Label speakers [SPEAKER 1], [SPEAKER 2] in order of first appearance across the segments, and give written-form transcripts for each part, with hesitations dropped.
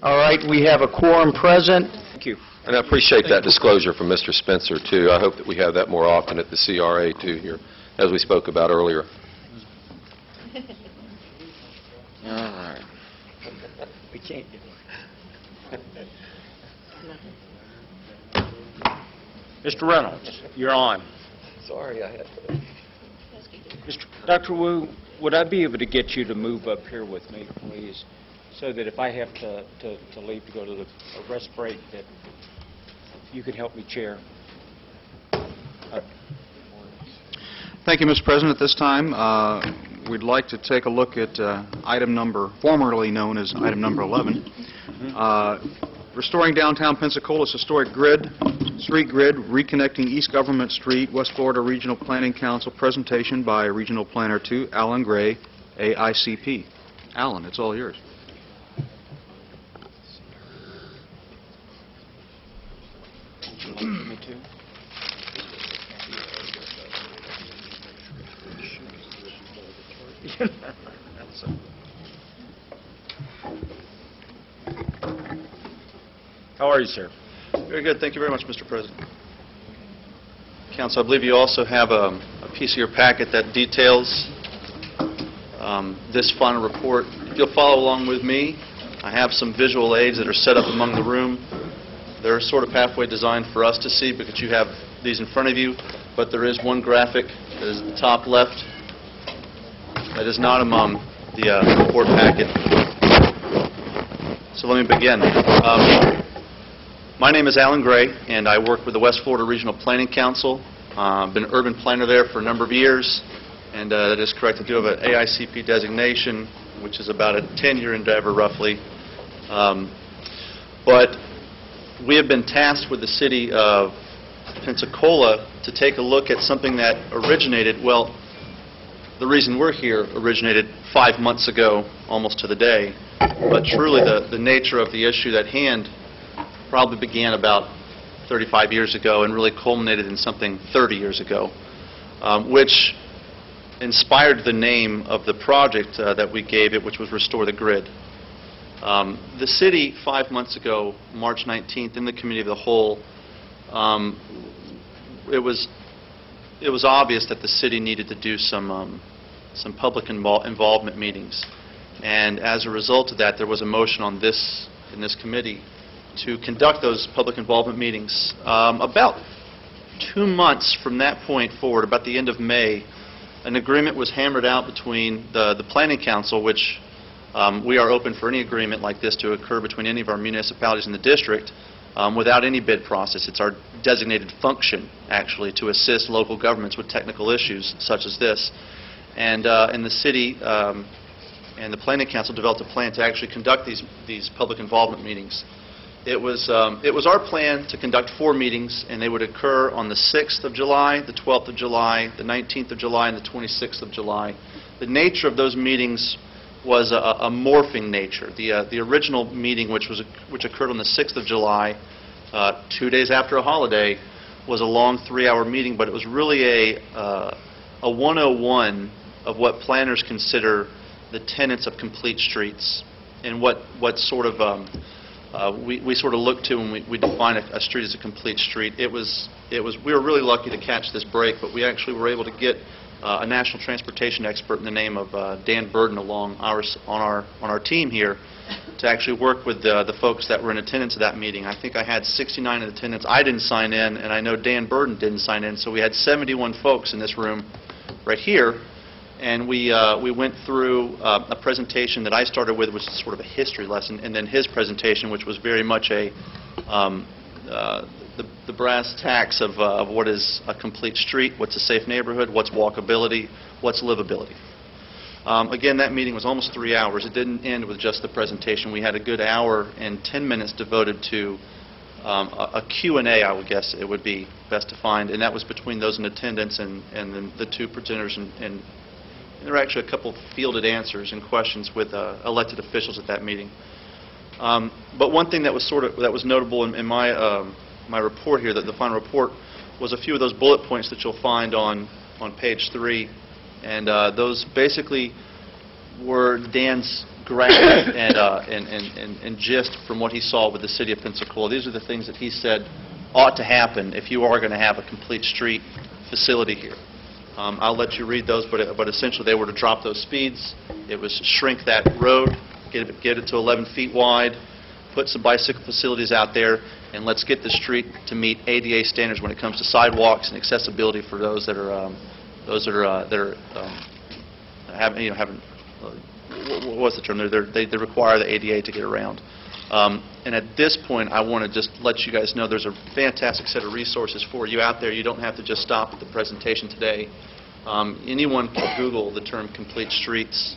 [SPEAKER 1] All right, we have a quorum present.
[SPEAKER 2] Thank you.
[SPEAKER 3] And I appreciate that disclosure from Mr. Spencer, too. I hope that we have that more often at the CRA, too, here, as we spoke about earlier.
[SPEAKER 1] All right. We can't get
[SPEAKER 2] Mr. Reynolds, you're on.
[SPEAKER 3] Sorry, I had to.
[SPEAKER 2] Dr. Wu, would I be able to get you to move up here with me, please, so that if I have to leave to go to a rest break, that you could help me chair?
[SPEAKER 4] Thank you, Mr. President. At this time, we'd like to take a look at item number, formerly known as item number 11, restoring downtown Pensacola's historic street grid, reconnecting East Government Street, West Florida Regional Planning Council, presentation by Regional Planner 2, Alan Gray, AICP. Alan, it's all yours.
[SPEAKER 2] Me too. How are you, sir?
[SPEAKER 5] Very good. Thank you very much, Mr. President. Council, I believe you also have a piece of your packet that details this final report. If you'll follow along with me, I have some visual aids that are set up among the room. They're sort of halfway designed for us to see because you have these in front of you, but there is one graphic that is the top left that is not among the report packet. So let me begin. My name is Alan Gray, and I work with the West Florida Regional Planning Council. I've been an urban planner there for a number of years, and that is correct. I do have an AICP designation, which is about a 10-year endeavor, roughly. But we have been tasked with the city of Pensacola to take a look at something that originated, well, the reason we're here originated 5 months ago, almost to the day. But truly, the nature of the issue at hand probably began about 35 years ago and really culminated in something 30 years ago, which inspired the name of the project that we gave it, which was Restore the Grid. The city, 5 months ago, March 19th, in the Committee of the Whole, it was obvious that the city needed to do some public involvement meetings. And as a result of that, there was a motion on this, in this committee, to conduct those public involvement meetings. About 2 months from that point forward, about the end of May, an agreement was hammered out between the Planning Council, which we are open for any agreement like this to occur between any of our municipalities in the district without any bid process. It's our designated function, actually, to assist local governments with technical issues such as this. And the city and the Planning Council developed a plan to actually conduct these public involvement meetings. It was our plan to conduct 4 meetings, and they would occur on the 6th of July, the 12th of July, the 19th of July, and the 26th of July. The nature of those meetings was a morphing nature. The original meeting, which occurred on the 6th of July, 2 days after a holiday, was a long 3-hour meeting, but it was really a 101 of what planners consider the tenets of complete streets and what sort of we sort of look to when we define a street as a complete street. We were really lucky to catch this break, but we actually were able to get a national transportation expert in the name of Dan Burden along on our team here to actually work with the folks that were in attendance at that meeting. I think I had 69 in attendance. I didn't sign in, and I know Dan Burden didn't sign in, so we had 71 folks in this room right here. And we went through a presentation that I started with, which is sort of a history lesson, and then his presentation, which was very much the brass tacks of what is a complete street, what's a safe neighborhood, what's walkability, what's livability. Again, that meeting was almost 3 hours. It didn't end with just the presentation. We had a good hour and 10 minutes devoted to a Q&A, I would guess it would be best to find, and that was between those in attendance and then the 2 presenters, and there were actually a couple of fielded answers and questions with elected officials at that meeting. But one thing that was notable in my report here, the final report, was a few of those bullet points that you'll find on page 3, and those basically were Dan's graph and gist from what he saw with the city of Pensacola. These are the things that he said ought to happen if you are going to have a complete street facility here. I'll let you read those, but essentially they were to drop those speeds. It was shrink that road, get it to 11 feet wide, put some bicycle facilities out there, and let's get the street to meet ADA standards when it comes to sidewalks and accessibility for those that are having what's the term? They require the ADA to get around. And at this point, I want to just let you guys know there's a fantastic set of resources for you out there. You don't have to just stop at the presentation today. Anyone can Google the term complete streets.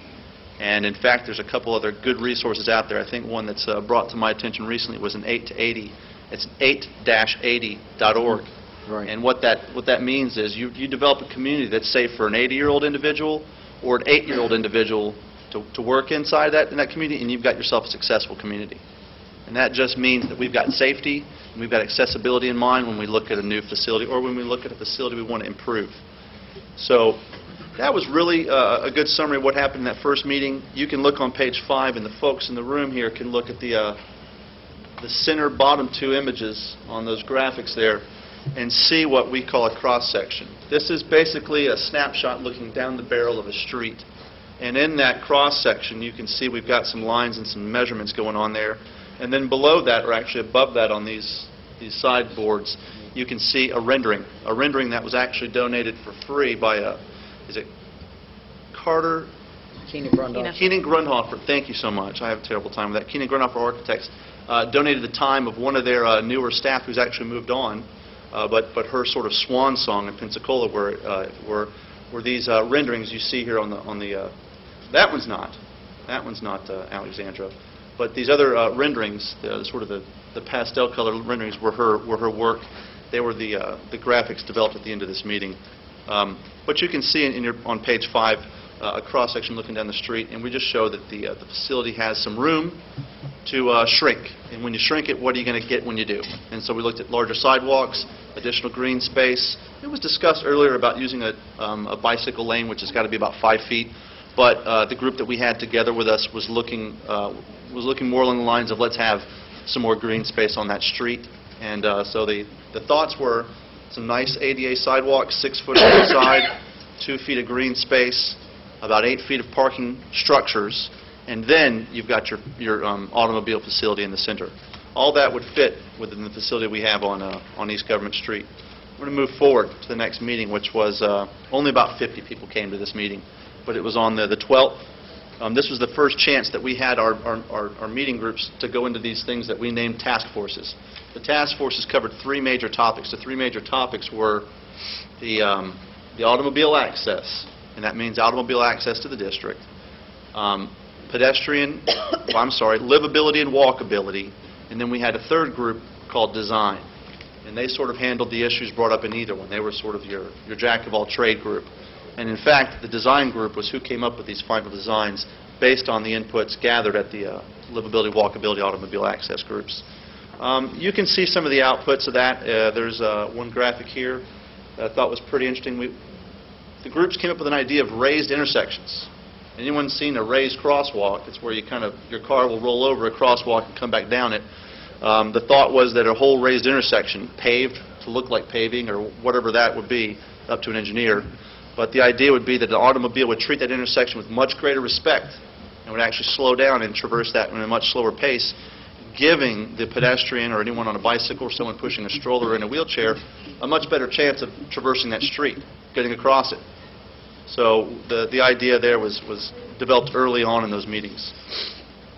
[SPEAKER 5] And in fact, there's a couple other good resources out there. I think one that's brought to my attention recently was an 8 to 80. It's 8-80.org.
[SPEAKER 1] Right.
[SPEAKER 5] And what that means is you develop a community that's safe for an 80-year-old individual or an 8-year-old individual to work inside in that community, and you've got yourself a successful community. And that just means that we've got safety and we've got accessibility in mind when we look at a new facility or when we look at a facility we want to improve. So that was really a good summary of what happened in that first meeting. You can look on page 5, and the folks in the room here can look at the center bottom 2 images on those graphics there and see what we call a cross-section. This is basically a snapshot looking down the barrel of a street. And in that cross-section, you can see we've got some lines and some measurements going on there. And then below that, or actually above that on these sideboards, you can see a rendering that was actually donated for free by is it Carter?
[SPEAKER 1] Keenan Grundhoff.
[SPEAKER 5] Keenan Grundhofer, thank you so much. I have a terrible time with that. Keenan Grundhofer Architects donated the time of one of their newer staff who's actually moved on, but her sort of swan song in Pensacola were these renderings you see here on the that one's not Alexandra, but these other renderings, the pastel color renderings were her work. They were the graphics developed at the end of this meeting. But you can see on page 5 a cross-section looking down the street, and we just show that the facility has some room to shrink. And when you shrink it, what are you going to get when you do? And so we looked at larger sidewalks, additional green space. It was discussed earlier about using a bicycle lane, which has got to be about 5 feet. But the group that we had together with us was looking more along the lines of let's have some more green space on that street. And so the thoughts were some nice ADA sidewalks, 6 foot on each side, 2 feet of green space, about 8 feet of parking structures, and then you've got your automobile facility in the center. All that would fit within the facility we have on East Government Street. We're going to move forward to the next meeting, which was only about 50 people came to this meeting, but it was on the 12th. This was the first chance that we had our meeting groups to go into these things that we named task forces. The task forces covered 3 major topics. The 3 major topics were the automobile access, and that means automobile access to the district, livability and walkability, and then we had a third group called design. And they sort of handled the issues brought up in either one. They were sort of your jack-of-all-trade group. And in fact, the design group was who came up with these final designs based on the inputs gathered at the livability, walkability, automobile access groups. You can see some of the outputs of that. There's one graphic here that I thought was pretty interesting. The groups came up with an idea of raised intersections. Anyone seen a raised crosswalk? It's where your car will roll over a crosswalk and come back down it. The thought was that a whole raised intersection, paved to look like paving or whatever that would be, up to an engineer. But the idea would be that an automobile would treat that intersection with much greater respect and would actually slow down and traverse that at a much slower pace, giving the pedestrian or anyone on a bicycle or someone pushing a stroller or in a wheelchair a much better chance of traversing that street, getting across it. So the idea there was developed early on in those meetings.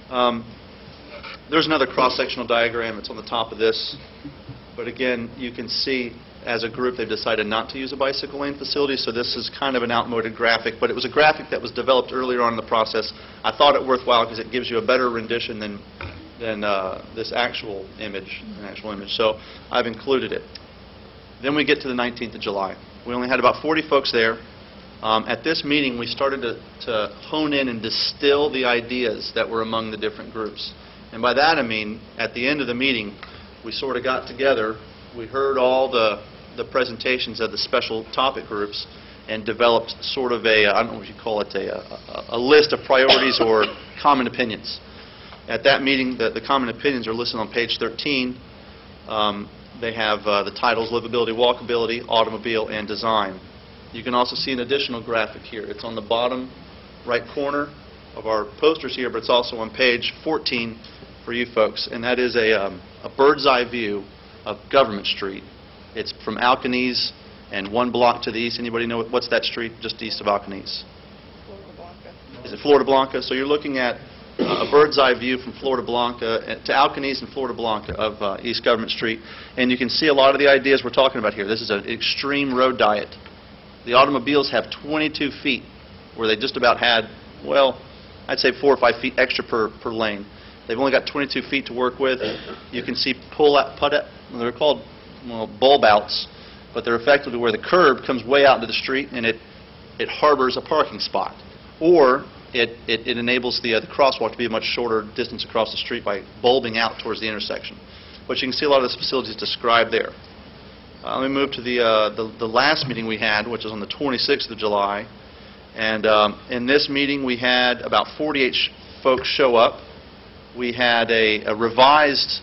[SPEAKER 5] There's another cross-sectional diagram. It's on the top of this. But again, you can see as a group they've decided not to use a bicycle lane facility, so this is kind of an outmoded graphic, but it was a graphic that was developed earlier on in the process. I thought it worthwhile because it gives you a better rendition than this actual image, So I've included it. Then we get to the 19th of July. We only had about 40 folks there. At this meeting, we started to hone in and distill the ideas that were among the different groups. And by that I mean, at the end of the meeting, we sort of got together, we heard all the presentations of the special topic groups, and developed sort of a, I don't know what you call it, a list of priorities or common opinions. At that meeting, the common opinions are listed on page 13. They have the titles livability, walkability, automobile, and design. You can also see an additional graphic here. It's on the bottom right corner of our posters here, but it's also on page 14 for you folks, and that is a bird's eye view of Government Street. It's from Alcanese and one block to the east. Anybody know what's that street just east of Alcanese? Florida Blanca. Is it Florida Blanca? So you're looking at a bird's eye view from Florida Blanca to Alcanese and Florida Blanca of East Government Street, and you can see a lot of the ideas we're talking about here. This is an extreme road diet. The automobiles have 22 feet where they just about had, well, I'd say 4 or 5 feet extra per lane. They've only got 22 feet to work with. You can see they're called bulb outs, but they're effectively where the curb comes way out into the street and it harbors a parking spot. Or it enables the crosswalk to be a much shorter distance across the street by bulbing out towards the intersection. But you can see a lot of those facilities described there. Let me move to the last meeting we had, which was on the 26th of July. And in this meeting, we had about 48 folks show up. We had a revised,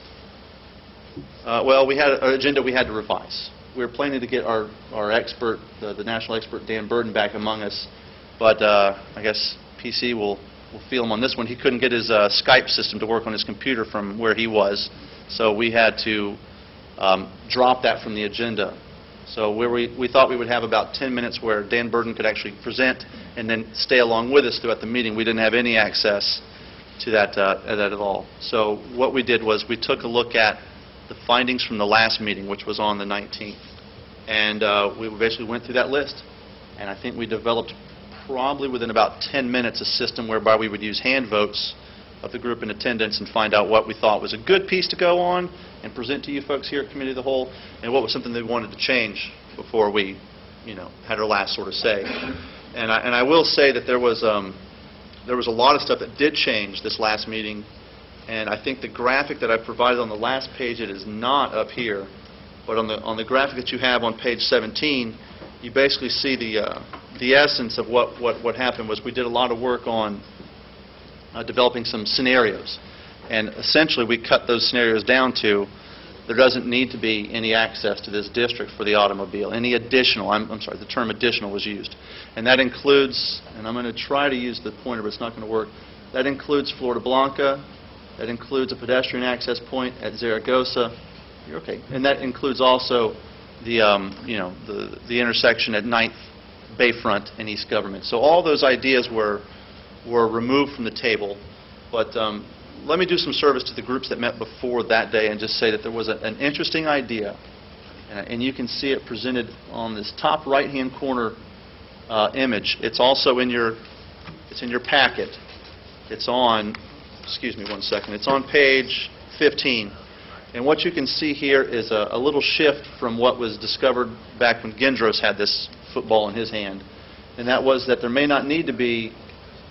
[SPEAKER 5] we had an agenda we had to revise. We were planning to get our expert, the national expert, Dan Burden, back among us. But I guess P.C. will feel him on this one. He couldn't get his Skype system to work on his computer from where he was. So we had to drop that from the agenda. So we thought we would have about 10 minutes where Dan Burden could actually present and then stay along with us throughout the meeting. We didn't have any access to that at all. So what we did was we took a look at the findings from the last meeting, which was on the 19th. And we basically went through that list. And I think we developed probably within about 10 minutes a system whereby we would use hand votes of the group in attendance and find out what we thought was a good piece to go on and present to you folks here at Committee of the Whole, and what was something they wanted to change before we, had our last sort of say. And I will say that there was a lot of stuff that did change this last meeting, and I think the graphic that I provided on the last page, it is not up here, but on the graphic that you have on page 17, you basically see the essence of what happened was we did a lot of work on developing some scenarios. And essentially, we cut those scenarios down to there doesn't need to be any access to this district for the automobile. Any additional, I'm sorry, the term additional was used. And that includes, and I'm going to try to use the pointer, but it's not going to work, that includes Florida Blanca, that includes a pedestrian access point at Zaragoza. You're okay. And that includes also the intersection at 9th Bayfront and East Government. So all those ideas were removed from the table. But let me do some service to the groups that met before that day and just say that there was an interesting idea, and you can see it presented on this top right-hand corner image. It's also in your packet. It's on, excuse me one second, it's on page 15. And what you can see here is a little shift from what was discovered back when Gendros had this football in his hand, and that was that there may not need to be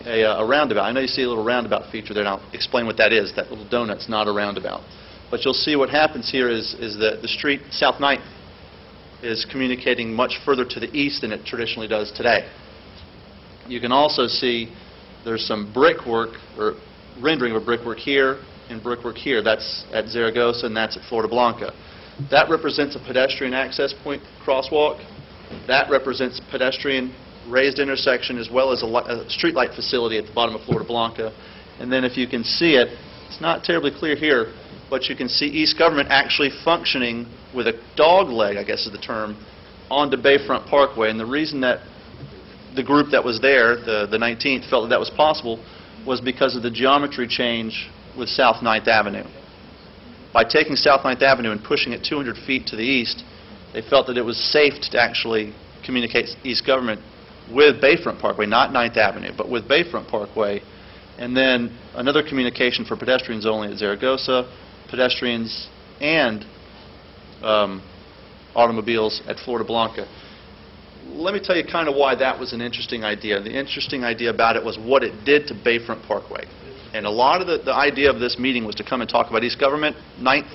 [SPEAKER 5] a roundabout. I know you see a little roundabout feature there, and I'll explain what that is. That little donut's not a roundabout. But you'll see what happens here is that the street, South 9th, is communicating much further to the east than it traditionally does today. You can also see there's some brickwork, or rendering of brickwork here and brickwork here. That's at Zaragoza and that's at Florida Blanca. That represents a pedestrian access point crosswalk. That represents pedestrian raised intersection as well as a street light facility at the bottom of Florida Blanca. And then if you can see it, it's not terribly clear here, but you can see East Government actually functioning with a dog leg, I guess is the term, onto Bayfront Parkway. And the reason that the group that was there, the 19th, felt that was possible was because of the geometry change with South 9th Avenue. By taking South 9th Avenue and pushing it 200 feet to the east, they felt that it was safe to actually communicate East Government with Bayfront Parkway, not 9th Avenue, but with Bayfront Parkway, and then another communication for pedestrians only at Zaragoza, pedestrians and automobiles at Florida Blanca. Let me tell you kind of why that was an interesting idea. The interesting idea about it was what it did to Bayfront Parkway. And a lot of the idea of this meeting was to come and talk about East Government, 9th,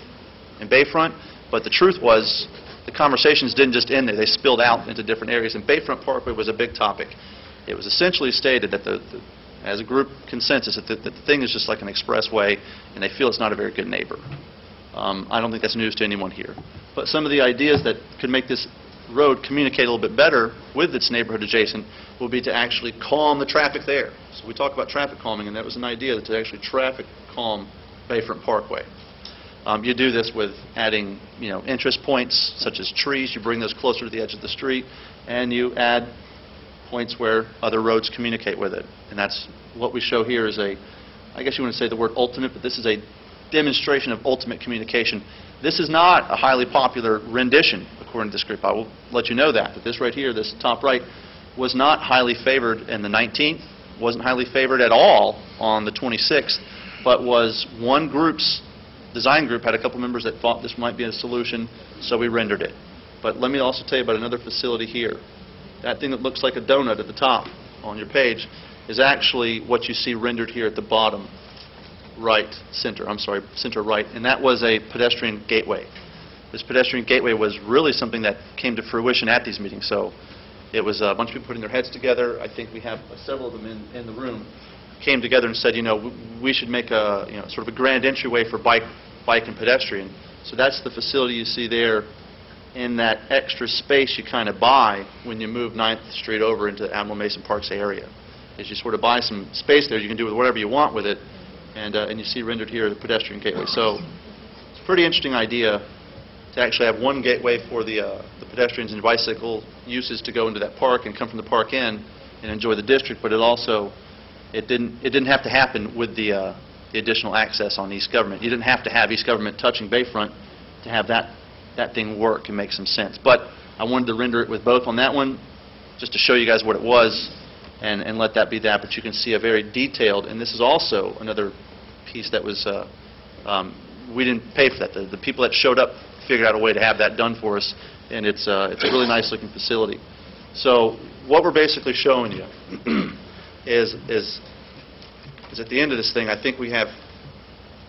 [SPEAKER 5] and Bayfront, but the truth was the conversations didn't just end there. They spilled out into different areas, and Bayfront Parkway was a big topic. It was essentially stated that as a group consensus, that the thing is just like an expressway, and they feel it's not a very good neighbor. I don't think that's news to anyone here. But some of the ideas that could make this road communicate a little bit better with its neighborhood adjacent will be to actually calm the traffic there. So we talk about traffic calming, and that was an idea to actually traffic calm Bayfront Parkway. You do this with adding, interest points such as trees. You bring those closer to the edge of the street, and you add points where other roads communicate with it. And that's what we show here is I guess you want to say the word ultimate, but this is a demonstration of ultimate communication. This is not a highly popular rendition, according to this group. I will let you know that this right here, this top right, was not highly favored in the 19th, wasn't highly favored at all on the 26th, but was one design group had a couple members that thought this might be a solution, so we rendered it. But let me also tell you about another facility here. That thing that looks like a donut at the top on your page is actually what you see rendered here at the bottom center right, and that was a pedestrian gateway. This pedestrian gateway was really something that came to fruition at these meetings, so it was a bunch of people putting their heads together. I think we have several of them in the room, came together and said, we should make a sort of a grand entryway for bike and pedestrian. So that's the facility you see there in that extra space you kind of buy when you move 9th Street over into the Admiral Mason Parks area. Is you sort of buy some space there, you can do with whatever you want with it, and you see rendered here the pedestrian gateway. So it's a pretty interesting idea to actually have one gateway for the pedestrians and bicycle uses to go into that park and come from the park in and enjoy the district, but it didn't have to happen with the additional access on East Government. You didn't have to have East Government touching Bayfront to have that thing work and make some sense. But I wanted to render it with both on that one, just to show you guys what it was, and let that be that. But you can see a very detailed, and this is also another piece that was, we didn't pay for that. The people that showed up figured out a way to have that done for us, and it's a really nice looking facility. So what we're basically showing you is at the end of this thing, I think we have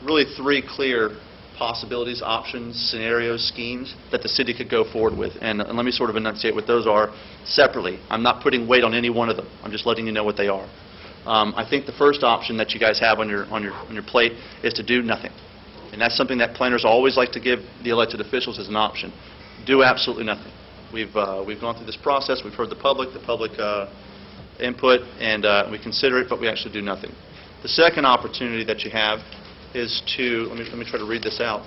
[SPEAKER 5] really three clear possibilities, options, scenarios, schemes that the city could go forward with. And let me sort of enunciate what those are separately. I'm not putting weight on any one of them. I'm just letting you know what they are. I think the first option that you guys have on your plate is to do nothing. And that's something that planners always like to give the elected officials as an option. Do absolutely nothing. We've gone through this process. We've heard the public input, and we consider it, but we actually do nothing. The second opportunity that you have is to, let me try to read this out,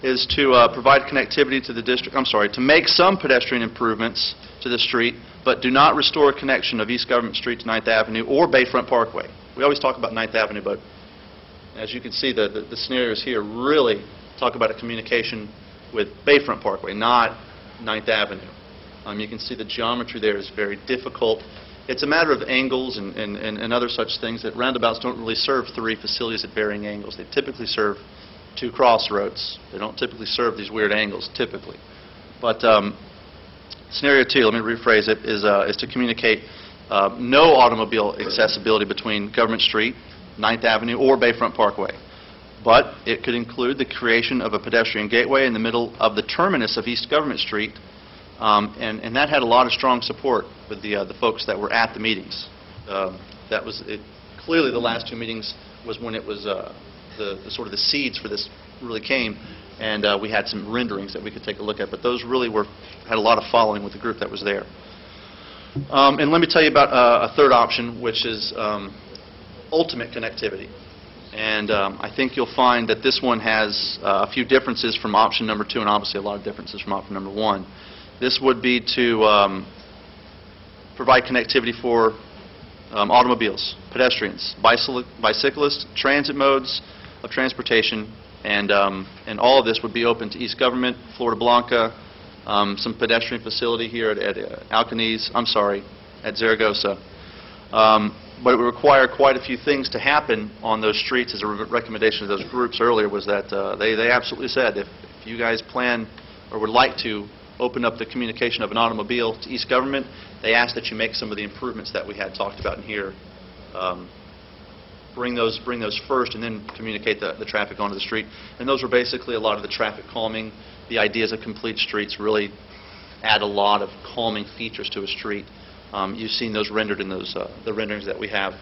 [SPEAKER 5] is to provide connectivity to the district, to make some pedestrian improvements to the street, but do not restore a connection of East Government Street to 9th Avenue or Bayfront Parkway. We always talk about 9th Avenue, but as you can see, the scenarios here really talk about a communication with Bayfront Parkway, not 9th Avenue. You can see the geometry there is very difficult. It's a matter of angles and other such things that roundabouts don't really serve three facilities at varying angles. They typically serve two crossroads. They don't typically serve these weird angles, typically. But scenario two, let me rephrase it, is to communicate no automobile accessibility between Government Street, 9th Avenue, or Bayfront Parkway. But it could include the creation of a pedestrian gateway in the middle of the terminus of East Government Street. And that had a lot of strong support with the folks that were at the meetings. That was clearly the last two meetings was when it was the sort of the seeds for this really came, and we had some renderings that we could take a look at. But those really had a lot of following with the group that was there. And let me tell you about a third option, which is ultimate connectivity. And I think you'll find that this one has a few differences from option number 2, and obviously a lot of differences from option number 1. This would be to provide connectivity for automobiles, pedestrians, bicyclists, transit modes of transportation, and all of this would be open to East Government, Florida Blanca, some pedestrian facility here at Zaragoza. But it would require quite a few things to happen on those streets. As a recommendation of those groups earlier was that they absolutely said if you guys plan or would like to open up the communication of an automobile to East Government, they asked that you make some of the improvements that we had talked about in here bring those first, and then communicate the traffic onto the street. And those were basically a lot of the traffic calming. The ideas of complete streets really add a lot of calming features to a street. You've seen those rendered in those the renderings that we have.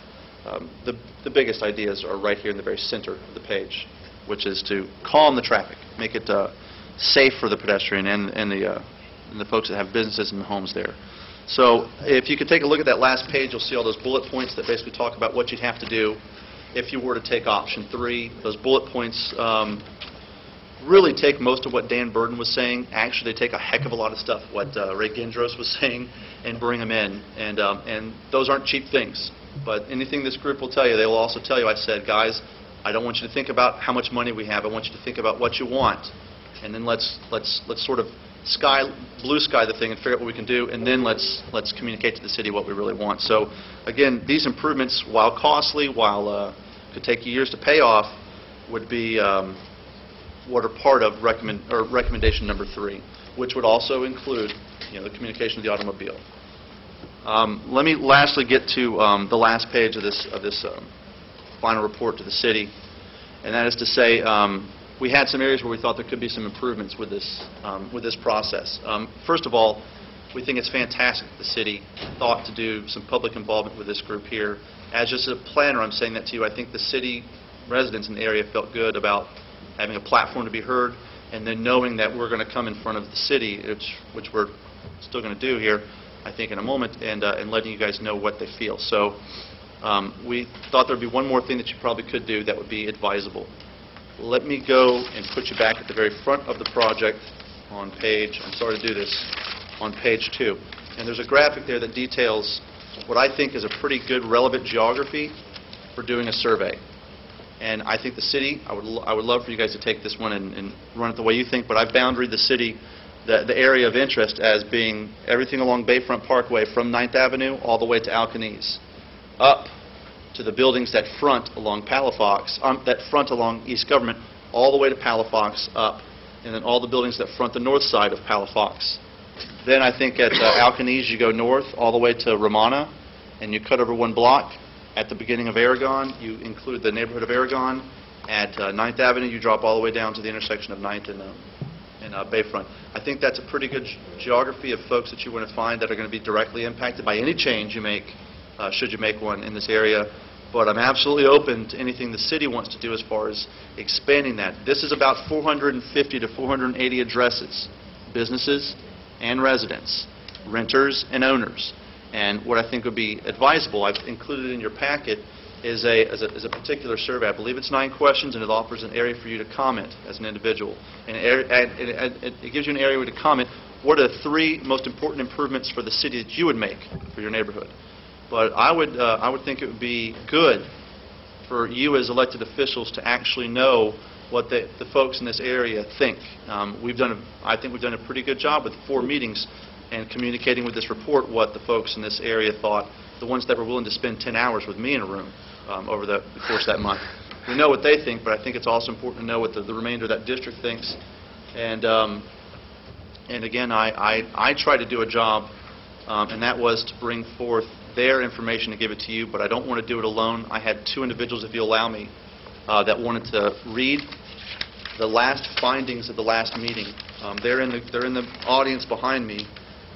[SPEAKER 5] The biggest ideas are right here in the very center of the page, which is to calm the traffic, make it safe for the pedestrian and the folks that have businesses and homes there. So if you could take a look at that last page, you'll see all those bullet points that basically talk about what you'd have to do if you were to take option 3. Those bullet points really take most of what Dan Burden was saying. Actually, they take a heck of a lot of stuff, what Regan was saying, and bring them in. And those aren't cheap things. But anything this group will tell you, they will also tell you, I said, guys, I don't want you to think about how much money we have. I want you to think about what you want. And then let's sort of blue sky the thing and figure out what we can do, and then let's communicate to the city what we really want. So again, these improvements, while costly, while could take you years to pay off, would be what are part of recommendation number 3, which would also include, the communication of the automobile. Let me lastly get to the last page of this final report to the city, and that is to say, we had some areas where we thought there could be some improvements with this process. First of all, we think it's fantastic that the city thought to do some public involvement with this group here. As just a planner, I'm saying that to you. I think the city residents in the area felt good about having a platform to be heard, and then knowing that we're going to come in front of the city, which we're still going to do here, I think, in a moment, and letting you guys know what they feel. So we thought there would be one more thing that you probably could do that would be advisable. Let me go and put you back at the very front of the project on page, I'm sorry to do this, on page 2. And there's a graphic there that details what I think is a pretty good relevant geography for doing a survey. And I think the city, I would love for you guys to take this one and run it the way you think, but I've boundaried the city, the area of interest, as being everything along Bayfront Parkway from 9th Avenue all the way to Alcanese, up to the buildings that front along Palafox, that front along East Government, all the way to Palafox up, and then all the buildings that front the north side of Palafox. Then I think at Alcanese you go north all the way to Romana, and you cut over one block. At the beginning of Aragon, you include the neighborhood of Aragon. At 9th Avenue, you drop all the way down to the intersection of 9th and Bayfront. I think that's a pretty good geography of folks that you want to find that are going to be directly impacted by any change you make, should you make one in this area. But I'm absolutely open to anything the city wants to do as far as expanding that. This is about 450 to 480 addresses, businesses and residents, renters and owners. And what I think would be advisable, I've included in your packet, is a particular survey. I believe it's 9 questions, and it offers an area for you to comment as an individual. And it gives you an area where to comment, what are the 3 most important improvements for the city that you would make for your neighborhood? But I would think it would be good for you as elected officials to actually know what the folks in this area think. I think we've done a pretty good job with 4 meetings and communicating with this report what the folks in this area thought, the ones that were willing to spend 10 hours with me in a room over the course of that month. We know what they think, but I think it's also important to know what the remainder of that district thinks. And again, I try to do a job, and that was to bring forth their information to give it to you, but I don't want to do it alone. I had 2 individuals, if you allow me, that wanted to read the last findings of the last meeting. They're in the audience behind me,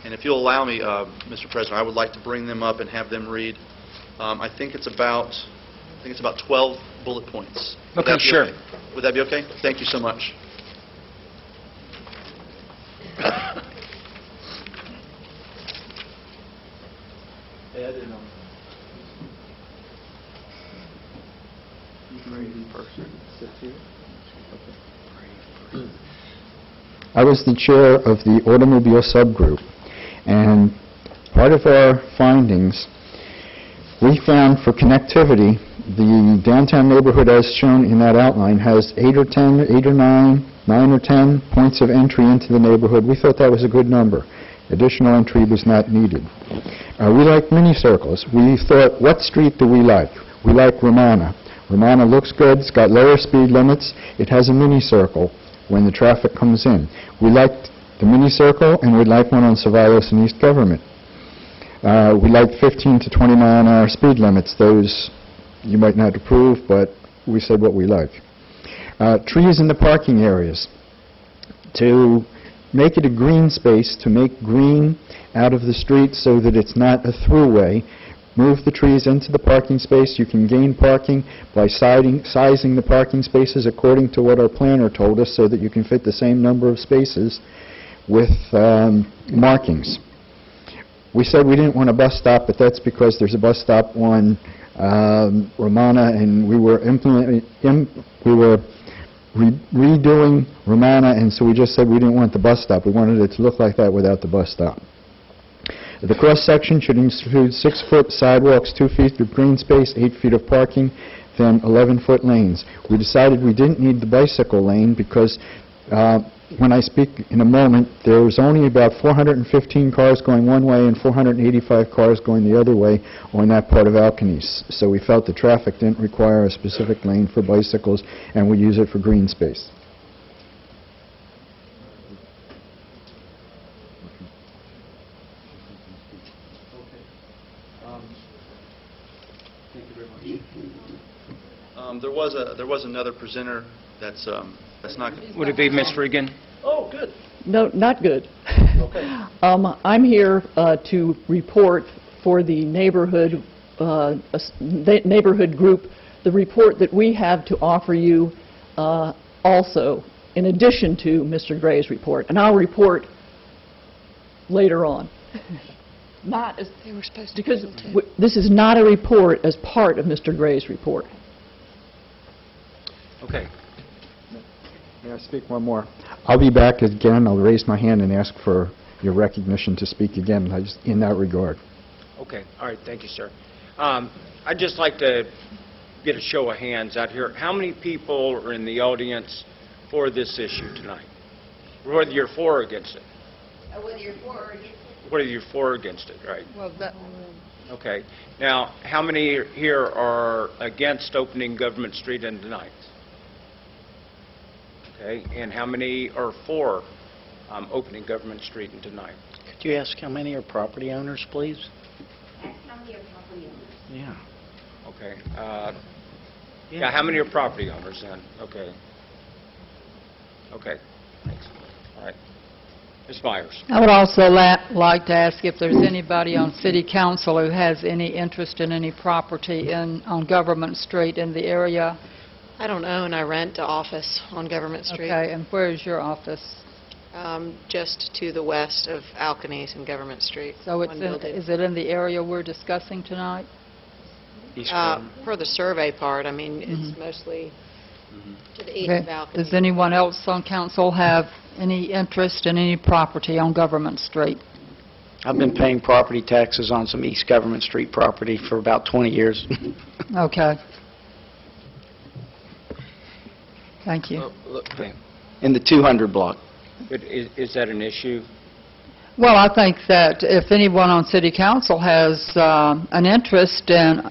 [SPEAKER 5] and if you'll allow me, Mr. President, I would like to bring them up and have them read. I think it's about 12 bullet points.
[SPEAKER 2] Okay, sure.
[SPEAKER 5] Okay? Would that be okay? Thank you so much. Ed and you can read it first. Sit here. Okay.
[SPEAKER 6] I was the chair of the automobile subgroup, and part of our findings, we found for connectivity, the downtown neighborhood as shown in that outline has 8 or 9 or 10 points of entry into the neighborhood. We thought that was a good number. Additional entry was not needed. We like mini circles. We thought, what street do we like? We like Romana. Romana looks good. It's got lower speed limits. It has a mini circle when the traffic comes in. We liked the mini circle, and we'd like one on Cevallos and East Government. We liked 15 to 20 mile an hour speed limits. Those you might not approve, but we said what we like. Trees in the parking areas. To make it a green space, to make green out of the street so that it's not a throughway. Move the trees into the parking space. You can gain parking by sizing the parking spaces according to what our planner told us so that you can fit the same number of spaces with markings. We said we didn't want a bus stop, but that's because there's a bus stop on Romana, and we were redoing Romana, and so we just said we didn't want the bus stop. We wanted it to look like that without the bus stop. The cross-section should include 6-foot sidewalks, 2 feet of green space, 8 feet of parking, then 11-foot lanes. We decided we didn't need the bicycle lane because when I speak in a moment, there's only about 415 cars going one way and 485 cars going the other way on that part of Alcanese. So we felt the traffic didn't require a specific lane for bicycles, and we use it for green space.
[SPEAKER 5] There was another presenter that's not.
[SPEAKER 2] Would it be Ms. Regan?
[SPEAKER 5] Oh, good.
[SPEAKER 7] No, not good.
[SPEAKER 5] Okay.
[SPEAKER 7] I'm here to report for the neighborhood group, the report that we have to offer you also, in addition to Mr. Gray's report. And I'll report later on. Not as they were supposed to, because this is not a report as part of Mr. Gray's report.
[SPEAKER 2] Okay.
[SPEAKER 6] May I speak one more? I'll be back again. I'll raise my hand and ask for your recognition to speak again in that regard.
[SPEAKER 2] Okay. All right. Thank you, sir. I'd just like to get a show of hands out here. How many people are in the audience for this issue tonight? Whether you're for or against it?
[SPEAKER 8] Whether you're for or against it.
[SPEAKER 2] Whether you're for or against it, right?
[SPEAKER 8] Well, that...
[SPEAKER 2] Okay. Now, how many here are against opening Government Street in tonight? Okay. And how many are for opening Government Street in tonight?
[SPEAKER 1] Could you ask how many are property owners, please?
[SPEAKER 8] Ask how many are property owners.
[SPEAKER 1] Yeah.
[SPEAKER 2] Okay. Yeah, how many are property owners then? Okay. Okay. Thanks. All right. Ms. Myers.
[SPEAKER 9] I would also like to ask if there's anybody on City Council who has any interest in any property on Government Street in the area.
[SPEAKER 10] I don't own. I rent an office on Government Street.
[SPEAKER 9] Okay, and where is your office?
[SPEAKER 10] Just to the west of Alcanese and Government Street.
[SPEAKER 9] So is it in the area we're discussing tonight?
[SPEAKER 10] For the survey part, I mean, it's mostly to the east of Alcanese.
[SPEAKER 9] Does anyone else on council have any interest in any property on Government Street?
[SPEAKER 1] I've been paying property taxes on some East Government Street property for about 20 years.
[SPEAKER 9] Okay. Thank you.
[SPEAKER 2] Okay.
[SPEAKER 1] In the 200 block.
[SPEAKER 2] But is that an issue?
[SPEAKER 9] Well, I think that if anyone on City Council has an interest in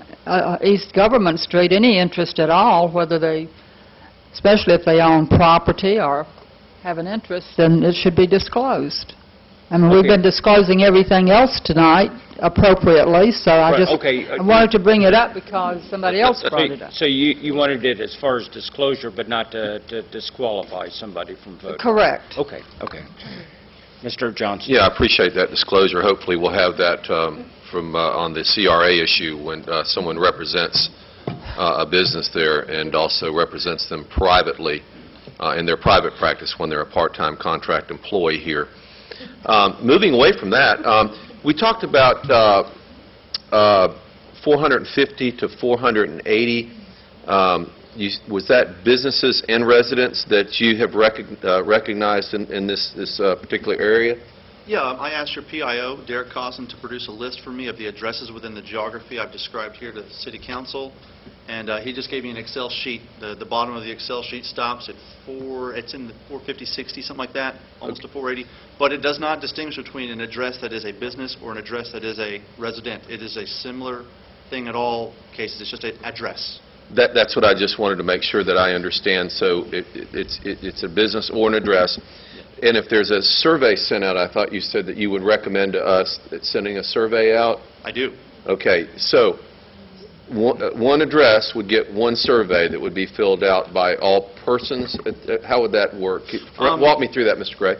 [SPEAKER 9] East Government Street, any interest at all, whether they, especially if they own property or have an interest, then it should be disclosed. I mean, we've been disclosing everything else tonight appropriately, so I wanted to bring it up because somebody else brought it up.
[SPEAKER 2] So you wanted it as far as disclosure, but not to disqualify somebody from voting?
[SPEAKER 9] Correct.
[SPEAKER 2] Okay, okay. Mr. Johnson.
[SPEAKER 3] Yeah, I appreciate that disclosure. Hopefully we'll have that from on the CRA issue when someone represents a business there and also represents them privately in their private practice when they're a part-time contract employee here. Moving away from that, we talked about 450 to 480. Was that businesses and residents that you have recognized in this particular area?
[SPEAKER 5] Yeah, I asked your PIO, Derek Cosson, to produce a list for me of the addresses within the geography I've described here to the City Council, and he just gave me an Excel sheet. The bottom of the Excel sheet stops at it's in the 450, 60, something like that, almost to 480, but it does not distinguish between an address that is a business or an address that is a resident. It is a similar thing at all cases. It's just an address.
[SPEAKER 3] That's what I just wanted to make sure that I understand. So it's a business or an address. And if there's a survey sent out, I thought you said that you would recommend to us sending a survey out?
[SPEAKER 5] I do.
[SPEAKER 3] Okay. So one address would get one survey that would be filled out by all persons? How would that work? Walk me through that, Mr. Gray.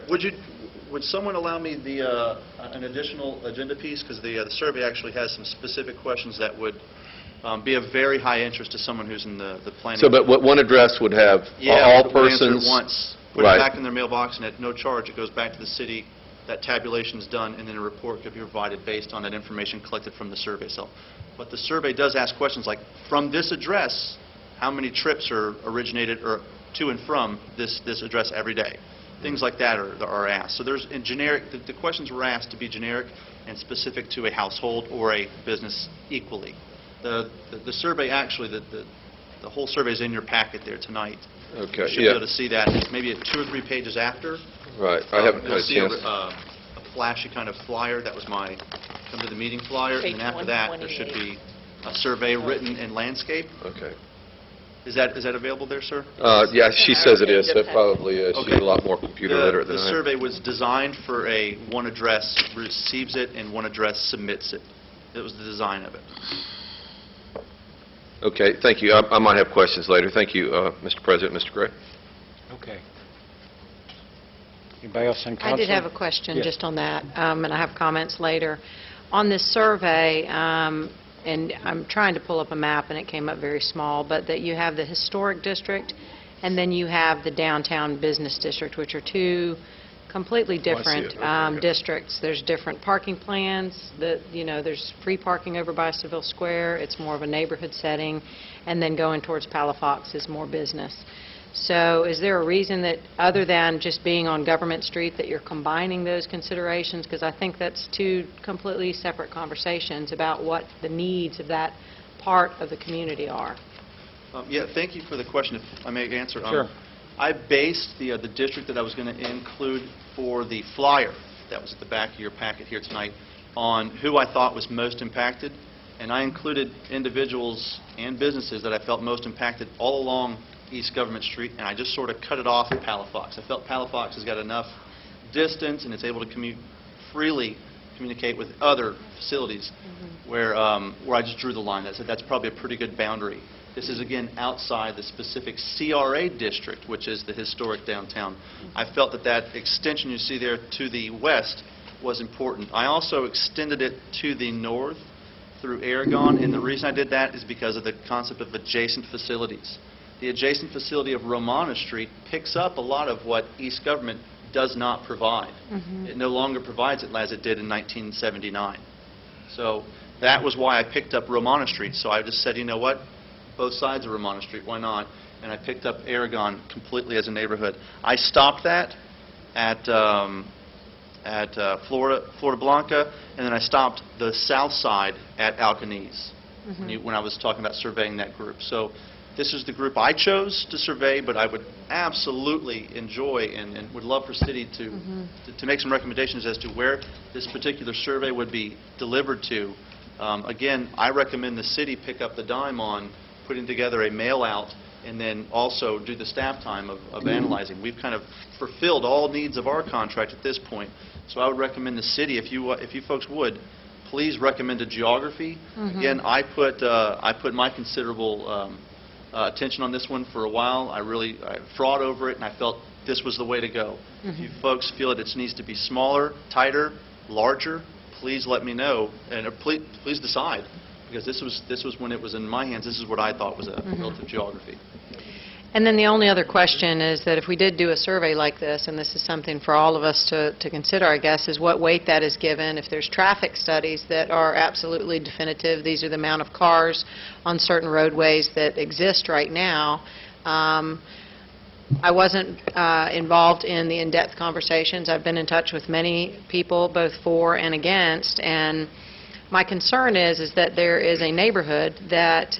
[SPEAKER 5] Would someone allow me an additional agenda piece? Because the survey actually has some specific questions that would be of very high interest to someone who's in the planning.
[SPEAKER 3] So, but one address would have all persons?
[SPEAKER 5] Once, put it back in their mailbox, and at no charge, it goes back to the city. That tabulation is done, and then a report could be provided based on that information collected from the survey itself. But the survey does ask questions like, from this address, how many trips are originated or to and from this address every day? Things like that are asked. So there's in generic, the questions were asked to be generic and specific to a household or a business equally. The survey actually, the whole survey is in your packet there tonight.
[SPEAKER 3] Okay.
[SPEAKER 5] You should be able to see that maybe 2 or 3 pages after.
[SPEAKER 3] Right. I haven't had a chance.
[SPEAKER 5] A flashy kind of flyer. That was my come to the meeting flyer.
[SPEAKER 10] Page
[SPEAKER 5] And after that, there should be a survey written in landscape.
[SPEAKER 3] Okay.
[SPEAKER 5] Is that available there, sir?
[SPEAKER 3] Yeah, she says it is, so it probably is. She's
[SPEAKER 5] Okay.
[SPEAKER 3] a lot more computer literate than I am.
[SPEAKER 5] The survey was designed for one address receives it and one address submits it. It was the design of it.
[SPEAKER 3] Okay, thank you. I might have questions later. Thank you, Mr. President. Mr. Gray?
[SPEAKER 2] Okay. Anybody else on council?
[SPEAKER 10] I did have a question
[SPEAKER 2] Yes.
[SPEAKER 10] just on that, and I have comments later. On this survey, and I'm trying to pull up a map, and it came up very small, but that you have the historic district, and then you have the downtown business district, which are two completely different
[SPEAKER 3] Okay, yeah.
[SPEAKER 10] districts. There's different parking plans. There's free parking over by Seville Square. It's more of a neighborhood setting, and then going towards Palafox is more business. So is there a reason that, other than just being on Government Street, that you're combining those considerations? Because I think that's two completely separate conversations about what the needs of that part of the community are.
[SPEAKER 5] Yeah, thank you for the question. If I may answer.
[SPEAKER 2] Sure.
[SPEAKER 5] I based the district that I was going to include for the flyer that was at the back of your packet here tonight on who I thought was most impacted, and I included individuals and businesses that I felt most impacted all along East Government Street, and I just sort of cut it off at Palafox. I felt Palafox has got enough distance and it's able to freely communicate with other facilities where I just drew the line. That's probably a pretty good boundary. This is, again, outside the specific CRA district, which is the historic downtown. I felt that extension you see there to the west was important. I also extended it to the north through Aragon, and the reason I did that is because of the concept of adjacent facilities. The adjacent facility of Romana Street picks up a lot of what East Government does not provide. It no longer provides it as it did in 1979. So that was why I picked up Romana Street. So I just said, you know what? Both sides of Romana Street, why not? And I picked up Aragon completely as a neighborhood. I stopped that at Florida Blanca, and then I stopped the south side at Alcanese when I was talking about surveying that group. So this is the group I chose to survey, but I would absolutely enjoy and would love for city to make some recommendations as to where this particular survey would be delivered to. Again, I recommend the city pick up the dime on putting together a mail-out and then also do the staff time of analyzing. We've kind of fulfilled all needs of our contract at this point. So I would recommend the city, if you folks would, please recommend a geography. Again, I put my considerable attention on this one for a while. I fought over it, and I felt this was the way to go. If you folks feel that it needs to be smaller, tighter, larger, please let me know, and please decide. Because this was when it was in my hands, this is what I thought was a relative geography.
[SPEAKER 10] And then the only other question is that if we did do a survey like this, and this is something for all of us to consider, I guess, is what weight that is given. If there's traffic studies that are absolutely definitive, these are the amount of cars on certain roadways that exist right now. I wasn't involved in the in-depth conversations. I've been in touch with many people, both for and against, and my concern is that there is a neighborhood that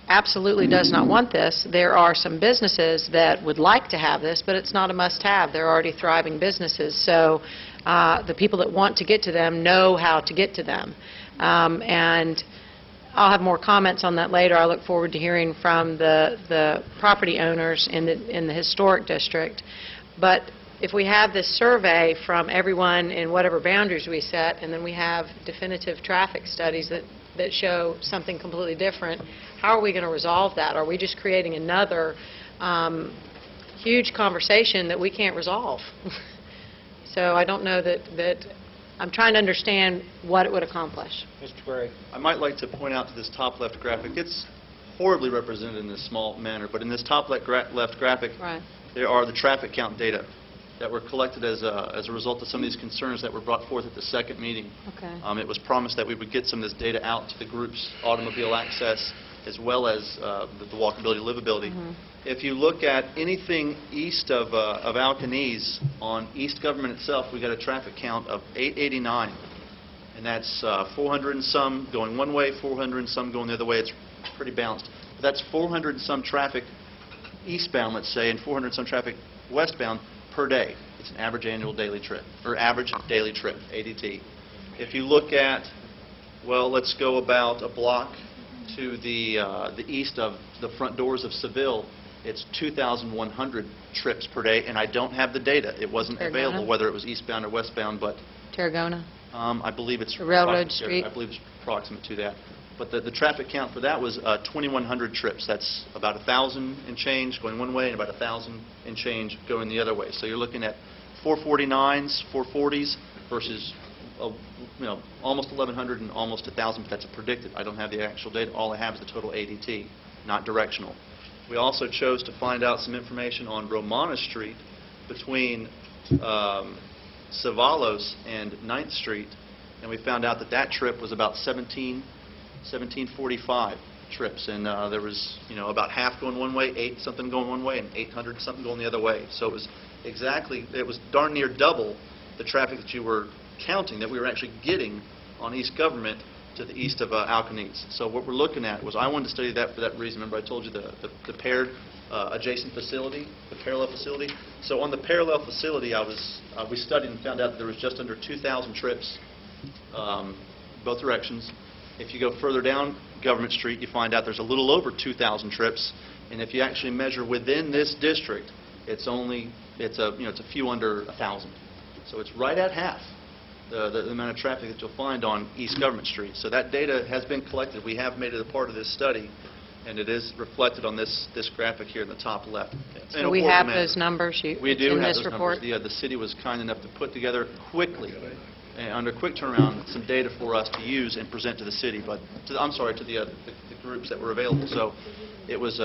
[SPEAKER 10] absolutely does not want this. There are some businesses that would like to have this, but it's not a must-have. They're already thriving businesses, so the people that want to get to them know how to get to them. And I'll have more comments on that later. I look forward to hearing from the property owners in the historic district. But if we have this survey from everyone in whatever boundaries we set, and then we have definitive traffic studies that that show something completely different. How are we going to resolve that? Are we just creating another huge conversation that we can't resolve? So I don't know that I'm trying to understand what it would accomplish.
[SPEAKER 2] Mr. Gray?
[SPEAKER 5] I might like to point out to this top left graphic, it's horribly represented in this small manner, but in this top left graphic,
[SPEAKER 10] Right.
[SPEAKER 5] there are the traffic count data that were collected as a result of some of these concerns that were brought forth at the second meeting.
[SPEAKER 10] Okay.
[SPEAKER 5] It was promised that we would get some of this data out to the groups, automobile access, as well as the walkability, livability. If you look at anything east of Alcanese, on East Government itself, we got a traffic count of 889, and that's 400 and some going one way, 400 and some going the other way. It's pretty balanced. But that's 400 and some traffic eastbound, let's say, and 400 and some traffic westbound per day. It's an average annual daily trip, or average daily trip, ADT. If you look at, well, let's go about a block to the east of the front doors of Seville, it's 2,100 trips per day, and I don't have the data. It wasn't available, whether it was eastbound or westbound, but
[SPEAKER 10] Tarragona?
[SPEAKER 5] I believe it's
[SPEAKER 10] The Railroad Street?
[SPEAKER 5] I believe it's approximate to that. But the traffic count for that was 2,100 trips. That's about 1,000 and change going one way and about 1,000 and change going the other way. So you're looking at 449s, 440s versus almost 1,100 and almost 1,000, but that's predicted. I don't have the actual data. All I have is the total ADT, not directional. We also chose to find out some information on Romana Street between Cevallos and 9th Street, and we found out that that trip was about 1745 trips, and there was about half going one way, 8 something going one way, and 800 something going the other way. So it was darn near double the traffic that you were counting that we were actually getting on East Government to the east of Alcanese. So what we're looking at was, I wanted to study that for that reason. Remember I told you the paired adjacent facility, the parallel facility. So on the parallel facility, we studied and found out that there was just under 2,000 trips both directions. If you go further down Government Street, you find out there's a little over 2,000 trips, and if you actually measure within this district, it's a few under 1,000. So it's right at half the amount of traffic that you'll find on East Government Street. So that data has been collected. We have made it a part of this study, and it is reflected on this graphic here in the top left.
[SPEAKER 10] So we have those numbers
[SPEAKER 5] we do
[SPEAKER 10] in
[SPEAKER 5] have
[SPEAKER 10] this
[SPEAKER 5] those
[SPEAKER 10] report?
[SPEAKER 5] numbers. The city was kind enough to put together quickly, under quick turnaround, some data for us to use and present to the city, to the groups that were available. So it was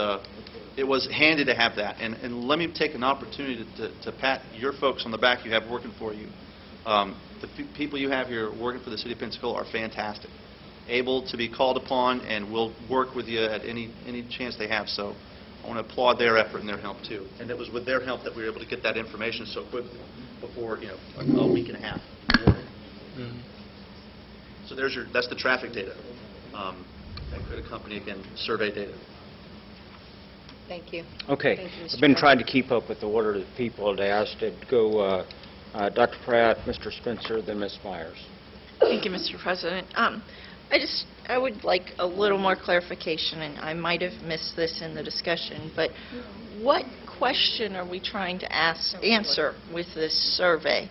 [SPEAKER 5] handy to have that. And let me take an opportunity to pat your folks on the back you have working for you. The people you have here working for the city of Pensacola are fantastic, able to be called upon, and will work with you at any chance they have. So I want to applaud their effort and their help too. And it was with their help that we were able to get that information so quickly before a week and a half. So that's the traffic data. That could accompany, again, survey data.
[SPEAKER 10] Thank you.
[SPEAKER 2] Okay.
[SPEAKER 10] Thank you, Mr.
[SPEAKER 2] I've been
[SPEAKER 10] Pratt.
[SPEAKER 2] trying to keep up with the order that people had asked. It'd go Dr. Pratt, Mr. Spencer, then Ms. Myers.
[SPEAKER 11] Thank you, Mr. President. I would like a little more clarification, and I might have missed this in the discussion, but what question are we trying to answer with this survey?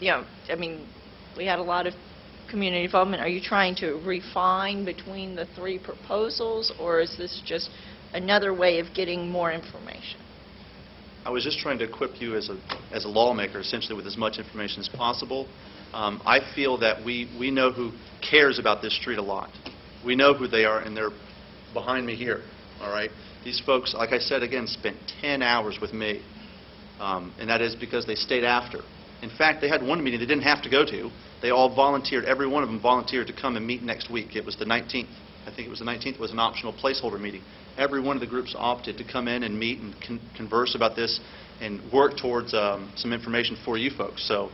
[SPEAKER 11] We had a lot of community involvement. Are you trying to refine between the 3 proposals, or is this just another way of getting more information?
[SPEAKER 5] I was just trying to equip you as a lawmaker, essentially, with as much information as possible. I feel that we know who cares about this street a lot. We know who they are, and they're behind me here, all right? These folks, like I said, again, spent 10 hours with me, and that is because they stayed after. In fact, they had one meeting they didn't have to go to. They all volunteered, every one of them volunteered to come and meet next week. It was the 19th. I think it was the 19th. It was an optional placeholder meeting. Every one of the groups opted to come in and meet and converse about this and work towards some information for you folks. So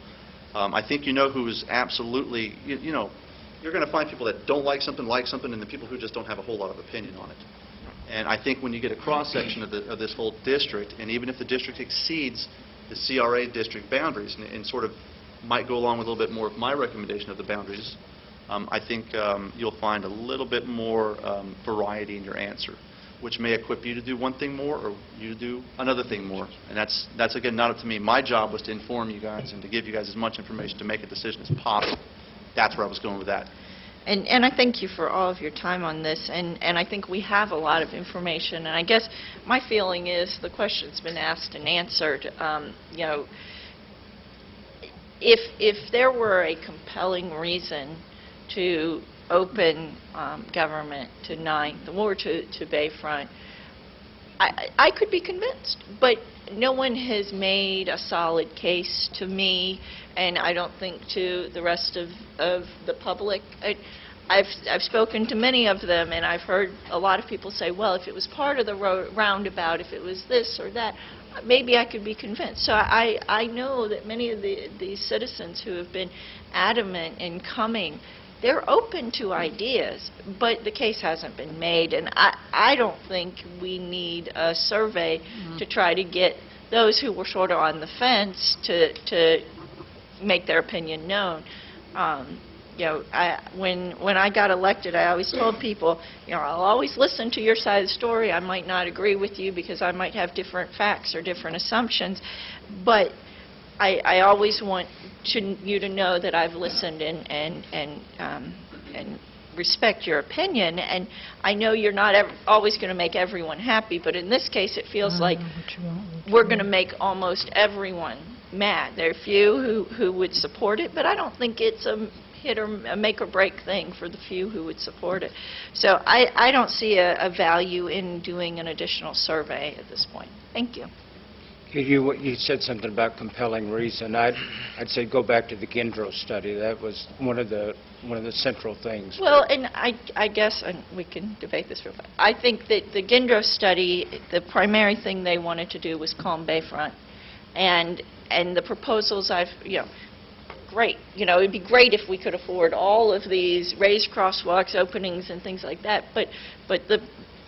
[SPEAKER 5] I think you know who is absolutely, you're going to find people that don't like something, and the people who just don't have a whole lot of opinion on it. And I think when you get a cross-section of this whole district, and even if the district exceeds the CRA district boundaries and sort of might go along with a little bit more of my recommendation of the boundaries, I think you'll find a little bit more variety in your answer, which may equip you to do one thing more or you to do another thing more. And that's again, not up to me. My job was to inform you guys and to give you guys as much information to make a decision as possible. That's where I was going with that.
[SPEAKER 11] And I thank you for all of your time on this, and I think we have a lot of information, and I guess my feeling is the question's been asked and answered. You know, if there were a compelling reason to open government to 9th or to Bayfront, I could be convinced, but no one has made a solid case to me, and I don't think to the rest of the public. I've spoken to many of them, and I've heard a lot of people say, well, if it was part of the roundabout, if it was this or that, maybe I could be convinced. So I know that many of these citizens who have been adamant in coming, they're open to ideas, but the case hasn't been made, and I don't think we need a survey to try to get those who were sort of on the fence to make their opinion known. You know, when I got elected, I always told people, you know, I'll always listen to your side of the story. I might not agree with you because I might have different facts or different assumptions, but I always want you to know that I've listened and respect your opinion. And I know you're not always going to make everyone happy, but in this case, it feels like we're going to make almost everyone mad. There are few who would support it, but I don't think it's a hit or a make or break thing for the few who would support it. So I don't see a value in doing an additional survey at this point. Thank you.
[SPEAKER 2] You said something about compelling reason. I'd say go back to the Gendro study. That was one of the central things.
[SPEAKER 11] Well, and I guess, and we can debate this real fast, I think that the Gendro study, the primary thing they wanted to do was calm Bayfront, and the proposals great. You know, it'd be great if we could afford all of these raised crosswalks, openings, and things like that. But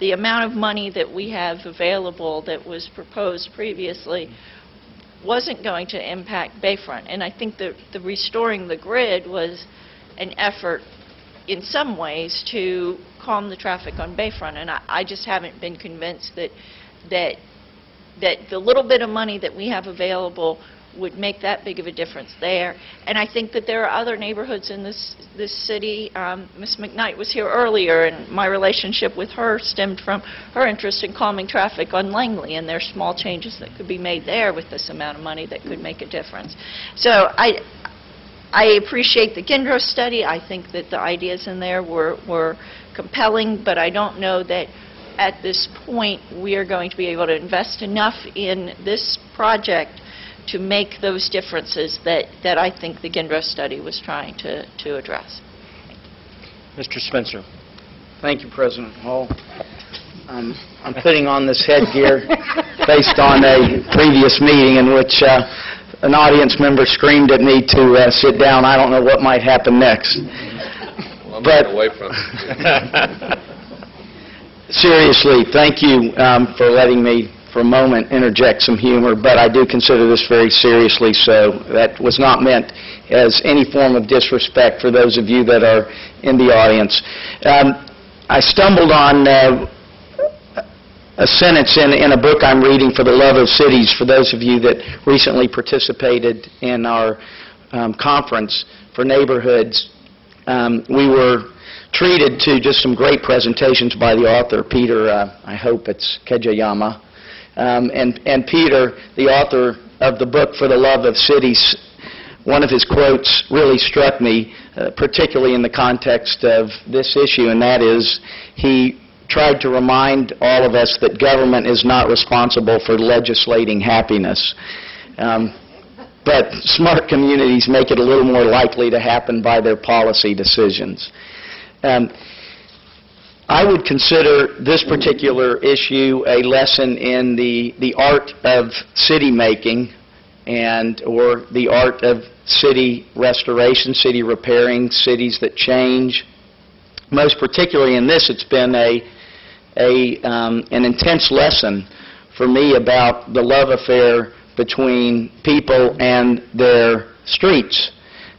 [SPEAKER 11] the amount of money that we have available that was proposed previously wasn't going to impact Bayfront. And I think the restoring the grid was an effort in some ways to calm the traffic on Bayfront. And I just haven't been convinced that the little bit of money that we have available would make that big of a difference there. And I think that there are other neighborhoods in this city. Ms. McKnight was here earlier, and my relationship with her stemmed from her interest in calming traffic on Langley, and there are small changes that could be made there with this amount of money that could make a difference. So I appreciate the Gendro study. I think that the ideas in there were compelling, but I don't know that at this point we are going to be able to invest enough in this project to make those differences that I think the Gendro study was trying to address.
[SPEAKER 2] Mr. Spencer.
[SPEAKER 1] Thank you, President Hall. I'm putting on this headgear based on a previous meeting in which an audience member screamed at me to sit down. I don't know what might happen next.
[SPEAKER 3] Well, I'm not away from
[SPEAKER 1] Seriously, thank you for letting me for a moment interject some humor, but I do consider this very seriously, so that was not meant as any form of disrespect for those of you that are in the audience. I stumbled on a sentence in a book I'm reading, For the Love of Cities, for those of you that recently participated in our conference for neighborhoods. We were treated to just some great presentations by the author, Peter, I hope it's Kejayama. And Peter, the author of the book For the Love of Cities, one of his quotes really struck me, particularly in the context of this issue, and that is, he tried to remind all of us that government is not responsible for legislating happiness. But smart communities make it a little more likely to happen by their policy decisions. I would consider this particular issue a lesson in the art of city making or the art of city restoration, city repairing, cities that change. Most particularly in this, it's been an intense lesson for me about the love affair between people and their streets.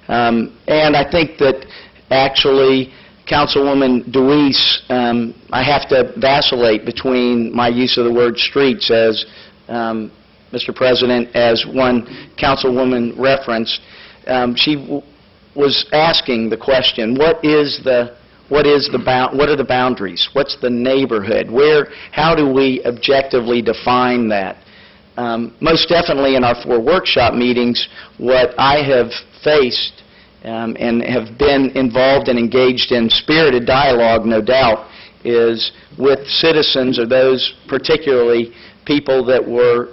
[SPEAKER 1] And I think that actually Councilwoman DeWeese, I have to vacillate between my use of the word streets as, Mr. President, as one Councilwoman referenced. She was asking the question, what are the boundaries? What's the neighborhood? How do we objectively define that? Most definitely in our 4 workshop meetings, what I have faced and have been involved and engaged in spirited dialogue, no doubt, is with citizens, or those particularly people that were,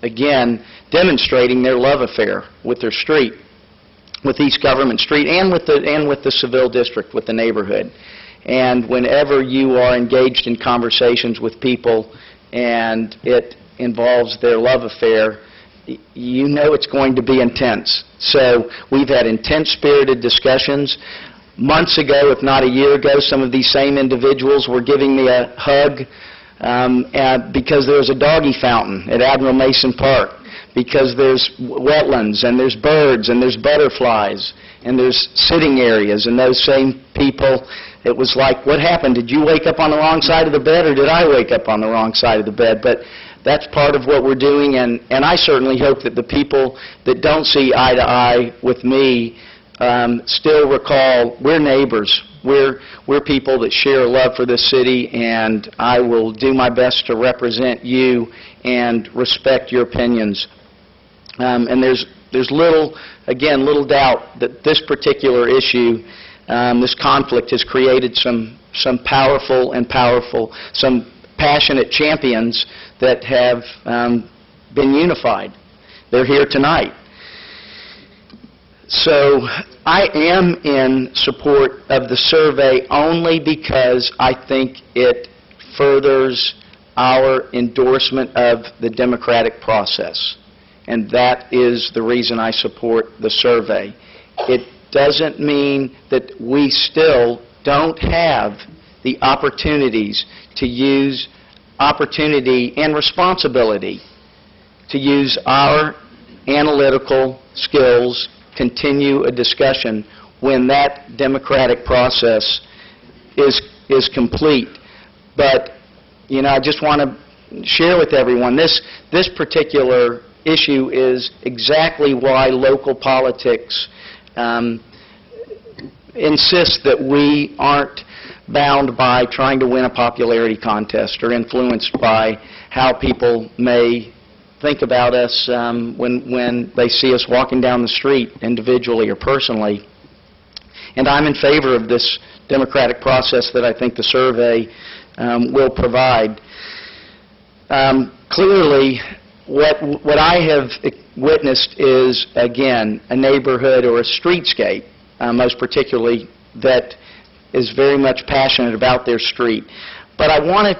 [SPEAKER 1] again, demonstrating their love affair with their street, with East Government Street, and with the Seville District, with the neighborhood. And whenever you are engaged in conversations with people and it involves their love affair, you know it's going to be intense. So we've had intense, spirited discussions. Months ago, if not a year ago, some of these same individuals were giving me a hug because there was a doggy fountain at Admiral Mason Park, because there's wetlands, and there's birds, and there's butterflies, and there's sitting areas, and those same people, it was like, what happened? Did you wake up on the wrong side of the bed, or did I wake up on the wrong side of the bed? But that's part of what we're doing, and I certainly hope that the people that don't see eye to eye with me still recall we're neighbors. We're people that share a love for this city, and I will do my best to represent you and respect your opinions. And there's little doubt that this particular issue, this conflict, has created some powerful, some passionate champions that have been unified. They're here tonight. So I am in support of the survey only because I think it furthers our endorsement of the democratic process. And that is the reason I support the survey. It doesn't mean that we still don't have the opportunities to use opportunity and responsibility to use our analytical skills, continue a discussion when that democratic process is complete. But, I just want to share with everyone, this particular issue is exactly why local politics insists that we aren't bound by trying to win a popularity contest or influenced by how people may think about us when they see us walking down the street individually or personally. And I'm in favor of this democratic process that I think the survey will provide. Clearly, what I have witnessed is, again, a neighborhood or a streetscape, most particularly, that is very much passionate about their street. But I want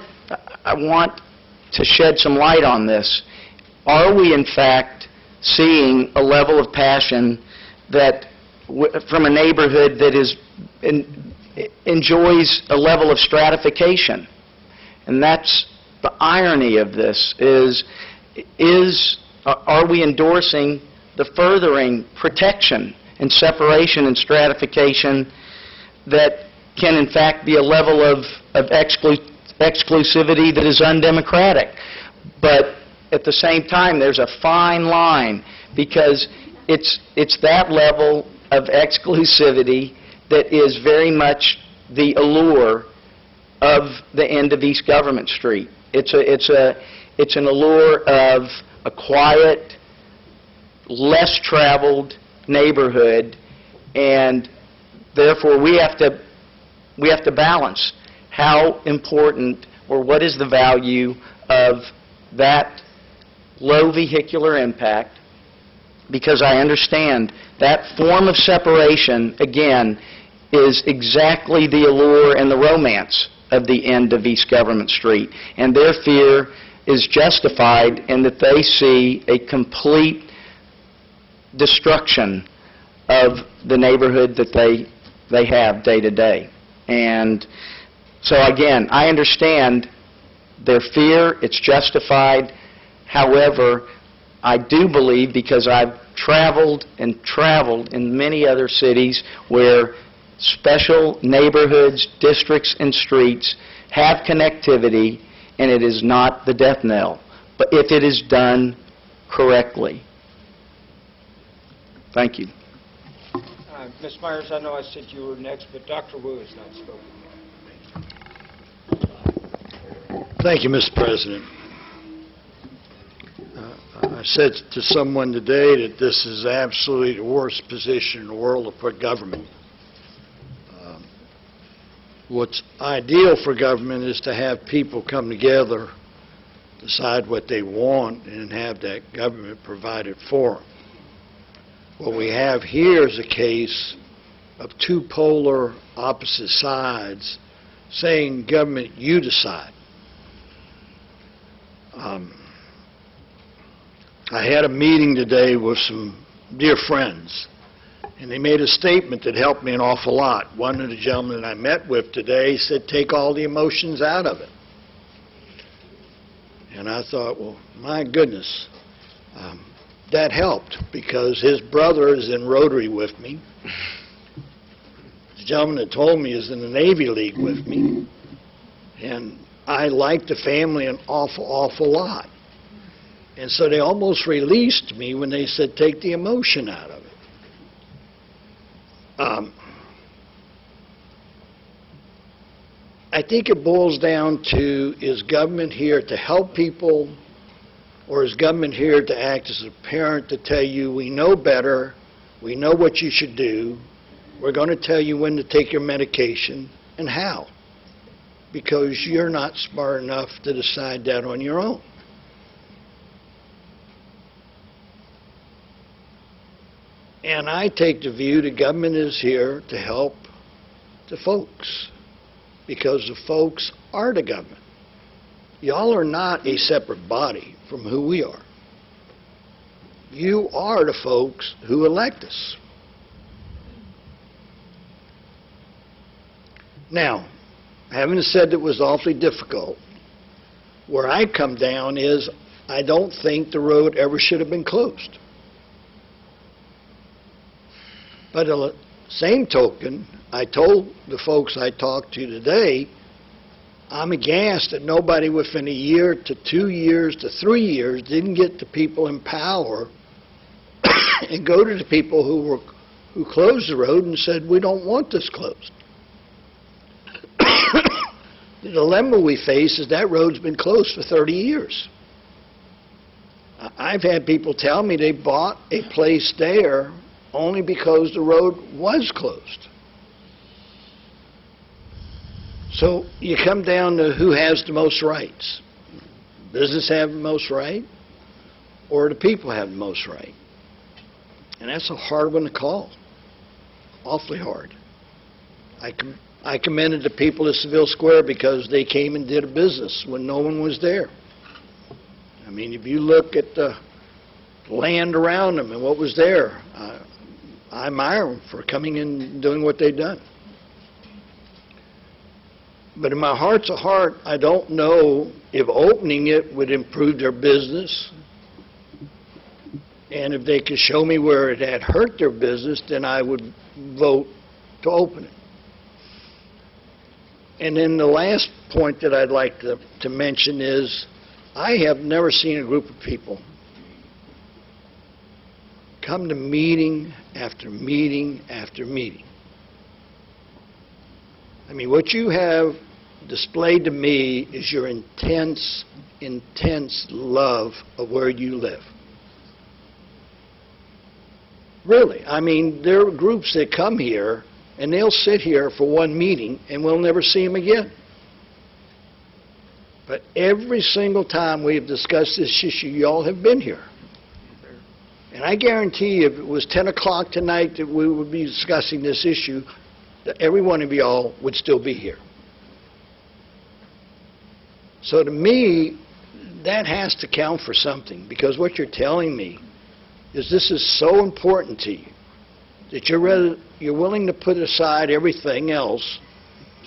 [SPEAKER 1] to shed some light on this. Are we, in fact, seeing a level of passion that, from a neighborhood that enjoys a level of stratification? And that's the irony of this, are we endorsing the furthering protection and separation and stratification that can, in fact, be a level of exclusivity that is undemocratic? But at the same time, there's a fine line, because it's that level of exclusivity that is very much the allure of the end of East Government Street. It's an allure of a quiet, less traveled neighborhood, and therefore we have to balance how important, or what is the value of that low vehicular impact, because I understand that form of separation, again, is exactly the allure and the romance of the end of East Government Street. And their fear is justified in that they see a complete destruction of the neighborhood that they have day to day. And so again, I understand their fear, it's justified. However, I do believe, because I've traveled in many other cities where special neighborhoods, districts, and streets have connectivity, and it is not the death knell, but if it is done correctly. Thank you.
[SPEAKER 2] Ms. Myers, I know I said you were next, but Dr. Wu has not spoken yet.
[SPEAKER 12] Thank you, Mr. President. I said to someone today that this is absolutely the worst position in the world to put government. What's ideal for government is to have people come together, decide what they want, and have that government provided for them. What we have here is a case of two polar opposite sides saying, government, you decide. I had a meeting today with some dear friends, and they made a statement that helped me an awful lot. One of the gentlemen I met with today said, take all the emotions out of it. And I thought, well, my goodness, that helped, because his brother is in Rotary with me. The gentleman that told me is in the Navy League with me, and I like the family an awful, awful lot. And so they almost released me when they said, take the emotion out of it. I think it boils down to, is government here to help people, or is government here to act as a parent to tell you, we know better, we know what you should do, we're going to tell you when to take your medication and how, because you're not smart enough to decide that on your own. And I take the view that government is here to help the folks, because the folks are the government. Y'all are not a separate body from who we are. You are the folks who elect us. Now, having said it was awfully difficult, where I come down is I don't think the road ever should have been closed. But on the same token, I told the folks I talked to today, I'm aghast that nobody within a year to 2 years to 3 years didn't get the people in power and go to the people who closed the road and said, we don't want this closed. The dilemma we face is that road's been closed for 30 years. I've had people tell me they bought a place there only because the road was closed. So you come down to who has the most rights. Business have the most right, or the people have the most right? And that's a hard one to call. Awfully hard. I commended the people of Seville Square because they came and did a business when no one was there. I mean, if you look at the land around them and what was there, I admire them for coming in and doing what they've done. But in my heart's of heart, I don't know if opening it would improve their business. And if they could show me where it had hurt their business, then I would vote to open it. And then the last point that I'd like to mention is, I have never seen a group of people come to meeting after meeting after meeting. I mean, what you have displayed to me is your intense, intense love of where you live. Really. I mean, there are groups that come here, and they'll sit here for one meeting, and we'll never see them again. But every single time we've discussed this issue, y'all have been here. And I guarantee you, if it was 10 o'clock tonight that we would be discussing this issue, that every one of y'all would still be here. So to me, that has to count for something, because what you're telling me is this is so important to you that you're willing to put aside everything else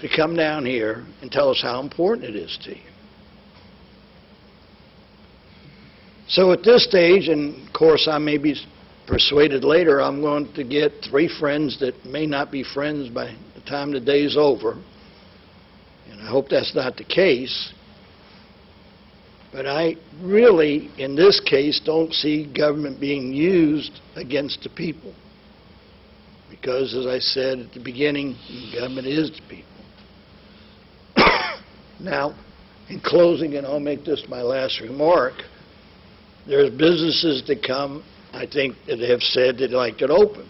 [SPEAKER 12] to come down here and tell us how important it is to you. So at this stage, and of course I may be persuaded later, I'm going to get 3 friends that may not be friends by the time the day's over. And I hope that's not the case. But I really, in this case, don't see government being used against the people. because, as I said at the beginning, government is the people. Now, in closing, and I'll make this my last remark, there's businesses that come, I think, that have said they'd like it open.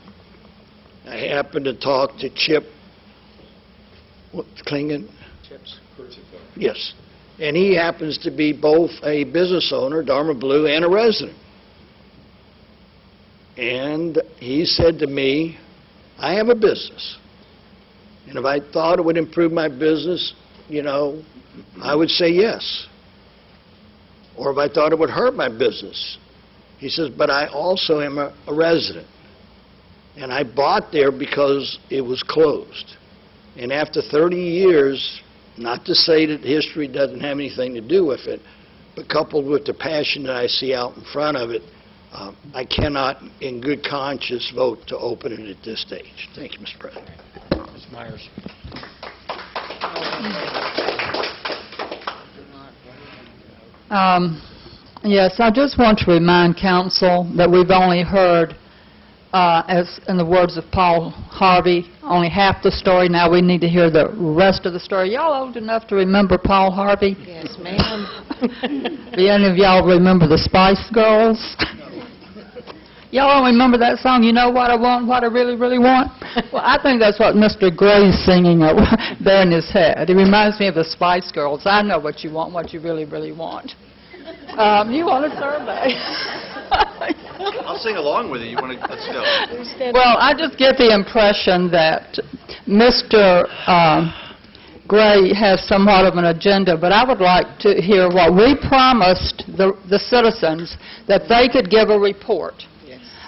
[SPEAKER 12] I happened to talk to Chip Klingen?
[SPEAKER 2] Chips.
[SPEAKER 12] Yes. And he happens to be both a business owner, Dharma Blue, and a resident. And he said to me, I have a business. And if I thought it would improve my business, I would say yes. Or if I thought it would hurt my business. He says, but I also am a resident. And I bought there because it was closed. And after 30 years, not to say that history doesn't have anything to do with it, but coupled with the passion that I see out in front of it, I cannot, in good conscience, vote to open it at this stage. Thank you, Mr. President.
[SPEAKER 2] Ms. Myers.
[SPEAKER 9] Yes, I just want to remind council that we've only heard, as in the words of Paul Harvey, only half the story. Now we need to hear the rest of the story. Y'all old enough to remember Paul Harvey?
[SPEAKER 10] Yes, ma'am.
[SPEAKER 9] Do any of y'all remember the Spice Girls? Y'all don't remember that song, You Know What I Want, What I Really, Really Want? Well, I think that's what Mr. Gray's singing there in his head. It reminds me of the Spice Girls. I know what you want, what you really, really want. You want a survey?
[SPEAKER 5] I'll sing along with you. Let's go.
[SPEAKER 9] Well, I just get the impression that Mr. Gray has somewhat of an agenda, but I would like to hear what we promised the citizens, that they could give a report.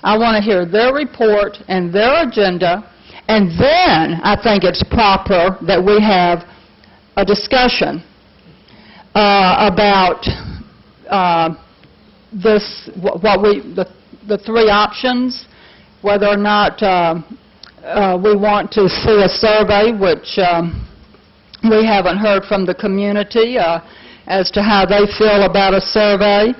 [SPEAKER 9] I want to hear their report and their agenda, and then I think it's proper that we have a discussion about the three options, whether or not we want to see a survey, which we haven't heard from the community as to how they feel about a survey.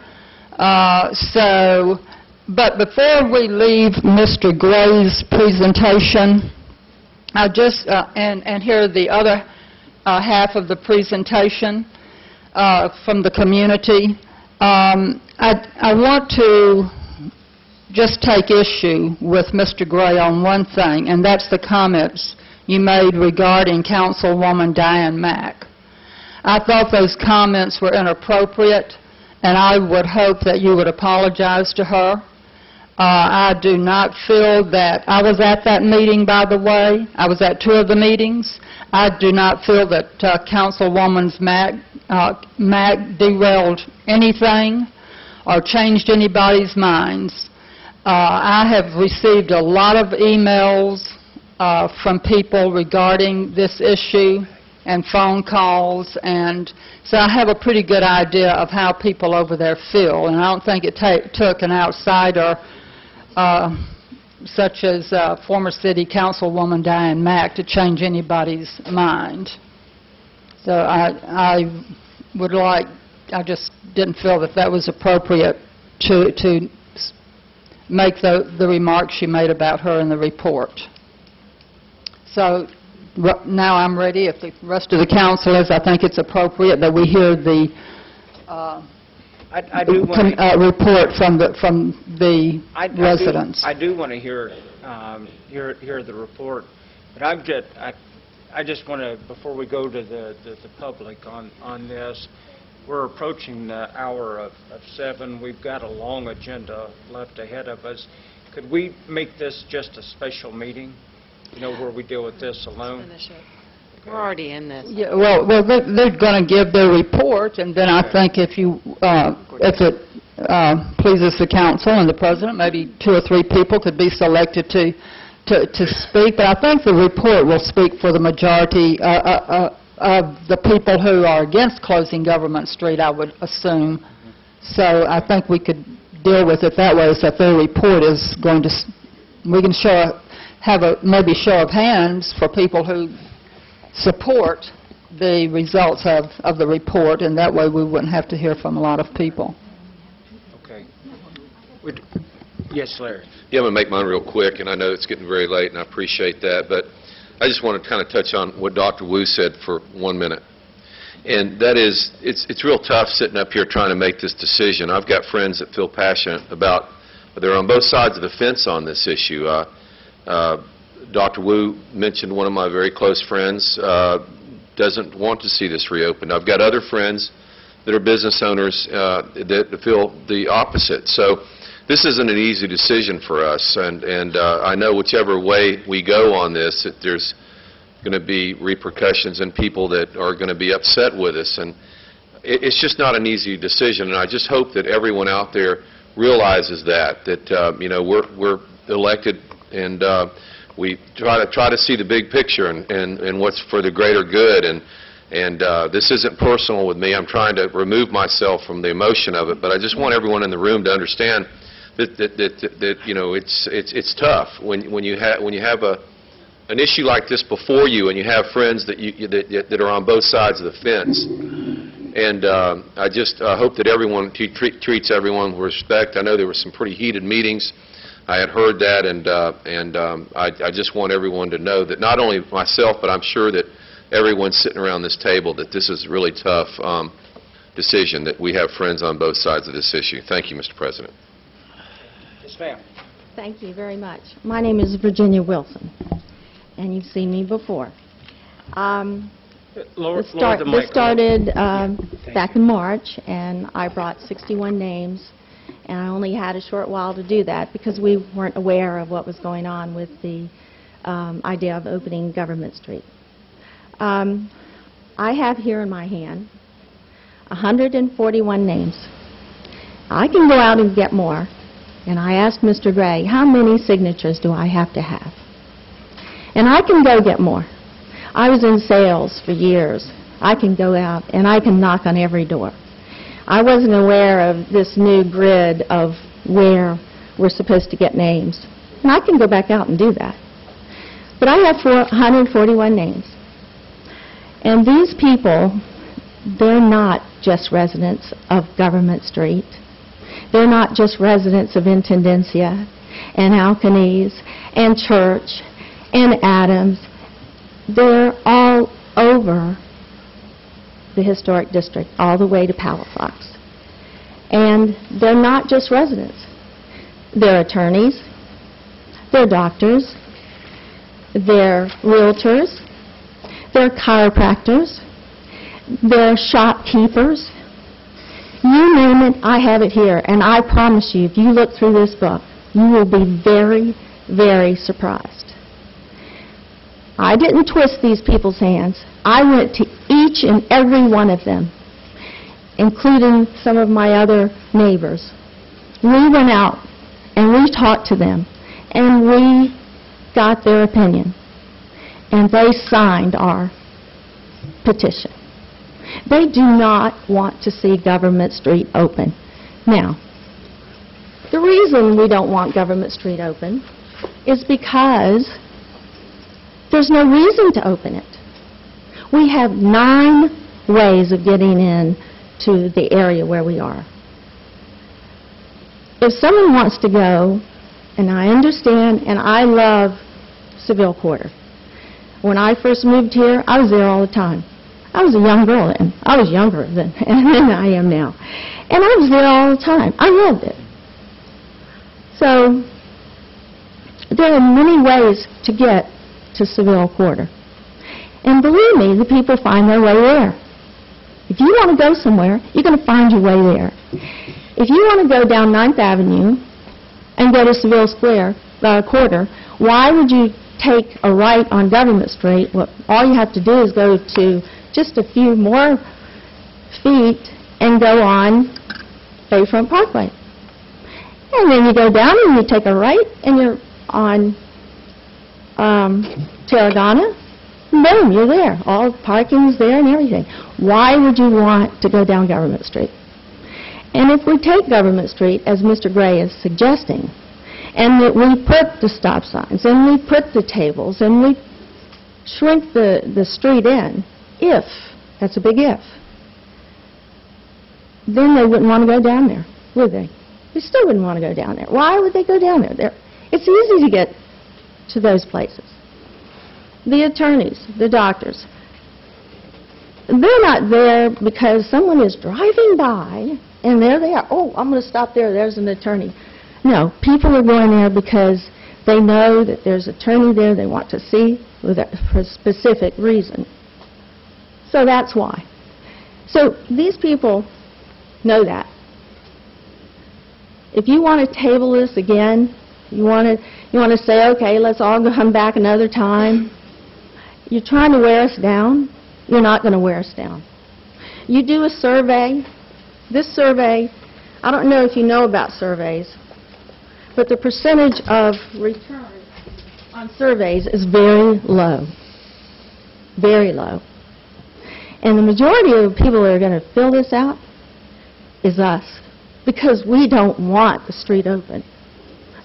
[SPEAKER 9] But before we leave Mr. Gray's presentation, I just and hear the other half of the presentation from the community, I want to just take issue with Mr. Gray on one thing, and that's the comments you made regarding Councilwoman Diane Mack. I thought those comments were inappropriate, and I would hope that you would apologize to her. I do not feel that, I was at that meeting, by the way. I was at two of the meetings. I do not feel that Councilwoman Mack derailed anything or changed anybody's minds. I have received a lot of emails from people regarding this issue and phone calls, and so I have a pretty good idea of how people over there feel, and I don't think it took an outsider such as former City Councilwoman Diane Mack to change anybody's mind. So I would like, I just didn't feel that that was appropriate to make the remarks she made about her in the report. So now I'm ready. If the rest of the council is, I think it's appropriate that we hear the report from the residents.
[SPEAKER 2] I do want to hear the report, but I just want to, before we go to the public on this, we're approaching the hour of 7. We've got a long agenda left ahead of us. Could we make this just a special meeting, where we deal with this alone?
[SPEAKER 10] We're already in this.
[SPEAKER 9] Yeah, well, they're going to give their report, and then I think if it pleases the council and the president, maybe 2 or 3 people could be selected to speak. But I think the report will speak for the majority of the people who are against closing Government Street, I would assume. So I think we could deal with it that way, is that their report is going to, we can have a maybe show of hands for people who support the results of the report, and that way we wouldn't have to hear from a lot of people.
[SPEAKER 2] Okay. Yes, Larry.
[SPEAKER 3] Yeah, I'm going to make mine real quick, and I know it's getting very late, and I appreciate that, but I just want to kind of touch on what Dr. Wu said for 1 minute. And that is, it's real tough sitting up here trying to make this decision. I've got friends that feel passionate about, they're on both sides of the fence on this issue. Dr. Wu mentioned one of my very close friends doesn't want to see this reopened. I've got other friends that are business owners that feel the opposite. So this isn't an easy decision for us, and I know whichever way we go on this, that there's going to be repercussions and people that are going to be upset with us, and it's just not an easy decision. And I just hope that everyone out there realizes that you know, we're elected, and we try to see the big picture and what's for the greater good. And this isn't personal with me. I'm trying to remove myself from the emotion of it, but I just want everyone in the room to understand that you know, it's tough when you have an issue like this before you, and you have friends that are on both sides of the fence. And I just hope that everyone treats everyone with respect. I know there were some pretty heated meetings. I had heard that, and I just want everyone to know that not only myself, but I'm sure that everyone sitting around this table, that this is a really tough decision, that we have friends on both sides of this issue. Thank you, Mr. President.
[SPEAKER 2] Yes, ma'am.
[SPEAKER 13] Thank you very much. My name is Virginia Wilson, and you've seen me before. This started back in March, and I brought 61 names, and I only had a short while to do that because we weren't aware of what was going on with the idea of opening Government Street. I have here in my hand 141 names. I can go out and get more, and I asked Mr. Gray, how many signatures do I have to have? And I can go get more. I was in sales for years. I can go out and I can knock on every door. I wasn't aware of this new grid of where we're supposed to get names. And I can go back out and do that. But I have 141 names. And these people, they're not just residents of Government Street. They're not just residents of Intendencia and Alcanese and Church and Adams. They're all over the historic district, all the way to Palafox. And they're not just residents. They're attorneys, they're doctors, they're realtors, they're chiropractors, they're shopkeepers. You name it, I have it here. And I promise you, if you look through this book, you will be very, very surprised. I didn't twist these people's hands. I went to each and every one of them, including some of my other neighbors. We went out and we talked to them, and we got their opinion, and they signed our petition. They do not want to see Government Street open. Now, the reason we don't want Government Street open is because there's no reason to open it. We have 9 ways of getting in to the area where we are. If someone wants to go, and I understand, and I love Seville Quarter. When I first moved here, I was there all the time. I was a young girl then. I was younger than I am now. And I was there all the time. I loved it. So there are many ways to get to Seville Quarter. And believe me, the people find their way there. If you want to go somewhere, you're going to find your way there. If you want to go down 9th Avenue and go to Seville Quarter, why would you take a right on Government Street? Well, all you have to do is go to just a few more feet and go on Bayfront Parkway. And then you go down and you take a right and you're on Tarragona. Boom, you're there. All parking's there and everything. Why would you want to go down Government Street? And if we take Government Street, as Mr. Gray is suggesting, and that we put the stop signs, and we put the tables, and we shrink the street in, if, that's a big if, then they wouldn't want to go down there, would they? They still wouldn't want to go down there. Why would they go down there? It's easy to get to those places. The attorneys, the doctors, they're not there because someone is driving by and there they are. Oh, I'm going to stop there. There's an attorney. No, people are going there because they know that there's an attorney there they want to see for a specific reason. So that's why. So these people know that. If you want to table this again, you want to say, okay, let's all come back another time, you're trying to wear us down. You're not going to wear us down. You do a survey. This survey, I don't know if you know about surveys, but the percentage of return on surveys is very low. Very low. And the majority of the people that are going to fill this out is us, because we don't want the street open.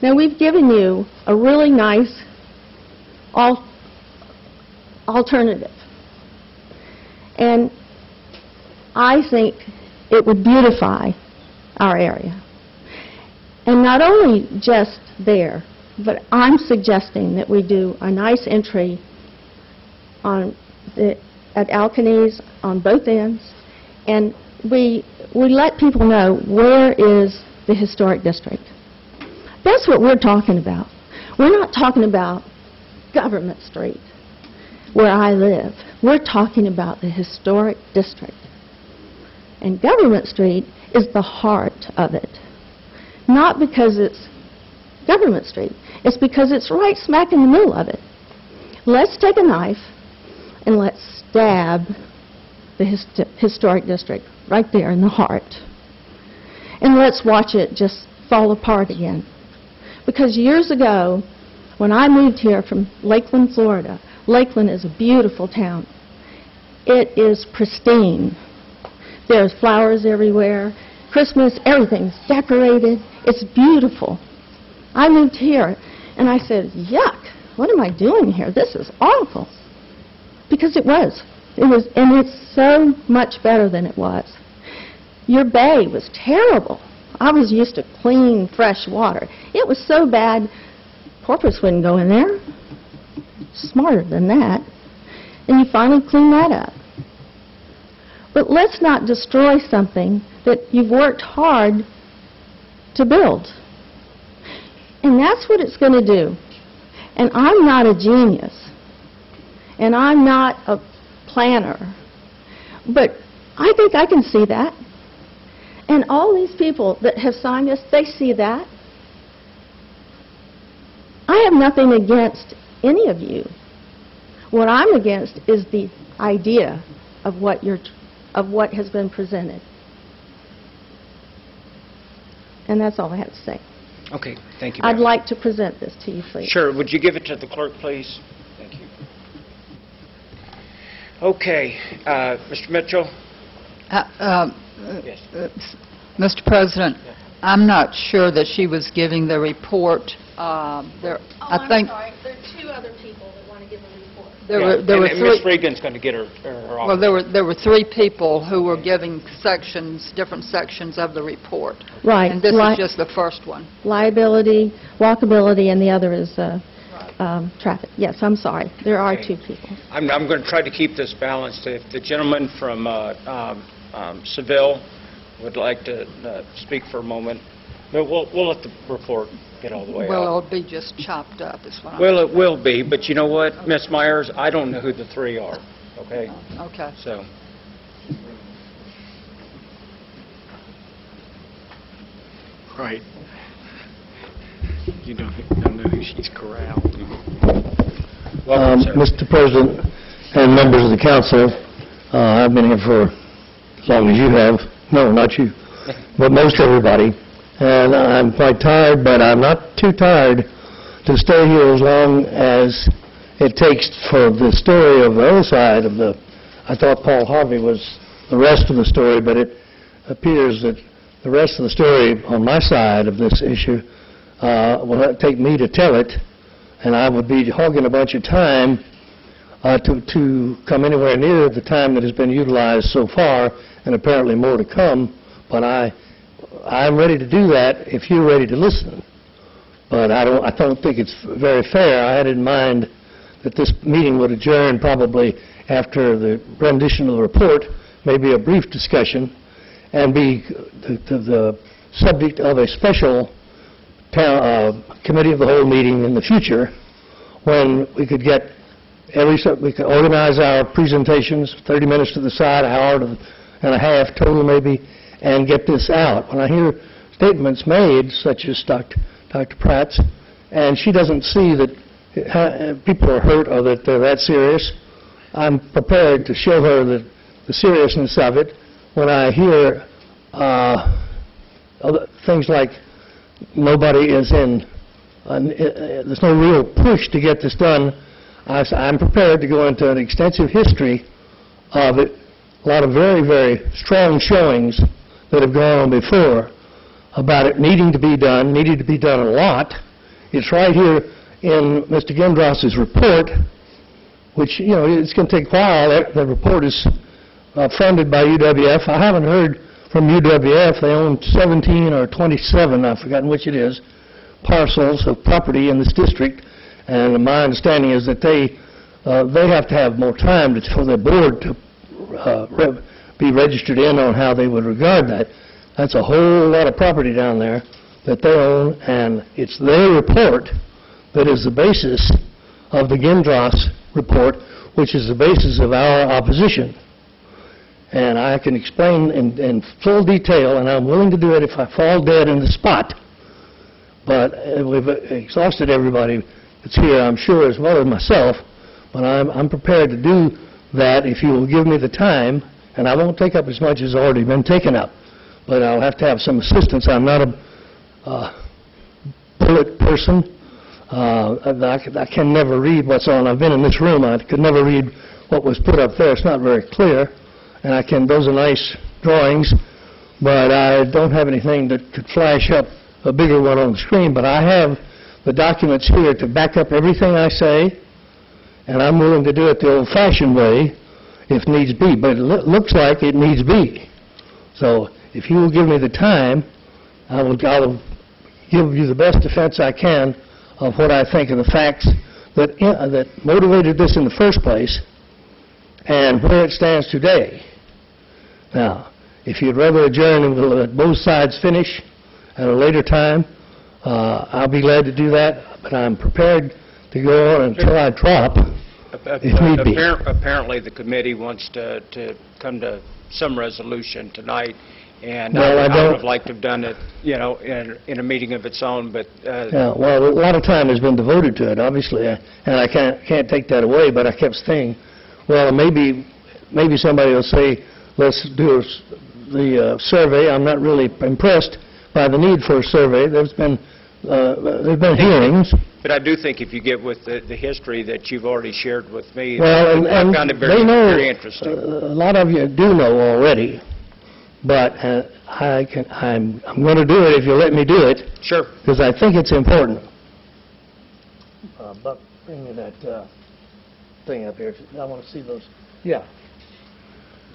[SPEAKER 13] Now, we've given you a really nice alternative. And I think it would beautify our area. And not only just there, but I'm suggesting that we do a nice entry at Alkanese on both ends, and we let people know where is the historic district. That's what we're talking about. We're not talking about Government Street, where I live. We're talking about the historic district. And Government Street is the heart of it. Not because it's Government Street. It's because it's right smack in the middle of it. Let's take a knife and let's stab the historic district right there in the heart. And let's watch it just fall apart again. Because years ago, when I moved here from Lakeland, Florida, Lakeland is a beautiful town. It is pristine. There's flowers everywhere. Christmas, everything's decorated. It's beautiful. I moved here, and I said, yuck, what am I doing here? This is awful. Because it was. And it's so much better than it was. Your bay was terrible. I was used to clean, fresh water. It was so bad, porpoise wouldn't go in there. Smarter than that. And you finally clean that up. But let's not destroy something that you've worked hard to build. And that's what it's going to do. And I'm not a genius. And I'm not a planner. But I think I can see that. And all these people that have signed this, they see that. I have nothing against any of you. What I'm against is the idea of what has been presented. And that's all I have to say.
[SPEAKER 2] Okay, thank you.
[SPEAKER 13] I'd
[SPEAKER 2] ma'am.
[SPEAKER 13] like to present this to you, please.
[SPEAKER 2] Sure. Would you give it to the clerk, please? Thank you. Okay, Mr. Mitchell? Yes.
[SPEAKER 9] Mr. President, I'm not sure that she was giving the report.
[SPEAKER 11] I'm sorry. There are two other people that want to give a report.
[SPEAKER 9] There were
[SPEAKER 2] and
[SPEAKER 9] three.
[SPEAKER 2] Ms. Regan's going to get her
[SPEAKER 9] Well, there were three people who were giving different sections of the report.
[SPEAKER 13] Right.
[SPEAKER 9] And this is just the first one.
[SPEAKER 13] Liability, walkability, and the other is traffic. Yes, I'm sorry. There are
[SPEAKER 2] Okay.
[SPEAKER 13] two people.
[SPEAKER 2] I'm going to try to keep this balanced. If the gentleman from Seville would like to speak for a moment, but we'll let the report get all the way
[SPEAKER 9] Well,
[SPEAKER 2] out.
[SPEAKER 9] it'll be just chopped up, is what
[SPEAKER 2] Well, it will be, but you know what, Ms. Myers, I don't know who the three are, okay?
[SPEAKER 9] Okay.
[SPEAKER 2] So, right. You don't know who she's corralled. Welcome, sir.
[SPEAKER 14] Mr. President and members of the council, I've been here for as long as you have. No, not you, but most everybody. And I'm quite tired, but I'm not too tired to stay here as long as it takes for the story of the other side of the... I thought Paul Harvey was the rest of the story, but it appears that the rest of the story on my side of this issue will take me to tell it, and I would be hogging a bunch of time to come anywhere near the time that has been utilized so far, and apparently more to come. But I I'm ready to do that if you're ready to listen. But I don't think it's very fair. I had in mind that this meeting would adjourn probably after the rendition of the report, maybe a brief discussion, and be the subject of a special committee of the whole meeting in the future, when we could get we could organize our presentations, 30 minutes to the side, an hour and a half total maybe, and get this out. When I hear statements made, such as Dr. Pratt's, and she doesn't see that people are hurt or that they're that serious, I'm prepared to show her the seriousness of it. When I hear things like nobody is there's no real push to get this done, I'm prepared to go into an extensive history of it, a lot of very, very strong showings that have gone on before about it needing to be done a lot. It's right here in Mr. Gindros's report, which, you know, it's going to take a while. The report is funded by UWF. I haven't heard from UWF. They own 17 or 27, I've forgotten which it is, parcels of property in this district. And my understanding is that they have to have more time for their board to be registered in on how they would regard that. That's a whole lot of property down there that they own, and it's their report that is the basis of the Gindros report, which is the basis of our opposition. And I can explain in full detail, and I'm willing to do it if I fall dead in the spot. But we've exhausted everybody that's here, I'm sure, as well as myself, but I'm prepared to do that if you will give me the time, and I won't take up as much as already been taken up, but I'll have to have some assistance. I'm not a bullet person. I can never read what's on. I've been in this room. I could never read what was put up there. It's not very clear, and those are nice drawings, but I don't have anything that could flash up a bigger one on the screen, but I have the documents here to back up everything I say, and I'm willing to do it the old-fashioned way if needs be, but it looks like it needs be. So if you will give me the time, I will give you the best defense I can of what I think are the facts that motivated this in the first place and where it stands today. Now, if you'd rather adjourn and we'll let both sides finish at a later time, I'll be glad to do that, but I'm prepared to go on until I drop, if need be.
[SPEAKER 2] Apparently, the committee wants to come to some resolution tonight, and
[SPEAKER 14] well,
[SPEAKER 2] I would have liked to have done it, you know, in a meeting of its own, but...
[SPEAKER 14] yeah, well, a lot of time has been devoted to it, obviously, and I can't take that away, but I kept saying, well, maybe somebody will say, let's do the survey. I'm not really impressed by the need for a survey. There's been hearings.
[SPEAKER 2] But I do think if you get with the history that you've already shared with me,
[SPEAKER 14] well,
[SPEAKER 2] I found it very interesting.
[SPEAKER 14] A lot of you do know already, but I'm going to do it if you let me do it.
[SPEAKER 2] Sure.
[SPEAKER 14] Because I think it's important. Buck, bring me that thing up here. I want to see those. Yeah.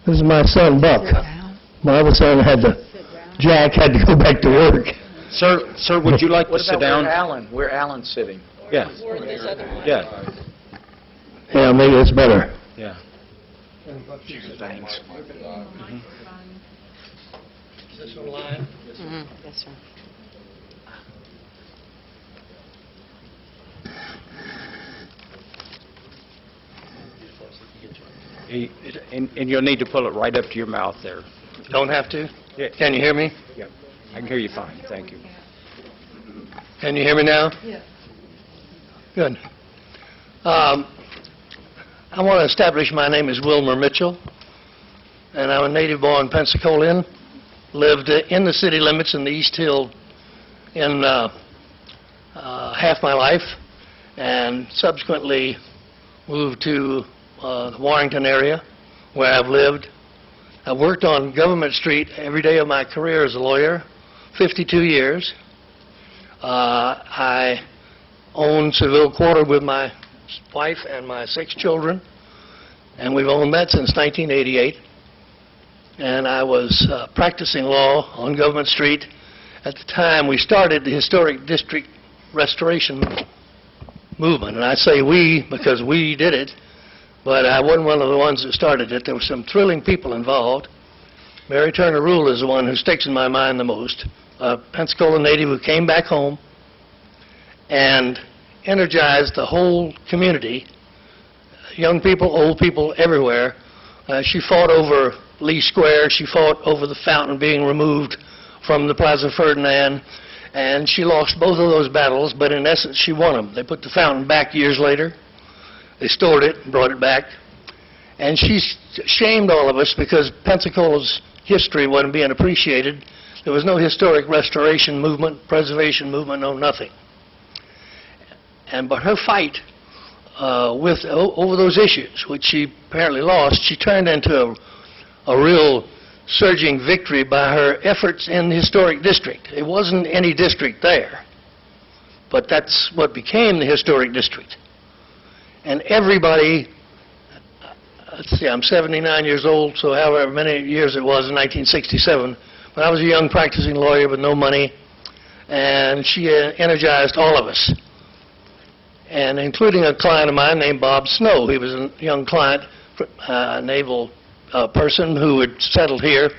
[SPEAKER 14] This is my son, Buck. My other son Jack had to go back to work.
[SPEAKER 2] Sir, would you like to sit down?
[SPEAKER 1] Where Alan's sitting?
[SPEAKER 2] Yeah. Yeah.
[SPEAKER 14] Yeah, maybe it's better.
[SPEAKER 2] Yeah.
[SPEAKER 1] Thanks.
[SPEAKER 14] Is this online?
[SPEAKER 10] Yes, sir.
[SPEAKER 2] And you'll need to pull it right up to your mouth there.
[SPEAKER 14] Don't have to?
[SPEAKER 2] Yeah.
[SPEAKER 14] Can you hear me?
[SPEAKER 2] Yeah. I can hear you fine. Thank you.
[SPEAKER 14] Can you hear me now?
[SPEAKER 10] Yes.
[SPEAKER 14] Good. I want to establish my name is Wilmer Mitchell, and I'm a native-born Pensacolian. Lived in the city limits in the East Hill in half my life, and subsequently moved to the Warrington area, where I've lived. I've worked on Government Street every day of my career as a lawyer, 52 years. I own Seville Quarter with my wife and my 6 children, and we've owned that since 1988. And I was practicing law on Government Street at the time we started the historic district restoration movement. And I say we because we did it, but I wasn't one of the ones that started it. There were some thrilling people involved. Mary Turner Rule is the one who sticks in my mind the most, a Pensacola native who came back home and energized the whole community, young people, old people, everywhere. She fought over Lee Square. She fought over the fountain being removed from the Plaza Ferdinand, and she lost both of those battles, but in essence she won them. They put the fountain back years later. They stored it and brought it back. And she shamed all of us because Pensacola's history wasn't being appreciated. There was no historic restoration movement, preservation movement, no nothing. But her fight over those issues, which she apparently lost, she turned into a real surging victory by her efforts in the historic district. It wasn't any district there, but that's what became the historic district. And everybody, let's see, I'm 79 years old, so however many years it was in 1967, but I was a young practicing lawyer with no money, and she energized all of us, and including a client of mine named Bob Snow. He was a young client, a naval person who had settled here,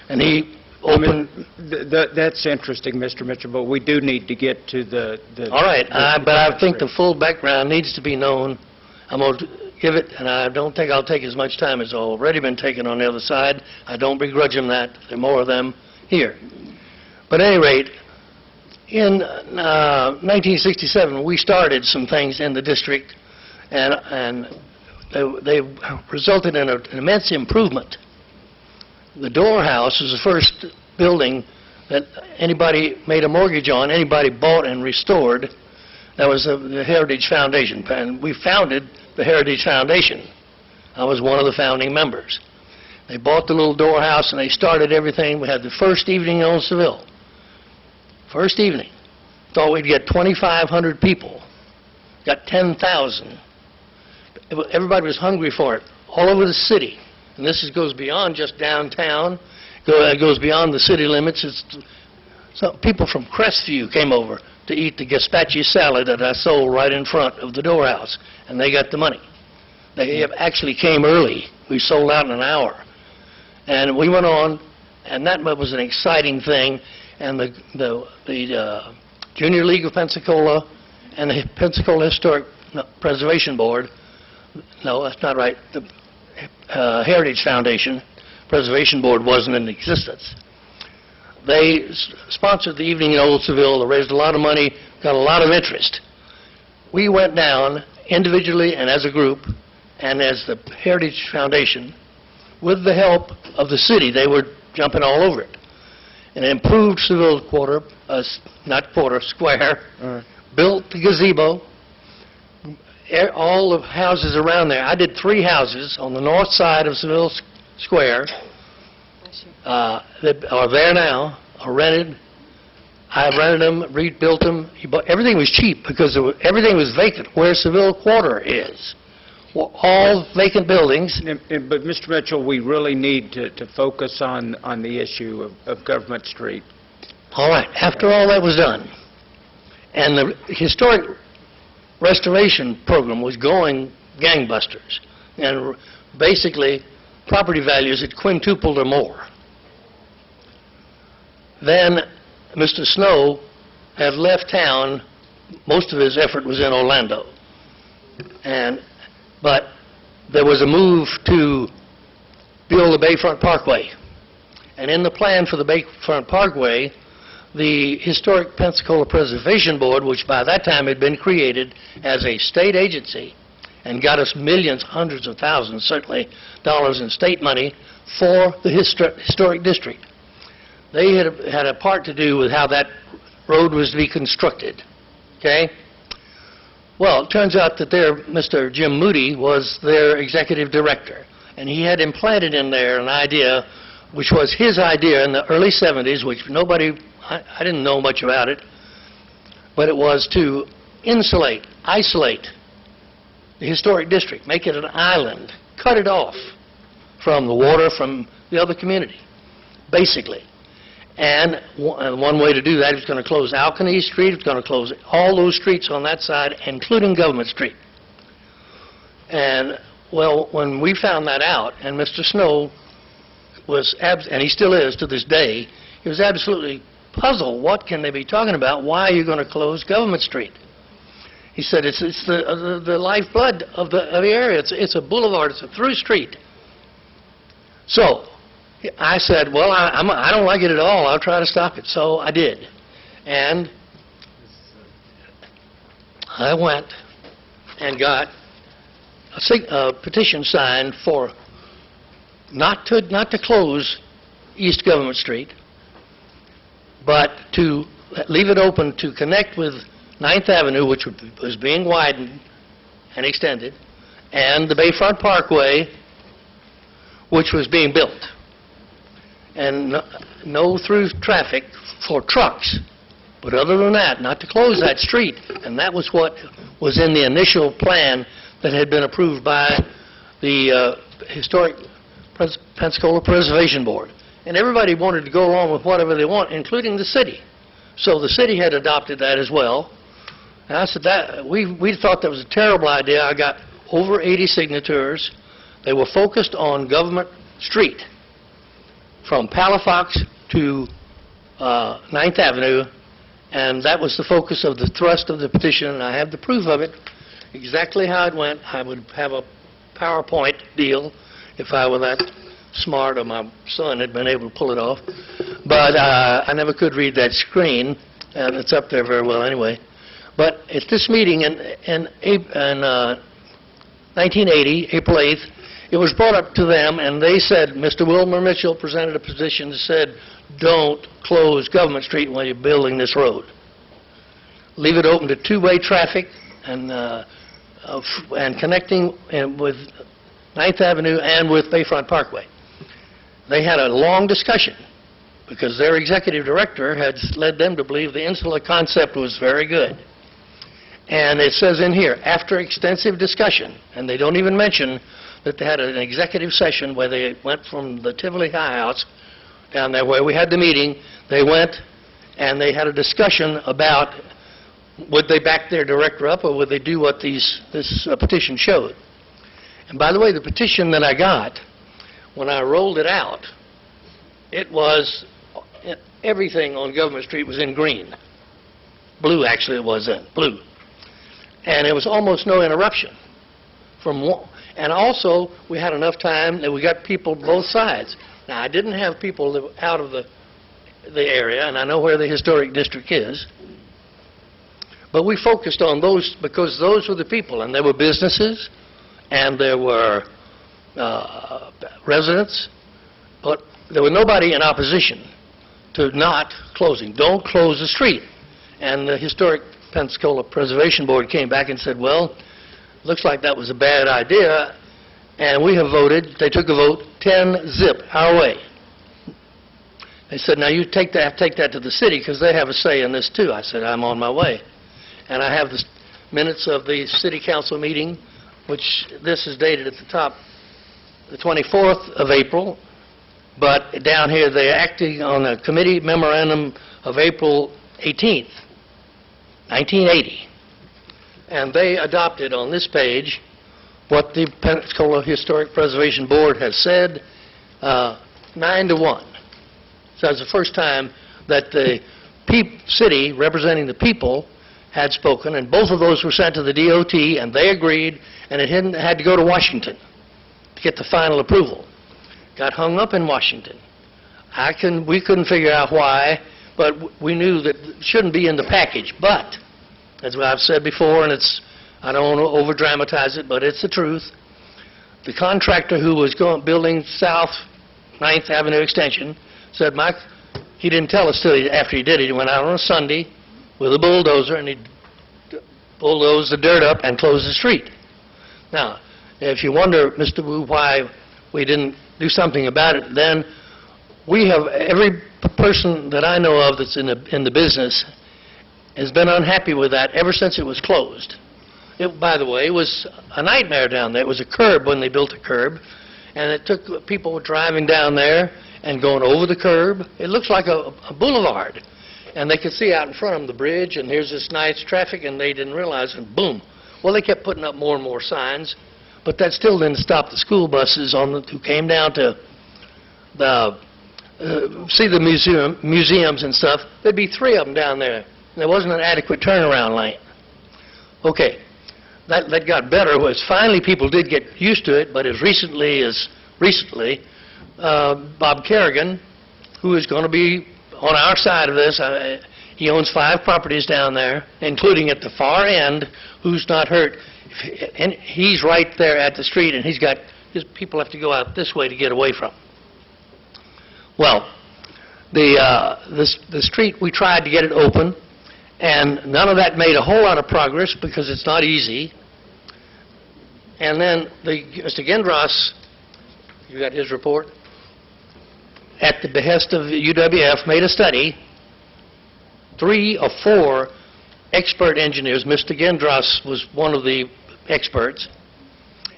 [SPEAKER 14] and he opened...
[SPEAKER 2] That's interesting, Mr. Mitchell, but we do need to get to the...
[SPEAKER 14] All right, but I think the full background needs to be known. I'm going to give it, and I don't think I'll take as much time as already been taken on the other side. I don't begrudge them that. There are more of them here. But at any rate, in 1967, we started some things in the district, and they resulted in an immense improvement. The Door House was the first building that anybody made a mortgage on, anybody bought and restored. That was the Heritage Foundation, and we founded the Heritage Foundation. I was one of the founding members. They bought the little Door House and they started everything. We had the first evening in Old Seville. First evening. Thought we'd get 2,500 people. Got 10,000. Everybody was hungry for it, all over the city. And this goes beyond just downtown. It goes beyond the city limits. People from Crestview came over to eat the gazpacho salad that I sold right in front of the Door House, and they got the money. They actually came early. We sold out in an hour. And we went on, and that was an exciting thing. And the Junior League of Pensacola and the Pensacola Historic Preservation Board, no, that's not right, the Heritage Foundation Preservation Board wasn't in existence. They sponsored the evening in Old Seville. They raised a lot of money, got a lot of interest. We went down individually and as a group, and as the Heritage Foundation, with the help of the city. They were jumping all over it. An improved Seville quarter, square, built the gazebo, all the houses around there. I did 3 houses on the north side of Seville Square that are there now, are rented. I rented them, rebuilt them. Everything was cheap because everything was vacant where Seville Quarter is. Well, all vacant buildings.
[SPEAKER 2] But, Mr. Mitchell, we really need to focus on the issue of Government Street.
[SPEAKER 14] All right. After all that was done, and the historic restoration program was going gangbusters, and basically property values had quintupled or more. Then Mr. Snow had left town. Most of his effort was in Orlando. But there was a move to build the Bayfront Parkway. And in the plan for the Bayfront Parkway, the Historic Pensacola Preservation Board, which by that time had been created as a state agency and got us millions, hundreds of thousands, certainly, dollars in state money for the historic district. They had a part to do with how that road was to be constructed. Okay? Well, it turns out that Mr. Jim Moody was their executive director, and he had implanted in there an idea, which was his idea in the early 70s, which I didn't know much about it, but it was to isolate the historic district, make it an island, cut it off from the water, from the other community, basically. And one way to do that is going to close Alkane Street, it's going to close all those streets on that side, including Government Street. And, well, when we found that out, and Mr. Snow was, and he still is to this day, he was absolutely puzzled. What can they be talking about? Why are you going to close Government Street? He said, it's the lifeblood of the area. It's a boulevard. It's a through street. So I said, well, I don't like it at all. I'll try to stop it. So I did. And I went and got a petition signed for not to close East Government Street, but to leave it open to connect with 9th Avenue, which was being widened and extended, and the Bayfront Parkway, which was being built. And no through traffic for trucks. But other than that, not to close that street. And that was what was in the initial plan that had been approved by the Historic Pensacola Preservation Board. And everybody wanted to go along with whatever they want, including the city. So the city had adopted that as well. And I said, we thought that was a terrible idea. I got over 80 signatures. They were focused on Government Street, from Palafox to 9th Avenue, and that was the focus of the thrust of the petition, and I have the proof of it, exactly how it went. I would have a PowerPoint deal if I were that smart or my son had been able to pull it off. But I never could read that screen, and it's up there very well anyway. But at this meeting in 1980, April 8th, it was brought up to them, and they said, Mr. Wilmer Mitchell presented a position that said, don't close Government Street while you're building this road. Leave it open to two-way traffic and connecting with 9th Avenue and with Bayfront Parkway. They had a long discussion because their executive director had led them to believe the insula concept was very good. And it says in here, after extensive discussion, and they don't even mention that they had an executive session where they went from the Tivoli High House down there where we had the meeting. They went and they had a discussion about would they back their director up or would they do what this petition showed. And by the way, the petition that I got, when I rolled it out, it was, everything on Government Street was in green. Blue, actually, it was in, blue. And there was almost no interruption from one. And also, we had enough time that we got people both sides. Now, I didn't have people that were out of the area, and I know where the historic district is. But we focused on those because those were the people, and there were businesses, and there were residents, but there was nobody in opposition to not closing. Don't close the street. And the Historic Pensacola Preservation Board came back and said, well, looks like that was a bad idea, and we have voted. They took a vote 10-0 our way. They said, now you take that to the city because they have a say in this too. I said, I'm on my way. And I have the minutes of the city council meeting, which this is dated at the top, the 24th of April, but down here they're acting on a committee memorandum of April 18th, 1980. And they adopted on this page what the Pensacola Historic Preservation Board has said, 9-1. So that's the first time that the city representing the people had spoken, and both of those were sent to the DOT, and they agreed, and it had to go to Washington to get the final approval. Got hung up in Washington. We couldn't figure out why, but we knew that it shouldn't be in the package. But, as I've said before, and I don't want to over-dramatize it, but it's the truth, the contractor who was building South 9th Avenue Extension said, Mike, he didn't tell us till after he did it. He went out on a Sunday with a bulldozer, and he bulldozed the dirt up and closed the street. Now, if you wonder, Mr. Wu, why we didn't do something about it, then we have, every person that I know of that's in the business has been unhappy with that ever since it was closed. It, by the way, was a nightmare down there. It was a curb when they built a curb, and it took people driving down there, and going over the curb. It looks like a boulevard. And they could see out in front of them the bridge, and here's this nice traffic, and they didn't realize it, boom. Well, they kept putting up more and more signs, but that still didn't stop the school buses who came down to see the museums and stuff. There'd be 3 of them down there. There wasn't an adequate turnaround lane. Okay, that got better. Was finally people did get used to it, but as recently, Bob Kerrigan, who is going to be on our side of this, he owns 5 properties down there, including at the far end, who's not hurt. And he's right there at the street, and his people have to go out this way to get away from. Well, the street, we tried to get it open, and none of that made a whole lot of progress because it's not easy. And then Mr. Gendros, you got his report, at the behest of UWF, made a study. 3 or 4 expert engineers, Mr. Gendros was one of the experts,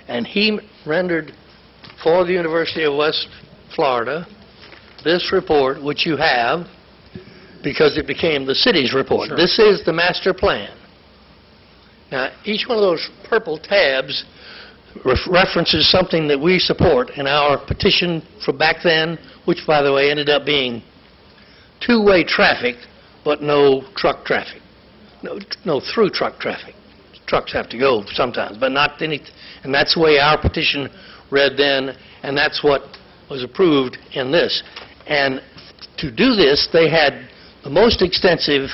[SPEAKER 14] and he rendered for the University of West Florida this report, which you have, because it became the city's report. Sure. This is the master plan. Now, each one of those purple tabs references something that we support in our petition from back then, which, by the way, ended up being 2-way traffic, but no truck traffic. No through truck traffic. Trucks have to go sometimes, but not any. And that's the way our petition read then, and that's what was approved in this. And to do this, they had the most extensive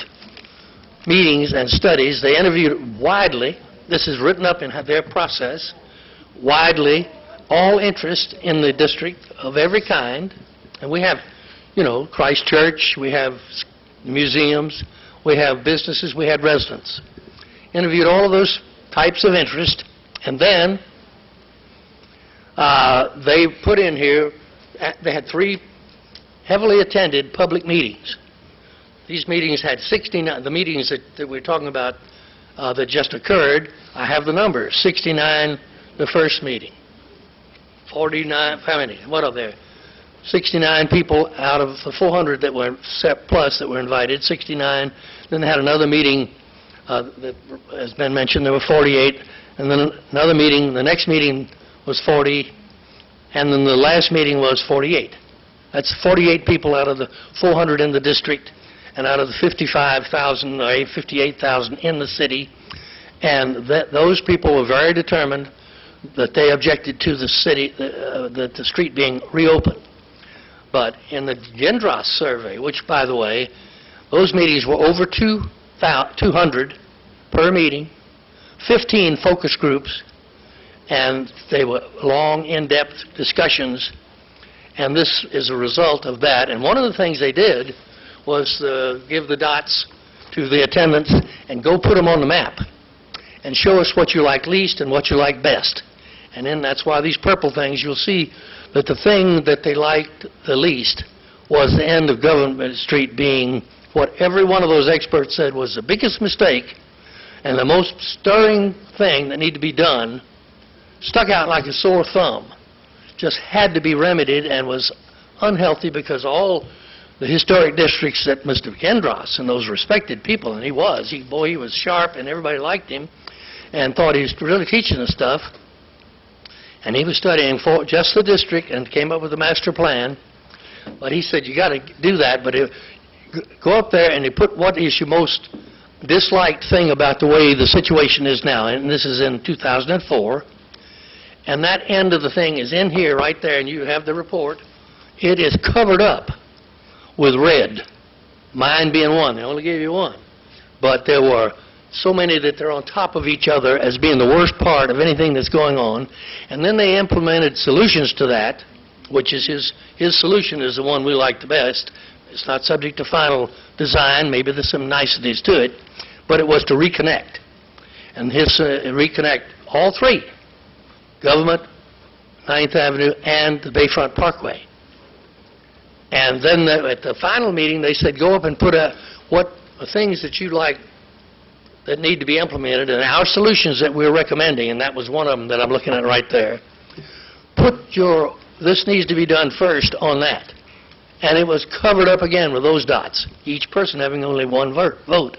[SPEAKER 14] meetings and studies. They interviewed widely. This is written up in their process. Widely, all interest in the district of every kind. And we have, Christ Church, we have museums, we have businesses, we had residents. Interviewed all of those types of interest, and then they put in here, they had 3 heavily attended public meetings. These meetings had 69, the meetings that we're talking about that just occurred, I have the numbers, 69 the first meeting, 49, how many, what are there? 69 people out of the 400 that were plus that were invited, 69. Then they had another meeting that has been mentioned, there were 48. And then another meeting, the next meeting was 40. And then the last meeting was 48. That's 48 people out of the 400 in the district and out of the 55,000 or 58,000 in the city. And those people were very determined that they objected to the city, the street being reopened. But in the Gendros survey, which, by the way, those meetings were over 200 per meeting, 15 focus groups, and they were long, in-depth discussions, and this is a result of that. And one of the things they did was give the dots to the attendants and go put them on the map and show us what you like least and what you like best. And then that's why these purple things, you'll see that the thing that they liked the least was the end of Government Street being what every one of those experts said was the biggest mistake and the most stirring thing that needed to be done, stuck out like a sore thumb, just had to be remedied and was unhealthy because all the historic districts that Mr. Gendros and those respected people, and he was sharp and everybody liked him and thought he was really teaching the stuff. And he was studying for just the district and came up with a master plan. But he said, you got to do that, but go up there and you put what is your most disliked thing about the way the situation is now. And this is in 2004. And that end of the thing is in here right there, and you have the report. It is covered up with red, mine being one. They only gave you one. But there were so many that they're on top of each other as being the worst part of anything that's going on. And then they implemented solutions to that, which is his solution is the one we like the best. It's not subject to final design. Maybe there's some niceties to it. But it was to reconnect. And his reconnect all 3, Government, 9th Avenue, and the Bayfront Parkway. And then at the final meeting, they said, go up and put what the things that you like that need to be implemented, and our solutions that we're recommending, and that was one of them that I'm looking at right there. This needs to be done first on that. and it was covered up again with those dots, each person having only one vote.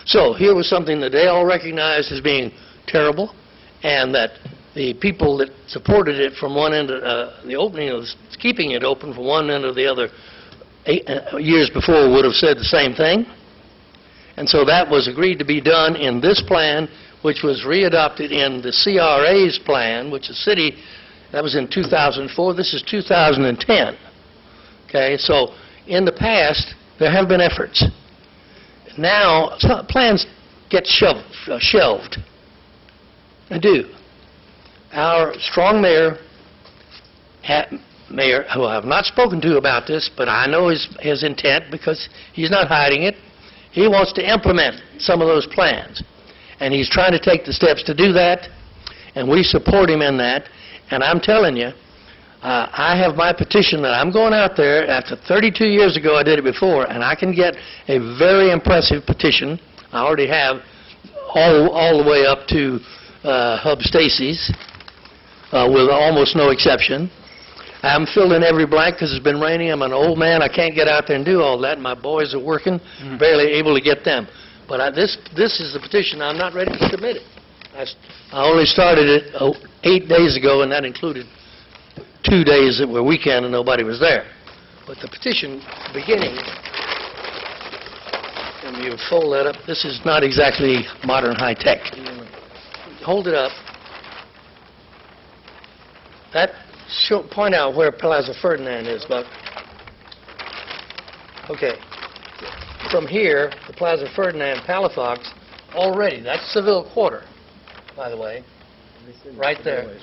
[SPEAKER 14] So here was something that they all recognized as being terrible, and that the people that supported it from one end, the opening of keeping it open from one end or the other years before would have said the same thing. And so that was agreed to be done in this plan, which was readopted in the CRA's plan, which the city, that was in 2004. This is 2010. Okay, so in the past, there have been efforts. Now, plans get shelved. They do. Our strong mayor, who I have not spoken to about this, but I know his intent because he's not hiding it. He wants to implement some of those plans. And he's trying to take the steps to do that, and we support him in that. And I'm telling you, I have my petition that I'm going out there. After 32 years ago, I did it before, and I can get a very impressive petition. I already have all the way up to Hub Stacy's, with almost no exception. I haven't filled in every blank because it's been raining. I'm an old man. I can't get out there and do all that. My boys are working, barely able to get them. But this is the petition. I'm not ready to submit it. I only started it 8 days ago, and that included 2 days that were weekend and nobody was there. But the petition beginning, and you fold that up, this is not exactly modern high tech. Hold it up. That point out where Plaza Ferdinand is, Buck. Okay. From here, the Plaza Ferdinand, Palafox, already, that's Seville Quarter, by the way, right there.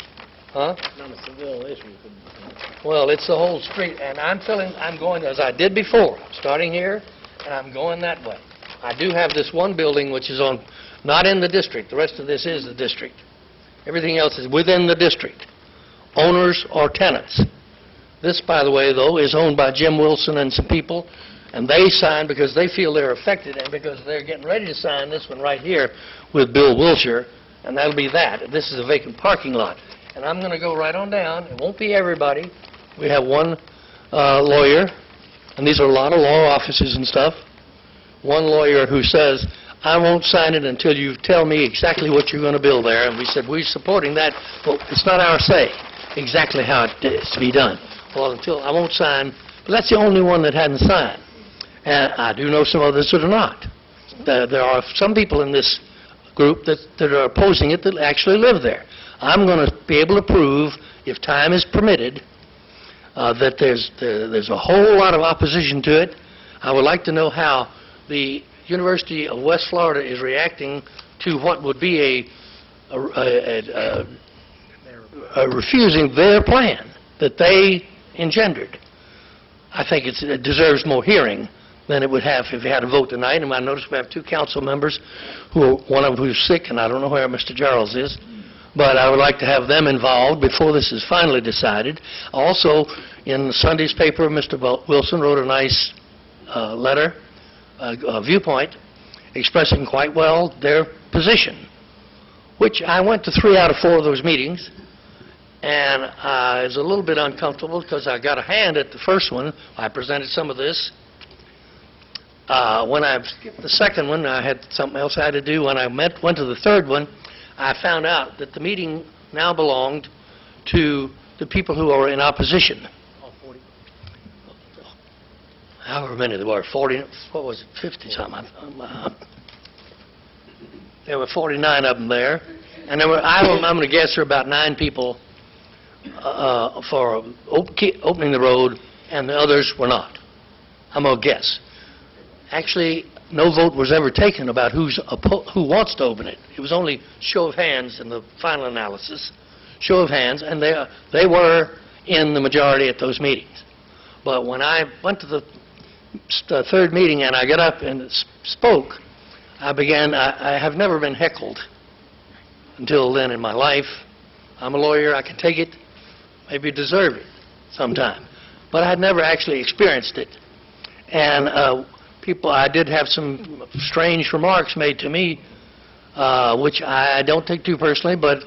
[SPEAKER 14] Huh?
[SPEAKER 15] Not a Seville issue.
[SPEAKER 14] Well, it's the whole street, and I'm going as I did before. I'm starting here, and I'm going that way. I do have this one building which is not in the district. The rest of this is the district. Everything else is within the district. Owners or tenants. This, by the way, though, is owned by Jim Wilson and some people, and they signed because they feel they're affected and because they're getting ready to sign this one right here with Bill Wilshire, and that'll be that. This is a vacant parking lot. And I'm going to go right on down. It won't be everybody. We have one lawyer, and these are a lot of law offices and stuff. One lawyer who says, I won't sign it until you tell me exactly what you're going to build there. And we said, we're supporting that, but it's not our say exactly how it is to be done. Well, until I won't sign, but that's the only one that hadn't signed. And I do know some others that are not. There are some people in this group that are opposing it that actually live there. I'm going to be able to prove, if time is permitted, that there's a whole lot of opposition to it. I would like to know how the University of West Florida is reacting to what would be refusing their plan that they engendered. I think it deserves more hearing than it would have if we had a vote tonight. And I notice we have two council members, one of who's sick, and I don't know where Mr. Giles is. But I would like to have them involved before this is finally decided. Also, in Sunday's paper, Mr. Wilson wrote a nice letter, a viewpoint, expressing quite well their position, which I went to 3 out of 4 of those meetings, and I was a little bit uncomfortable because I got a hand at the first one. I presented some of this. When I skipped the second one, I had something else I had to do. When I went to the third one, I found out that the meeting now belonged to the people who are in opposition.
[SPEAKER 15] All 40.
[SPEAKER 14] However many there were, 40, what was it, 50-something. There were 49 of them there. And there were, I'm going to guess there were about 9 people for opening the road, and the others were not. I'm going to guess. Actually, no vote was ever taken about who wants to open it. It was only show of hands in the final analysis, show of hands, and they were in the majority at those meetings. But when I went to the third meeting and I got up and spoke, I have never been heckled until then in my life. I'm a lawyer. I can take it, maybe deserve it sometime. But I had never actually experienced it. And I did have some strange remarks made to me, which I don't take too personally, but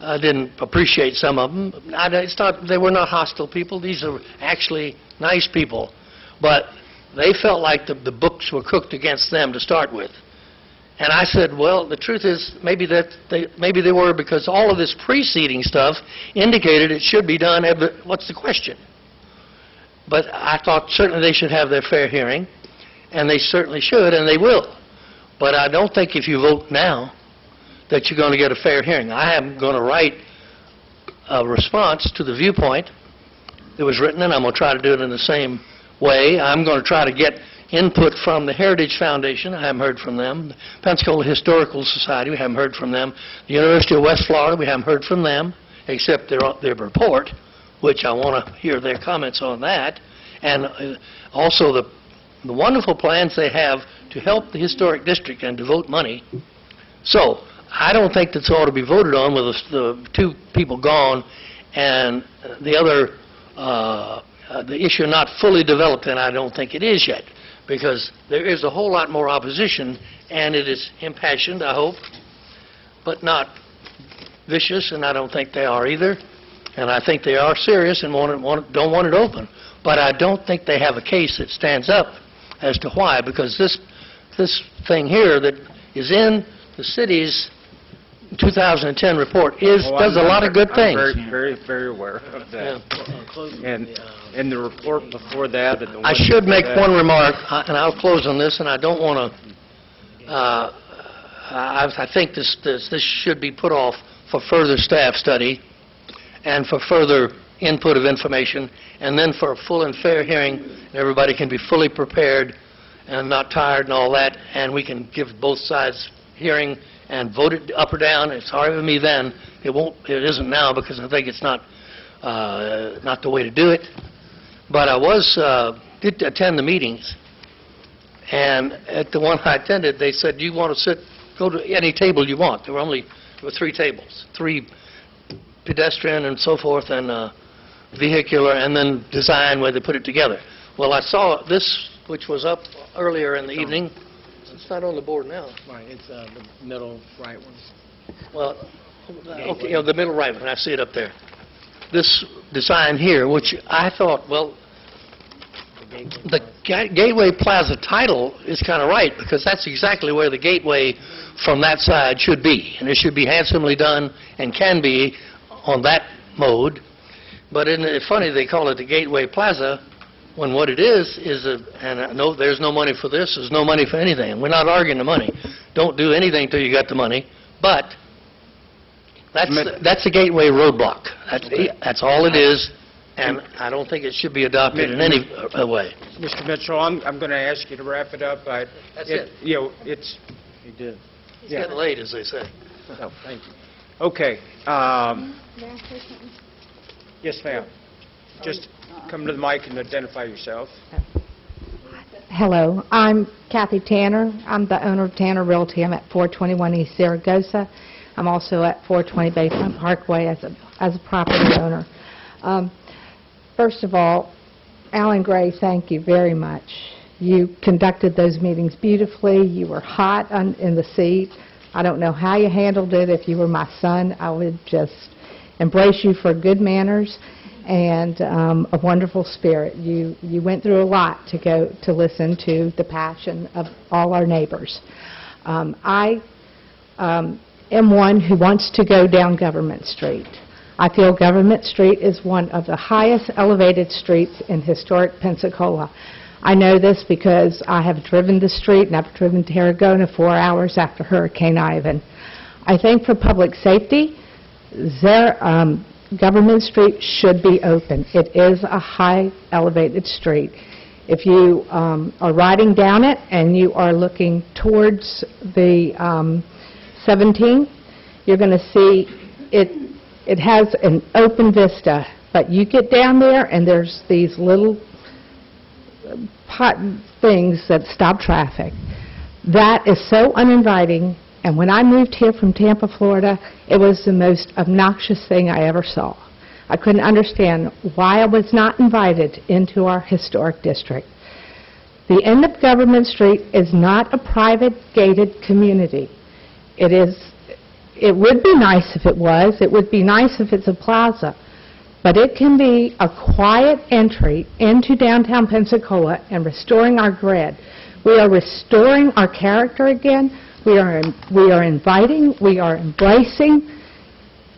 [SPEAKER 14] didn't appreciate some of them. It's not, they were not hostile people. These are actually nice people. But they felt like the books were cooked against them to start with. And I said, well, the truth is maybe they were, because all of this preceding stuff indicated it should be done. What's the question? But I thought certainly they should have their fair hearing, and they certainly should, and they will. But I don't think if you vote now that you're going to get a fair hearing. I am going to write a response to the viewpoint that was written, and I'm going to try to do it in the same way. I'm going to try to get input from the Heritage Foundation. I haven't heard from them. The Pensacola Historical Society, we haven't heard from them. The University of West Florida, we haven't heard from them, except their report, which I want to hear their comments on that. And also the wonderful plans they have to help the historic district and devote money. So I don't think this ought to be voted on with the two people gone and the other, the issue not fully developed, and I don't think it is yet, because there is a whole lot more opposition, and it is impassioned, I hope, but not vicious, and I don't think they are either. And I think they are serious and don't want it open. But I don't think they have a case that stands up as to why, because this thing here that is in the city's 2010 report does a lot of good things.
[SPEAKER 2] I'm very aware of that. Yeah. And the report before that. And the
[SPEAKER 14] I should make one remark, and I'll close on this, and I don't want to. I think this should be put off for further staff study and for further input of information, and then for a full and fair hearing. Everybody can be fully prepared and not tired and all that, and we can give both sides hearing and vote it up or down. It's hard with me then. It isn't now, because I think it's not the way to do it. But I did attend the meetings, and at the one I attended, they said, you want to go to any table you want. There were 3 tables, 3 pedestrian and so forth, and vehicular, and then design, where they put it together. Well, I saw this, which was up earlier in the evening. It's not on the board now.
[SPEAKER 2] Right, it's the middle right one.
[SPEAKER 14] Well, okay, the middle right one, I see it up there. This design here, which I thought, well, the Gateway Plaza title is kind of right, because that's exactly where the gateway from that side should be, and it should be handsomely done and can be on that mode. But isn't it funny they call it the Gateway Plaza, when what it is and no, there's no money for this, there's no money for anything. And we're not arguing the money. Don't do anything till you got the money. But that's a gateway roadblock. That's all it is, and I don't think it should be adopted in any way.
[SPEAKER 2] Mr. Mitchell, I'm going to ask you to wrap it up.
[SPEAKER 14] That's it.
[SPEAKER 2] You know, it's... You did.
[SPEAKER 14] It's getting late, as they say.
[SPEAKER 2] Oh, thank you. Okay.
[SPEAKER 13] May I say something?
[SPEAKER 2] Yes, ma'am. Just come to the mic and identify yourself.
[SPEAKER 13] Hello, I'm Kathy Tanner. I'm the owner of Tanner Realty. I'm at 421 East Zaragoza. I'm also at 420 Bayfront Parkway as a property owner. First of all, Alan Gray, thank you very much. You conducted those meetings beautifully. You were hot in the seat. I don't know how you handled it. If you were my son, I would just embrace you for good manners and a wonderful spirit. You went through a lot to go to listen to the passion of all our neighbors. I am one who wants to go down Government Street. I feel Government Street is one of the highest elevated streets in historic Pensacola. I know this because I have driven the street, and I've driven to Tarragona 4 hours after Hurricane Ivan. I think for public safety, Government Street should be open. It is a high elevated street. If you are riding down it and you are looking towards the 17, you're going to see it has an open vista, but you get down there and there's these little pot things that stop traffic. That is so uninviting. And when I moved here from Tampa, Florida, it was the most obnoxious thing I ever saw. I couldn't understand why I was not invited into our historic district. The end of Government Street is not a private gated community. It is
[SPEAKER 15] It would be nice if it was. It would be nice if it's a plaza. But it can be a quiet entry into downtown Pensacola and restoring our grid. We are restoring our character again. We are inviting, we are embracing,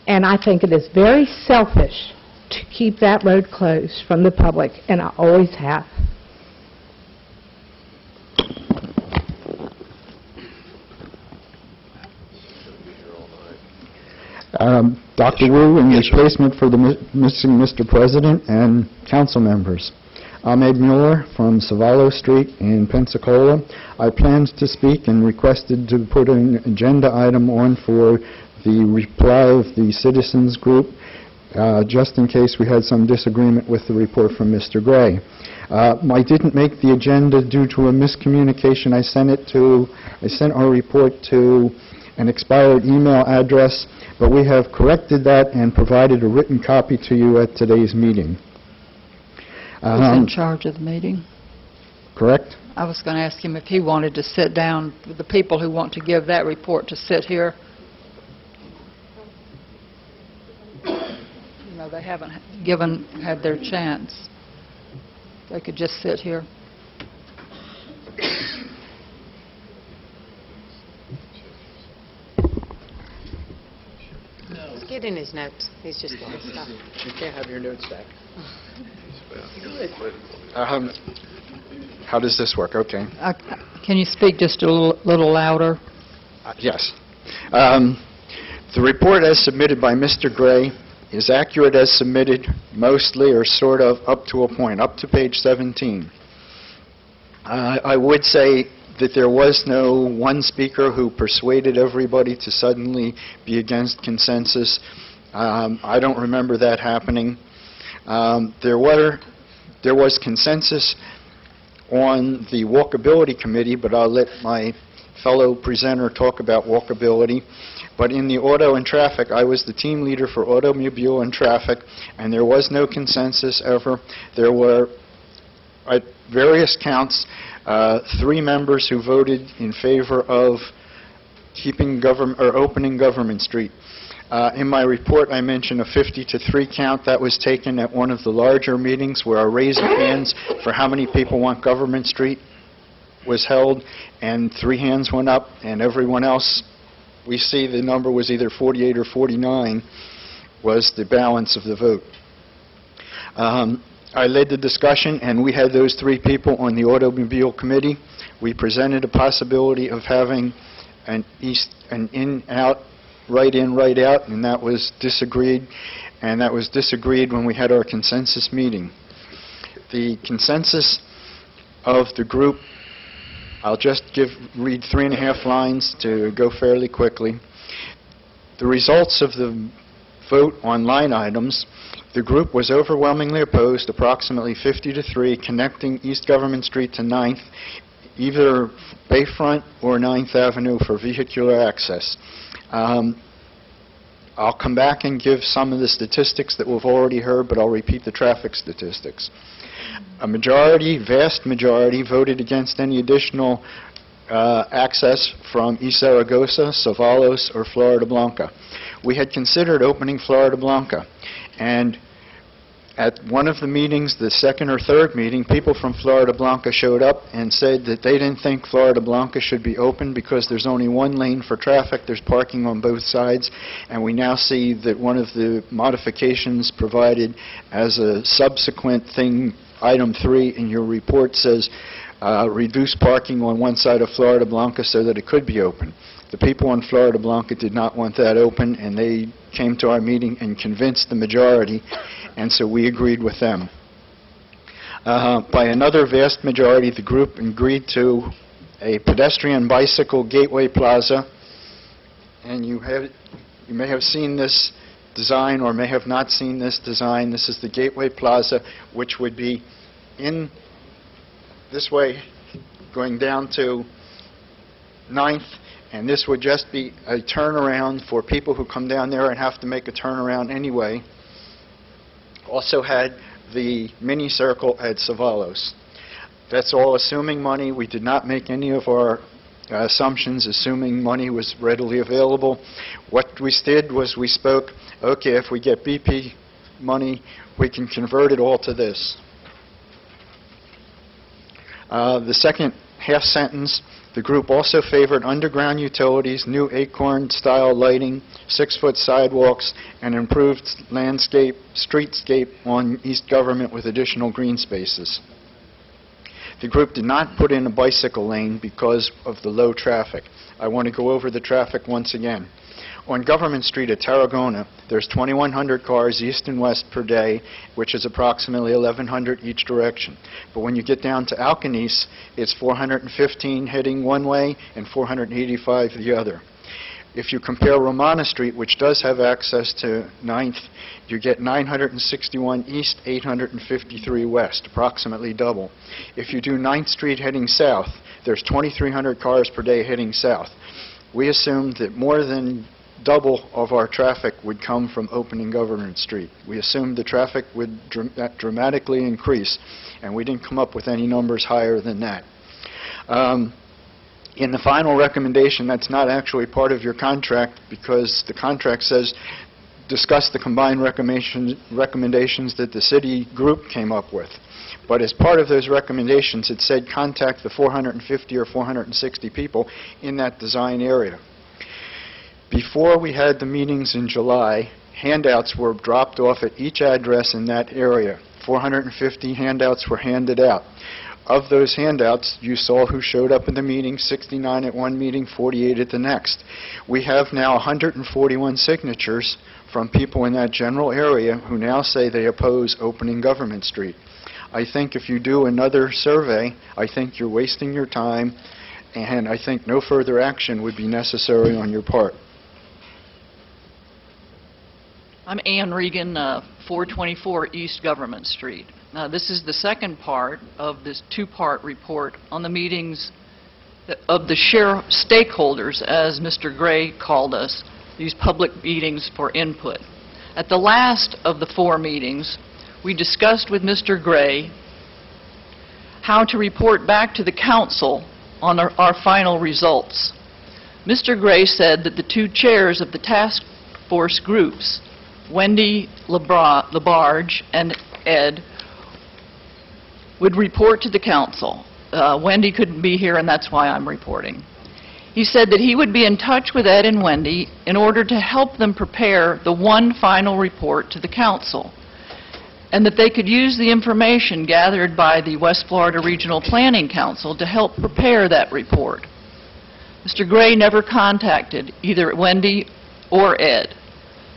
[SPEAKER 15] and I think it is very selfish to keep that road closed from the public, and I always have.
[SPEAKER 6] Dr. Wu, in replacement for the missing Mr. President and council members. Ahmed Mueller from Savallo Street in Pensacola. I planned to speak and requested to put an agenda item on for the reply of the citizens group, just in case we had some disagreement with the report from Mr. Gray. I didn't make the agenda due to a miscommunication. I sent our report to an expired email address, but we have corrected that and provided a written copy to you at today's meeting.
[SPEAKER 9] Who's in charge of the meeting?
[SPEAKER 6] Correct?
[SPEAKER 9] I was going to ask him if he wanted to sit down with the people who want to give that report to sit here. You know, they haven't had their chance. They could just sit here.
[SPEAKER 10] Let's get in his notes. He's just getting stuff.
[SPEAKER 1] You can't have your notes back.
[SPEAKER 6] How does this work? Okay.
[SPEAKER 9] Can you speak just a little louder?
[SPEAKER 6] Yes. The report as submitted by Mr. Gray is accurate as submitted, mostly or sort of up to a point, up to page 17. I would say that there was no one speaker who persuaded everybody to suddenly be against consensus. I don't remember that happening. There was consensus on the walkability committee, but I'll let my fellow presenter talk about walkability. But in the auto and traffic, I was the team leader for automobile and traffic, and there was no consensus ever. There were, at various counts, 3 members who voted in favor of keeping opening Government Street. In my report, I mentioned a 50-3 count that was taken at one of the larger meetings where a raise of hands for how many people want Government Street was held, and 3 hands went up, and everyone else, we see the number was either 48 or 49, was the balance of the vote. I led the discussion, and we had those 3 people on the automobile committee. We presented a possibility of having an in-out, right in, right out, and that was disagreed. And that was disagreed when we had our consensus meeting. The consensus of the group, I'll just read 3.5 lines to go fairly quickly. The results of the vote on line items, the group was overwhelmingly opposed, approximately 50-3, connecting East Government Street to 9th, either Bayfront or 9th Avenue for vehicular access. I'll come back and give some of the statistics that we've already heard, but I'll repeat the traffic statistics. A majority, vast majority, voted against any additional access from East Zaragoza, Savalos, or Florida Blanca. We had considered opening Florida Blanca, and at one of the meetings, the second or third meeting, people from Florida Blanca showed up and said that they didn't think Florida Blanca should be open because there's only one lane for traffic, there's parking on both sides, and we now see that one of the modifications provided as a subsequent thing, item 3 in your report says reduce parking on one side of Florida Blanca so that it could be open. The people on Florida Blanca did not want that open, and they came to our meeting and convinced the majority, and so we agreed with them. By another vast majority, the group agreed to a pedestrian bicycle gateway plaza, and you may have seen this design or may have not seen this design. This is the gateway plaza, which would be in this way going down to 9th, and this would just be a turnaround for people who come down there and have to make a turnaround anyway. Also had the mini circle at Savalos. That's all assuming money. We did not make any of our assumptions, assuming money was readily available. What we did was we spoke, okay, if we get BP money, we can convert it all to this. The second half sentence, the group also favored underground utilities, new acorn-style lighting, 6-foot sidewalks, and improved streetscape on East Government with additional green spaces. The group did not put in a bicycle lane because of the low traffic. I want to go over the traffic once again. On Government Street at Tarragona, there's 2,100 cars east and west per day, which is approximately 1,100 each direction. But when you get down to Alcanese, it's 415 heading one way and 485 the other. If you compare Romana Street, which does have access to 9th, you get 961 east, 853 west, approximately double. If you do 9th Street heading south, there's 2,300 cars per day heading south. We assumed that more than double of our traffic would come from opening Government Street. We assumed the traffic would dramatically increase, and we didn't come up with any numbers higher than that. In the final recommendation, that's not actually part of your contract because the contract says discuss the combined recommendations that the city group came up with. But as part of those recommendations, it said contact the 450 or 460 people in that design area. Before we had the meetings in July, handouts were dropped off at each address in that area. 450 handouts were handed out. Of those handouts, you saw who showed up in the meeting, 69 at one meeting, 48 at the next. We have now 141 signatures from people in that general area who now say they oppose opening Government Street. I think if you do another survey, I think you're wasting your time, and I think no further action would be necessary on your part.
[SPEAKER 7] I'm Ann Regan, 424 East Government Street. Now, this is the second part of this two-part report on the meetings of the stakeholders, as Mr. Gray called us, these public meetings for input. At the last of the 4 meetings, we discussed with Mr. Gray how to report back to the council on our final results. Mr. Gray said that the 2 chairs of the task force groups, Wendy LaBarge and Ed, would report to the council. Wendy couldn't be here, and that's why I'm reporting. He said that he would be in touch with Ed and Wendy in order to help them prepare the one final report to the council, and that they could use the information gathered by the West Florida Regional Planning Council to help prepare that report. Mr. Gray never contacted either Wendy or Ed.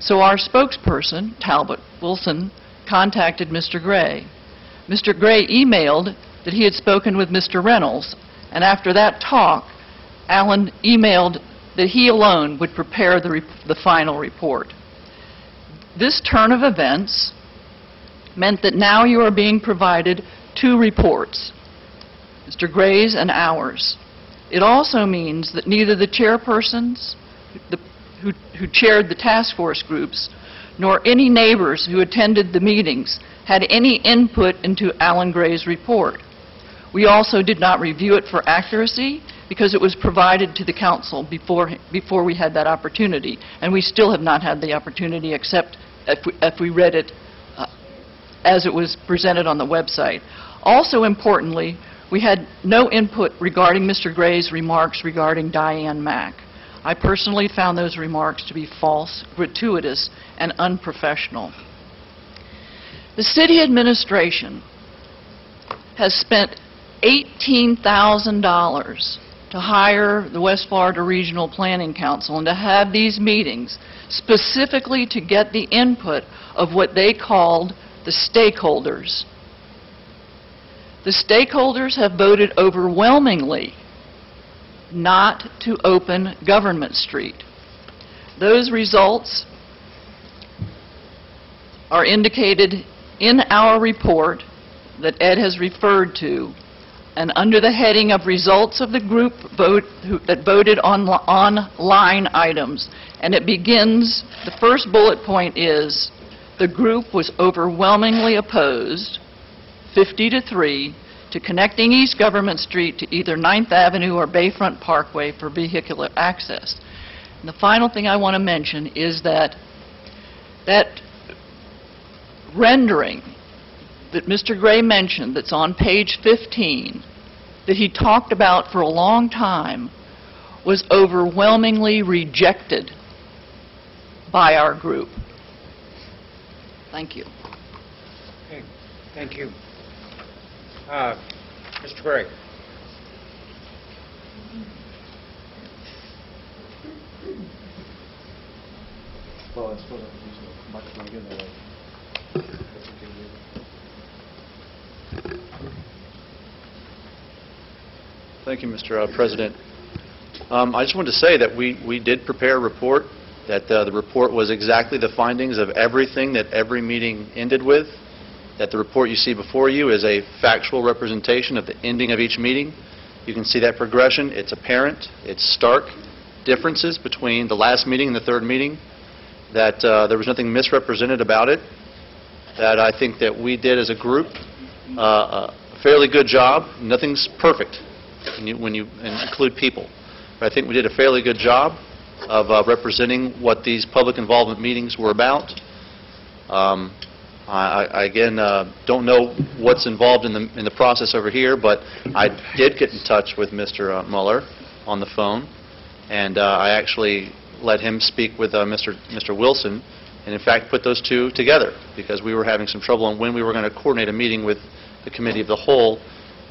[SPEAKER 7] So our spokesperson, Talbot Wilson, contacted Mr. Gray. Mr. Gray emailed that he had spoken with Mr. Reynolds, and after that talk, Alan emailed that he alone would prepare the final report. This turn of events meant that now you are being provided 2 reports, Mr. Gray's and ours. It also means that neither the chairpersons who chaired the task force groups nor any neighbors who attended the meetings had any input into Alan Gray's report. We also did not review it for accuracy because it was provided to the council before we had that opportunity, and we still have not had the opportunity except if we read it as it was presented on the website. Also importantly, we had no input regarding Mr. Gray's remarks regarding Diane Mack. I personally found those remarks to be false, gratuitous, and unprofessional. The city administration has spent $18,000 to hire the West Florida Regional Planning Council and to have these meetings specifically to get the input of what they called the stakeholders. The stakeholders have voted overwhelmingly not to open Government Street. Those results are indicated in our report that Ed has referred to, and under the heading of results of the group that voted on line items, and it begins, the first bullet point is, the group was overwhelmingly opposed, 50-3, to connecting East Government Street to either 9th Avenue or Bayfront Parkway for vehicular access. And the final thing I want to mention is that rendering that Mr. Gray mentioned that's on page 15 that he talked about for a long time was overwhelmingly rejected by our group. Thank you.
[SPEAKER 2] Okay, thank you. Mr. Gray.
[SPEAKER 4] Well, I suppose I can use the microphone again that way. Thank you, Mr. President. I just wanted to say that we did prepare a report, that the report was exactly the findings of everything that every meeting ended with, that the report you see before you is a factual representation of the ending of each meeting. You can see that progression. It's apparent. It's stark differences between the last meeting and the third meeting, that there was nothing misrepresented about it, that I think that we did as a group a fairly good job. Nothing's perfect when you include people. But I think we did a fairly good job of representing what these public involvement meetings were about. I again don't know what's involved in the process over here, but I did get in touch with Mr. Mueller on the phone, and I actually let him speak with Mr. Wilson, and in fact put those two together because we were having some trouble on when we were going to coordinate a meeting with the Committee of the Whole,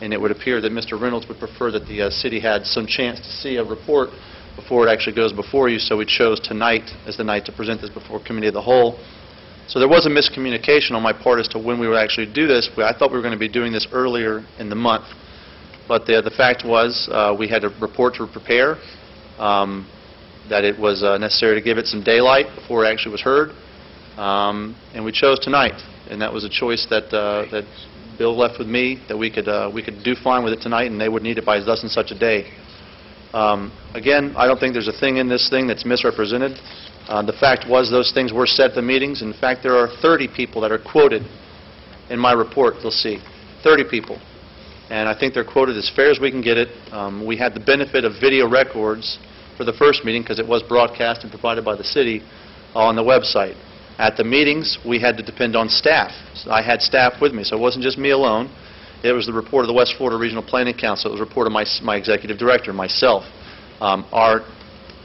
[SPEAKER 4] and it would appear that Mr. Reynolds would prefer that the city had some chance to see a report before it actually goes before you, so we chose tonight as the night to present this before Committee of the Whole. So there was a miscommunication on my part as to when we would actually do this. I thought we were going to be doing this earlier in the month, but the fact was we had a report to prepare, that it was necessary to give it some daylight before it actually was heard, and we chose tonight, and that was a choice that Bill left with me, that we could do fine with it tonight, and they would need it by thus and such a day. Again, I don't think there's a thing in this thing that's misrepresented. The fact was those things were said at the meetings. In fact, there are 30 people that are quoted in my report, you'll see. 30 people. And I think they're quoted as fair as we can get it. We had the benefit of video records for the first meeting because it was broadcast and provided by the city on the website. At the meetings, we had to depend on staff. So I had staff with me, so it wasn't just me alone. It was the report of the West Florida Regional Planning Council. It was a report of my executive director, myself. Our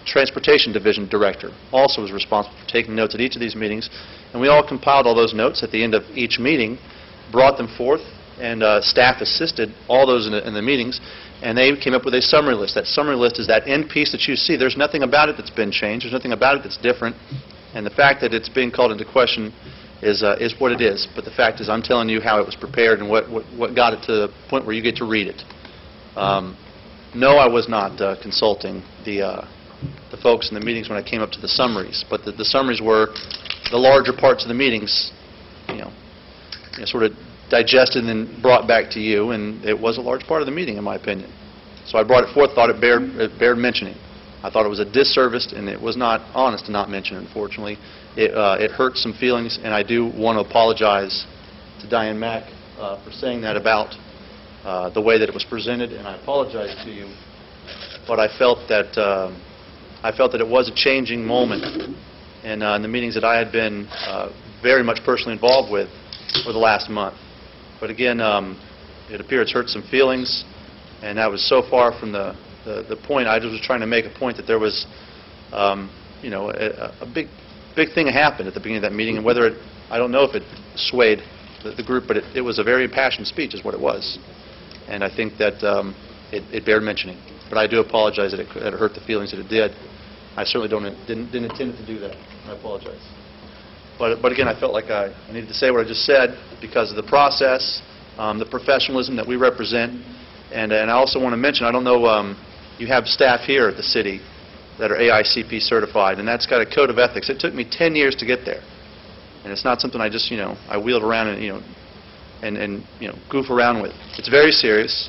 [SPEAKER 4] Transportation Division Director also was responsible for taking notes at each of these meetings, and we all compiled all those notes at the end of each meeting, brought them forth, and staff assisted all those in the meetings, and they came up with a summary list. That summary list is that end piece that you see. There's nothing about it that's been changed. There's nothing about it that's different, and the fact that it's being called into question is what it is. But the fact is I'm telling you how it was prepared and what got it to the point where you get to read it. No, I was not consulting the folks in the meetings when I came up to the summaries, but the summaries were the larger parts of the meetings, sort of digested and then brought back to you, and it was a large part of the meeting, in my opinion. So I brought it forth, thought it bared mentioning. I thought it was a disservice, and it was not honest to not mention it, unfortunately. It hurt some feelings, and I do want to apologize to Diane Mack for saying that about the way that it was presented, and I apologize to you. But I felt that it was a changing moment in the meetings that I had been very much personally involved with for the last month. But again, it appears it's hurt some feelings, and that was so far from the point. I just was trying to make a point that there was, a big thing happened at the beginning of that meeting, and whether it, I don't know if it swayed the group, but it was a very impassioned speech is what it was. And I think that it bared mentioning. But I do apologize that it hurt the feelings that it did. I certainly didn't intend it to do that. I apologize. But again, I felt like I needed to say what I just said because of the process, the professionalism that we represent. And I also want to mention, I don't know, you have staff here at the city that are AICP certified, and that's got a code of ethics. It took me 10 years to get there. And it's not something I just, I wheeled around and goof around with. It's very serious,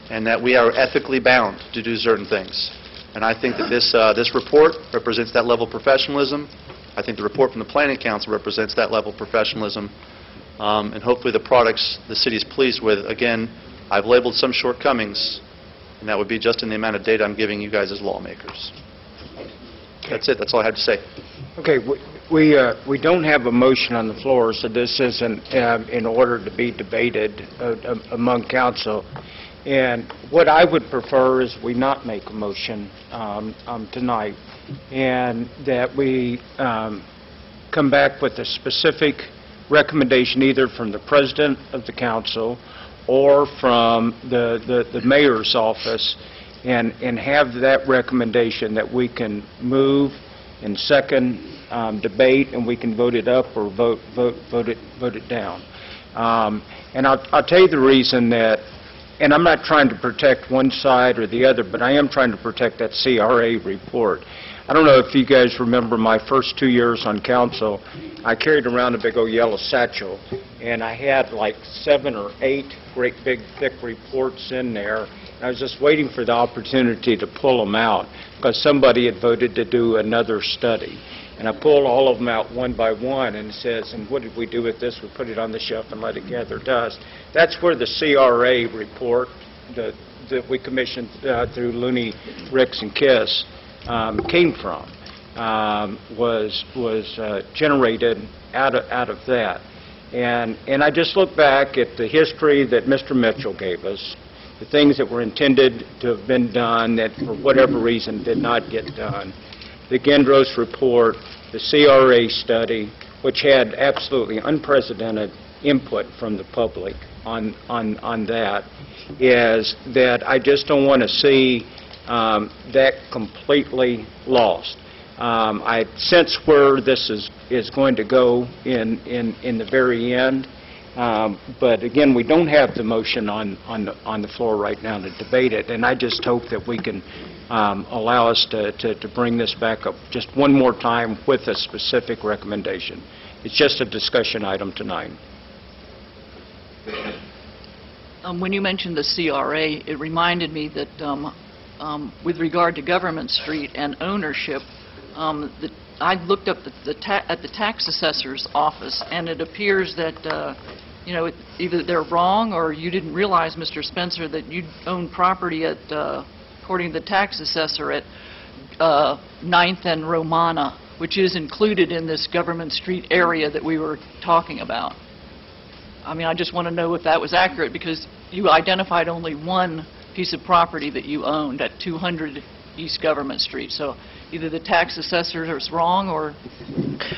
[SPEAKER 4] and that we are ethically bound to do certain things. And I think that this report represents that level of professionalism. I think the report from the Planning Council represents that level of professionalism. And hopefully the products the city is pleased with, again,
[SPEAKER 5] I've labeled some shortcomings, and that would be just in the amount of data I'm giving you guys as lawmakers. That's it. That's all I had to say.
[SPEAKER 2] Okay, we don't have a motion on the floor, so this isn't in order to be debated among council. And what I would prefer is we not make a motion tonight, and that we come back with a specific recommendation either from the president of the council or from the mayor's office, and have that recommendation that we can move and second, debate, and we can vote it up or vote it down. And I'll tell you the reason that, and I'm not trying to protect one side or the other, but I am trying to protect that CRA report. I don't know if you guys remember my first 2 years on council. I carried around a big old yellow satchel, and I had like 7 or 8 great big thick reports in there. And I was just waiting for the opportunity to pull them out because somebody had voted to do another study. And I pulled all of them out one by one, and it says, and what did we do with this? We put it on the shelf and let it gather dust. That's where the CRA report that we commissioned through Looney, Ricks, and Kiss came from, was generated out of that. And I just look back at the history that Mr. Mitchell gave us, the things that were intended to have been done that for whatever reason did not get done. The Gendros report, the CRA study, which had absolutely unprecedented input from the public on that, is that I just don't want to see that completely lost. I sense where this is going to go in the very end. But again, we don't have the motion on the floor right now to debate it, and I just hope that we can allow us to bring this back up just one more time with a specific recommendation. It's just a discussion item tonight.
[SPEAKER 7] When you mentioned the CRA, it reminded me that with regard to Government Street and ownership, I looked up at the tax assessor's office, and it appears that either they're wrong or you didn't realize, Mr. Spencer, that you own property at, according to the tax assessor, at 9th and Romana, which is included in this Government Street area that we were talking about. I mean, I just want to know if that was accurate, because you identified only one piece of property that you owned at 200 East Government Street. So either the tax assessor is wrong or...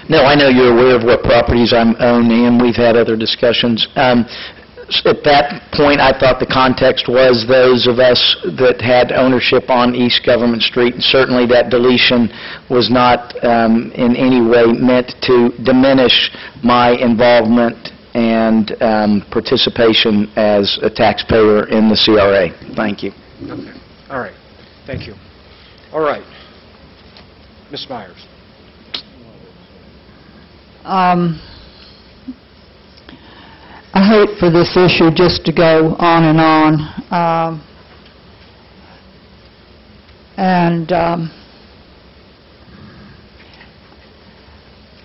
[SPEAKER 1] No, I know you're aware of what properties I own, and we've had other discussions. At that point, I thought the context was those of us that had ownership on East Government Street, and certainly that deletion was not in any way meant to diminish my involvement and participation as a taxpayer in the CRA. Thank you.
[SPEAKER 2] Okay. All right. Thank you. All right. Ms. Myers.
[SPEAKER 9] I hate for this issue just to go on and on.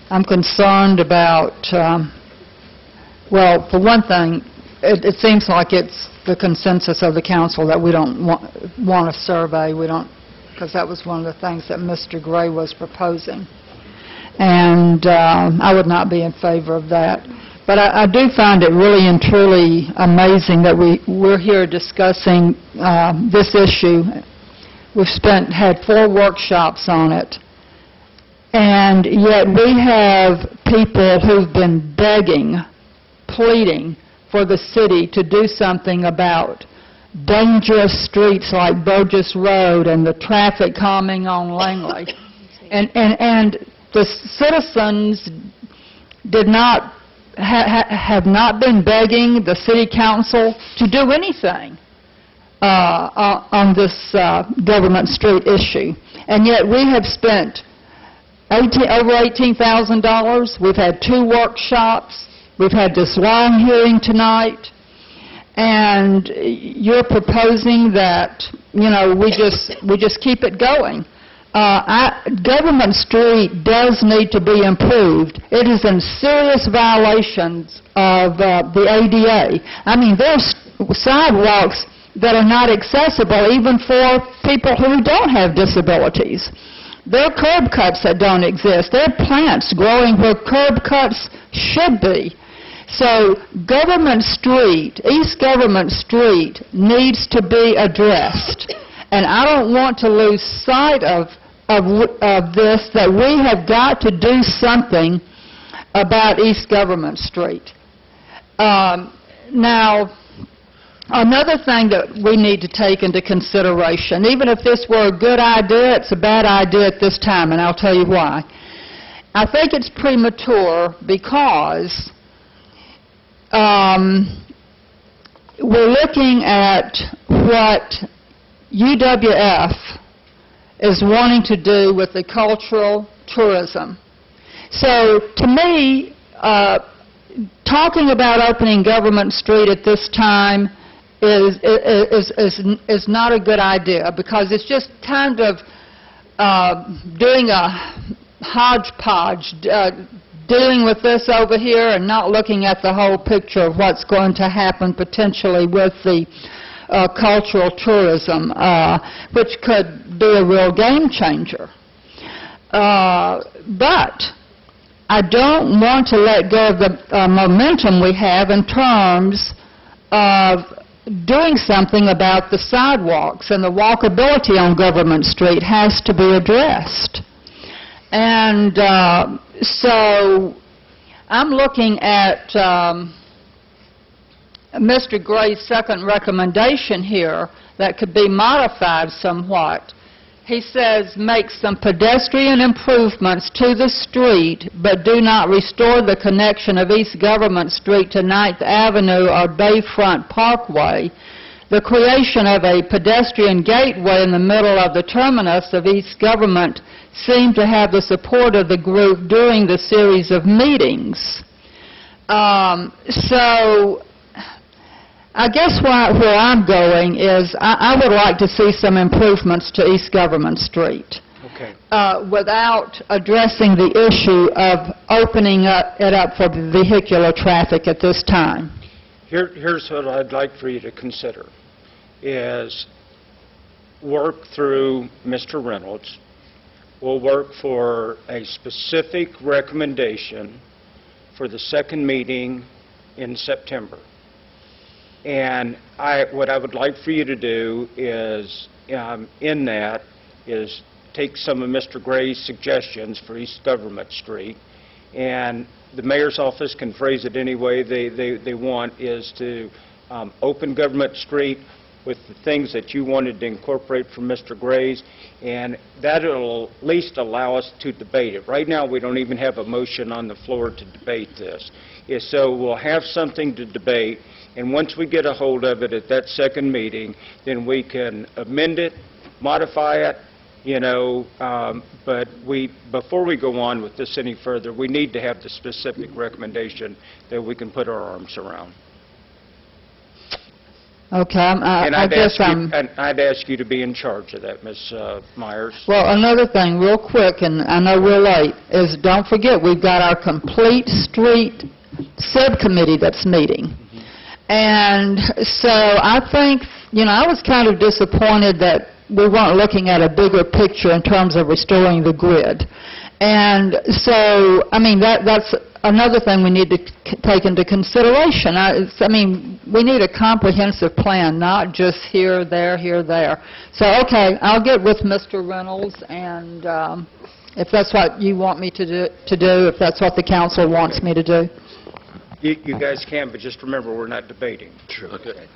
[SPEAKER 9] I'm concerned about, well, for one thing, it seems like it's the consensus of the council that we don't want a survey. We don't, because that was one of the things that Mr. Gray was proposing. And I would not be in favor of that. But I do find it really and truly amazing that we're here discussing this issue. We've had 4 workshops on it, and yet we have people who've been begging, pleading for the city to do something about dangerous streets like Burgess Road and the traffic calming on Langley. And the citizens did not have not been begging the city council to do anything on this Government Street issue. And yet we have spent over $18,000. We've had 2 workshops. We've had this long hearing tonight. And you're proposing that, we just keep it going. Government Street does need to be improved. It is in serious violations of the ADA. I mean, there's sidewalks that are not accessible even for people who don't have disabilities. There are curb cuts that don't exist. There are plants growing where curb cuts should be. So Government Street, East Government Street, needs to be addressed. And I don't want to lose sight of this, that we have got to do something about East Government Street. Now, another thing that we need to take into consideration, even if this were a good idea, it's a bad idea at this time, and I'll tell you why. I think it's premature because we're looking at what UWF is wanting to do with the cultural tourism. So, to me, talking about opening Government Street at this time is not a good idea, because it's just kind of doing a hodgepodge, dealing with this over here and not looking at the whole picture of what's going to happen potentially with the cultural tourism, which could be a real game changer. But I don't want to let go of the momentum we have in terms of doing something about the sidewalks, and the walkability on Government Street has to be addressed. And so I'm looking at Mr. Gray's second recommendation here that could be modified somewhat. He says, make some pedestrian improvements to the street, but do not restore the connection of East Government Street to 9th Avenue or Bayfront Parkway. The creation of a pedestrian gateway in the middle of the terminus of East Government seemed to have the support of the group during the series of meetings. So I guess where I'm going is I would like to see some improvements to East Government Street.
[SPEAKER 2] Okay.
[SPEAKER 9] Without addressing the issue of opening it up for vehicular traffic at this time.
[SPEAKER 2] Here's what I'd like for you to consider, is work through Mr. Reynolds. We'll work for a specific recommendation for the second meeting in September. And what I would like for you to do is, in that, is take some of Mr. Gray's suggestions for East Government Street, and the mayor's office can phrase it any way they want, is to open Government Street with the things that you wanted to incorporate from Mr. Gray's, and that will at least allow us to debate it. Right now, we don't even have a motion on the floor to debate this. So we'll have something to debate, and once we get a hold of it at that second meeting, then we can amend it, modify it, but before we go on with this any further, we need to have the specific recommendation that we can put our arms around.
[SPEAKER 9] Okay,
[SPEAKER 2] And
[SPEAKER 9] I guess
[SPEAKER 2] I'd ask you to be in charge of that, Ms. Myers.
[SPEAKER 9] Well, another thing, real quick, and I know we're late, is don't forget we've got our complete street subcommittee that's meeting. And so I think, I was kind of disappointed that we weren't looking at a bigger picture in terms of restoring the grid. And so, that's another thing we need to take into consideration. We need a comprehensive plan, not just here, there, here, there. So, okay, I'll get with Mr. Reynolds, and if that's what you want me to do, if that's what the council wants me to do.
[SPEAKER 2] You guys can, but just remember, we're not debating.
[SPEAKER 12] Sure. Okay.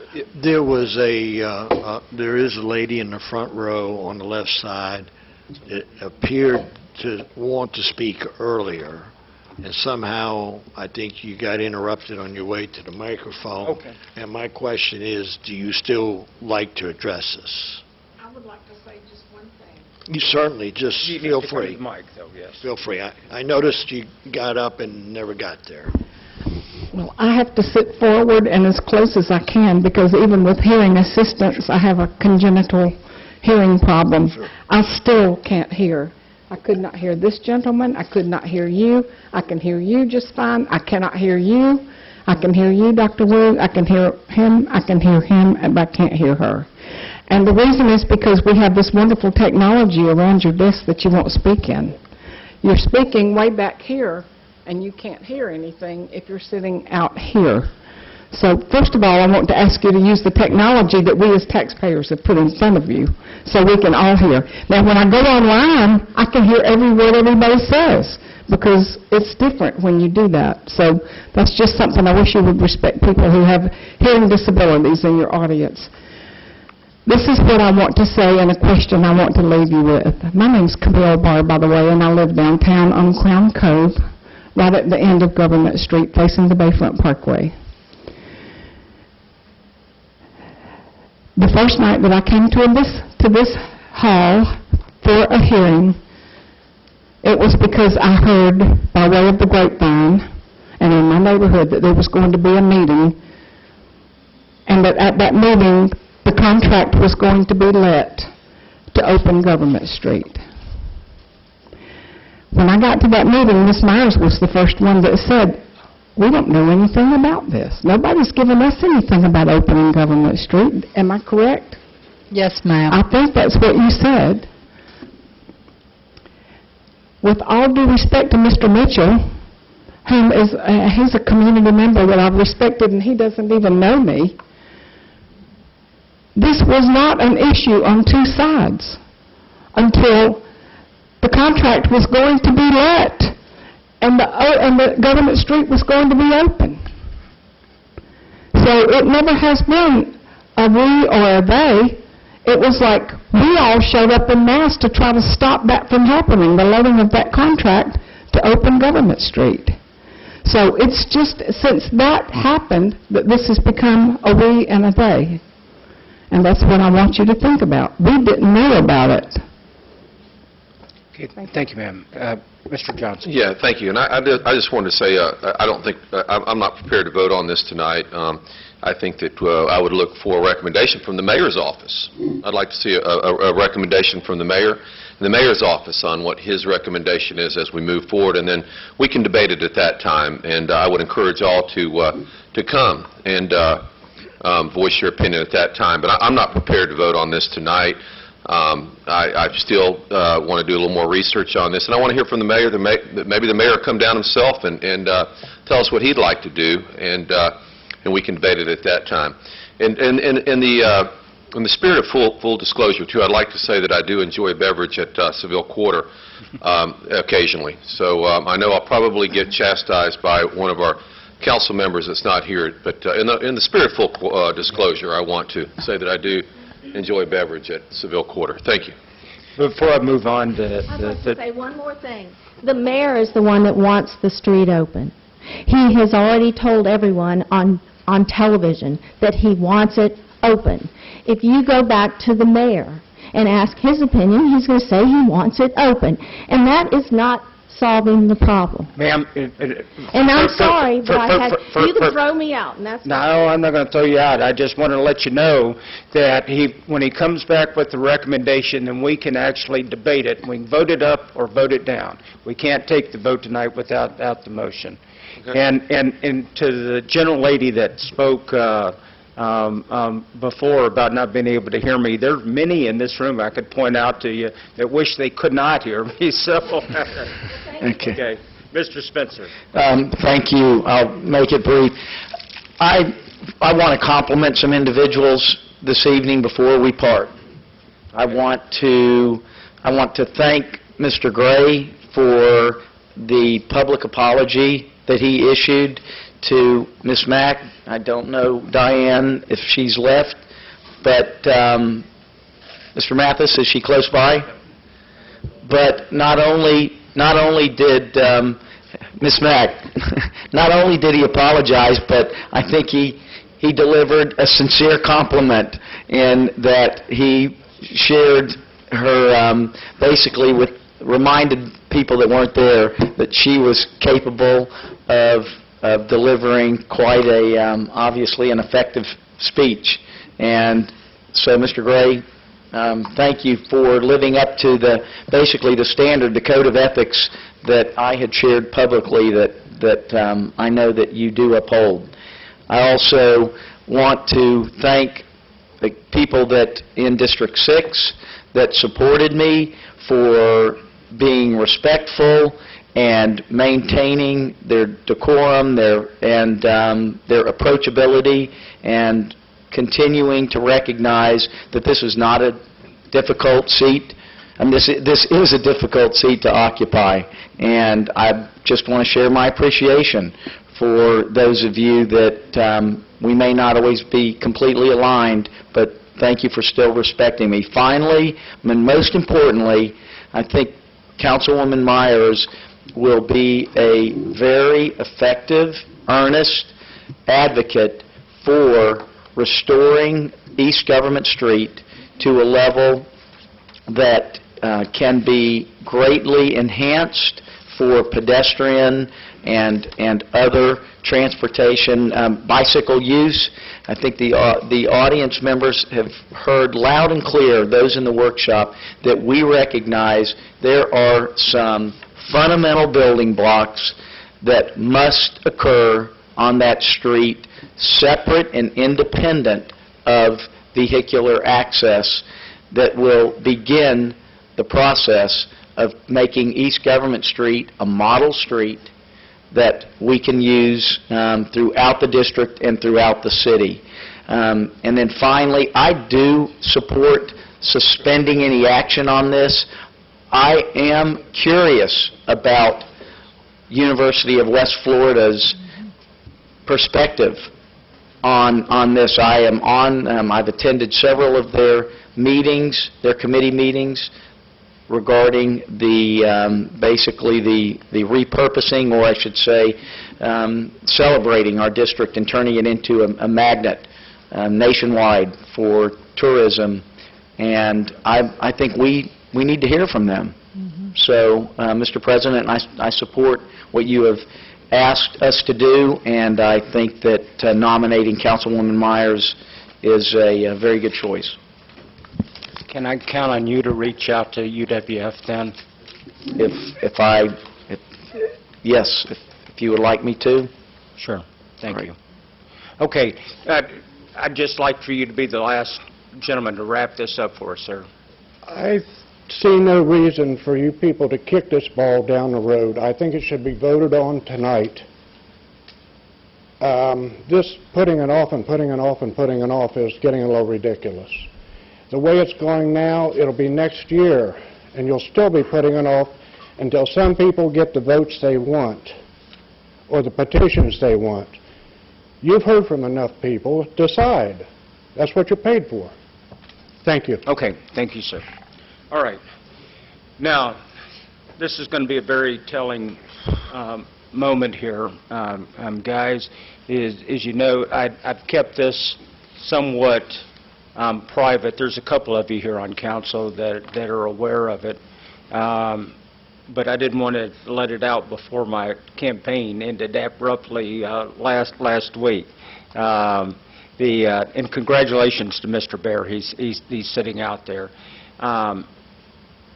[SPEAKER 12] There is a lady in the front row on the left side that appeared to want to speak earlier, and somehow I think you got interrupted on your way to the microphone.
[SPEAKER 2] Okay.
[SPEAKER 12] And my question is, do you still like to address this?
[SPEAKER 15] I would like to say just one thing.
[SPEAKER 12] You certainly, just feel free.
[SPEAKER 2] You need to come to the mic, though, yes.
[SPEAKER 12] Feel free. I noticed you got up and never got there.
[SPEAKER 15] Well, I have to sit forward and as close as I can, because even with hearing assistance, I have a congenital hearing problem.
[SPEAKER 12] Sure.
[SPEAKER 15] I still can't hear. I could not hear this gentleman. I could not hear you. I can hear you just fine. I cannot hear you. I can hear you, Dr. Wu, I can hear him, but I can't hear her. And the reason is because we have this wonderful technology around your desk that you won't speak in. You're speaking way back here, and you can't hear anything if you're sitting out here. So first of all, I want to ask you to use the technology that we as taxpayers have put in front of you so we can all hear. Now, when I go online, I can hear every word everybody says because it's different when you do that. So that's just something I wish you would respect people who have hearing disabilities in your audience. This is what I want to say and a question I want to leave you with. My name's Camille Barr, by the way, and I live downtown on Crown Cove, right at the end of Government Street, facing the Bayfront Parkway. The first night that I came to this hall for a hearing, it was because I heard by way of the grapevine and in my neighborhood that there was going to be a meeting, and that at that meeting the contract was going to be let to open Government Street. When I got to that meeting, Ms. Myers was the first one that said, "We don't know anything about this. Nobody's given us anything about opening Government Street." Am I correct?
[SPEAKER 9] Yes, ma'am.
[SPEAKER 15] I think that's what you said. With all due respect to Mr. Mitchell, whom is he's a community member that I've respected and he doesn't even know me, this was not an issue on two sides until the contract was going to be let and the Government Street was going to be open. So it never has been a we or a they. It was like we all showed up en masse to try to stop that from happening, the letting of that contract to open Government Street. So it's just since that happened that this has become a we and a they. And that's what I want you to think about. We didn't know about it.
[SPEAKER 2] Okay, thank you, ma'am. Mr. Johnson.
[SPEAKER 3] Yeah, thank you. And I just wanted to say, I don't think, I'm not prepared to vote on this tonight. I think that I would look for a recommendation from the mayor's office. I'd like to see a recommendation from the mayor and the mayor's office on what his recommendation is as we move forward, and then we can debate it at that time. And I would encourage all to come and voice your opinion at that time. But I'm not prepared to vote on this tonight. I still want to do a little more research on this, and I want to hear from the mayor. Maybe the mayor come down himself and tell us what he'd like to do, and we can debate it at that time. And in the spirit of full disclosure, too, I'd like to say that I do enjoy a beverage at Seville Quarter occasionally. So I know I'll probably get chastised by one of our council members that's not here, but in the spirit of full disclosure, I want to say that I do enjoy a beverage at Seville Quarter. Thank you.
[SPEAKER 2] Before I move on to
[SPEAKER 13] I'd like to say one more thing. The mayor is the one that wants the street open. He has already told everyone on television that he wants it open. If you go back to the mayor and ask his opinion, he's going to say he wants it open. And that is not solving the problem.
[SPEAKER 2] Ma'am.
[SPEAKER 13] And I'm sorry, but you can throw me out, and that's
[SPEAKER 2] No, I'm not going to throw you out. I just want to let you know that when he comes back with the recommendation, then we can actually debate it. We can vote it up or vote it down. We can't take the vote tonight without the motion. Okay. And to the gentle lady that spoke before about not being able to hear me, there are many in this room I could point out to you that wish they could not hear me. So, okay. Mr. Spencer.
[SPEAKER 1] Thank you. I'll make it brief. I want to compliment some individuals this evening before we part. I want to thank Mr. Gray for the public apology that he issued to Ms. Mack. I don't know, Diane, if she's left, but Mr. Mathis, is she close by? But not only did Ms. Mack, not only did he apologize, but I think he delivered a sincere compliment in that he shared her basically reminded people that weren't there that she was capable of delivering quite obviously an effective speech. And so, Mr. Gray, thank you for living up to basically the standard, the code of ethics that I had shared publicly that I know that you do uphold. I also want to thank the people that in District 6 that supported me for being respectful and maintaining their decorum, their approachability, and continuing to recognize that this is not a difficult seat. I mean, this is a difficult seat to occupy, and I just want to share my appreciation for those of you that we may not always be completely aligned, but thank you for still respecting me. Finally, and most importantly, I think Councilwoman Myers will be a very effective, earnest advocate for restoring East Government Street to a level that can be greatly enhanced for pedestrian and other transportation, bicycle use. I think the audience members have heard loud and clear, those in the workshop, that we recognize there are some fundamental building blocks that must occur on that street, separate and independent of vehicular access, that will begin the process of making East Government Street a model street that we can use throughout the district and throughout the city. And then finally, I do support suspending any action on this. I am curious about University of West Florida's perspective on this. I've attended several of their meetings, their committee meetings, regarding basically the repurposing, or I should say, celebrating our district and turning it into a magnet nationwide for tourism. And I think we need to hear from them. So, Mr. President, I support what you have asked us to do, and I think that nominating Councilwoman Myers is a very good choice.
[SPEAKER 2] Can I count on you to reach out to UWF then?
[SPEAKER 1] Yes, if you would like me to.
[SPEAKER 2] Sure. Thank you. Okay. I'd just like for you to be the last gentleman to wrap this up for us, sir.
[SPEAKER 16] I see no reason for you people to kick this ball down the road. I think it should be voted on tonight. This putting it off and putting it off and putting it off is getting a little ridiculous. The way it's going now, it'll be next year, and you'll still be putting it off until some people get the votes they want or the petitions they want. You've heard from enough people. Decide. That's what you're paid for. Thank you.
[SPEAKER 2] Okay. Thank you, sir. All right. Now, this is going to be a very telling moment here, guys. As you know, I've kept this somewhat private. There's a couple of you here on council that are aware of it, but I didn't want to let it out before my campaign ended abruptly last week. And congratulations to Mr. Bear. He's sitting out there.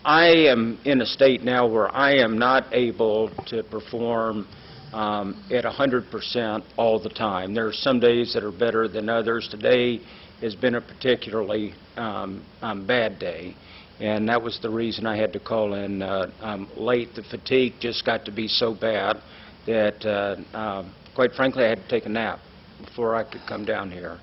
[SPEAKER 2] I am in a state now where I am not able to perform at 100% all the time. There are some days that are better than others. Today has been a particularly bad day, and that was the reason I had to call in late. The fatigue just got to be so bad that, quite frankly, I had to take a nap before I could come down here.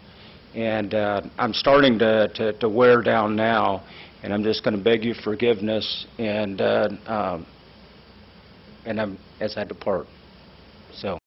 [SPEAKER 2] And I'm starting to wear down now, and I'm just going to beg your forgiveness and as I depart. So.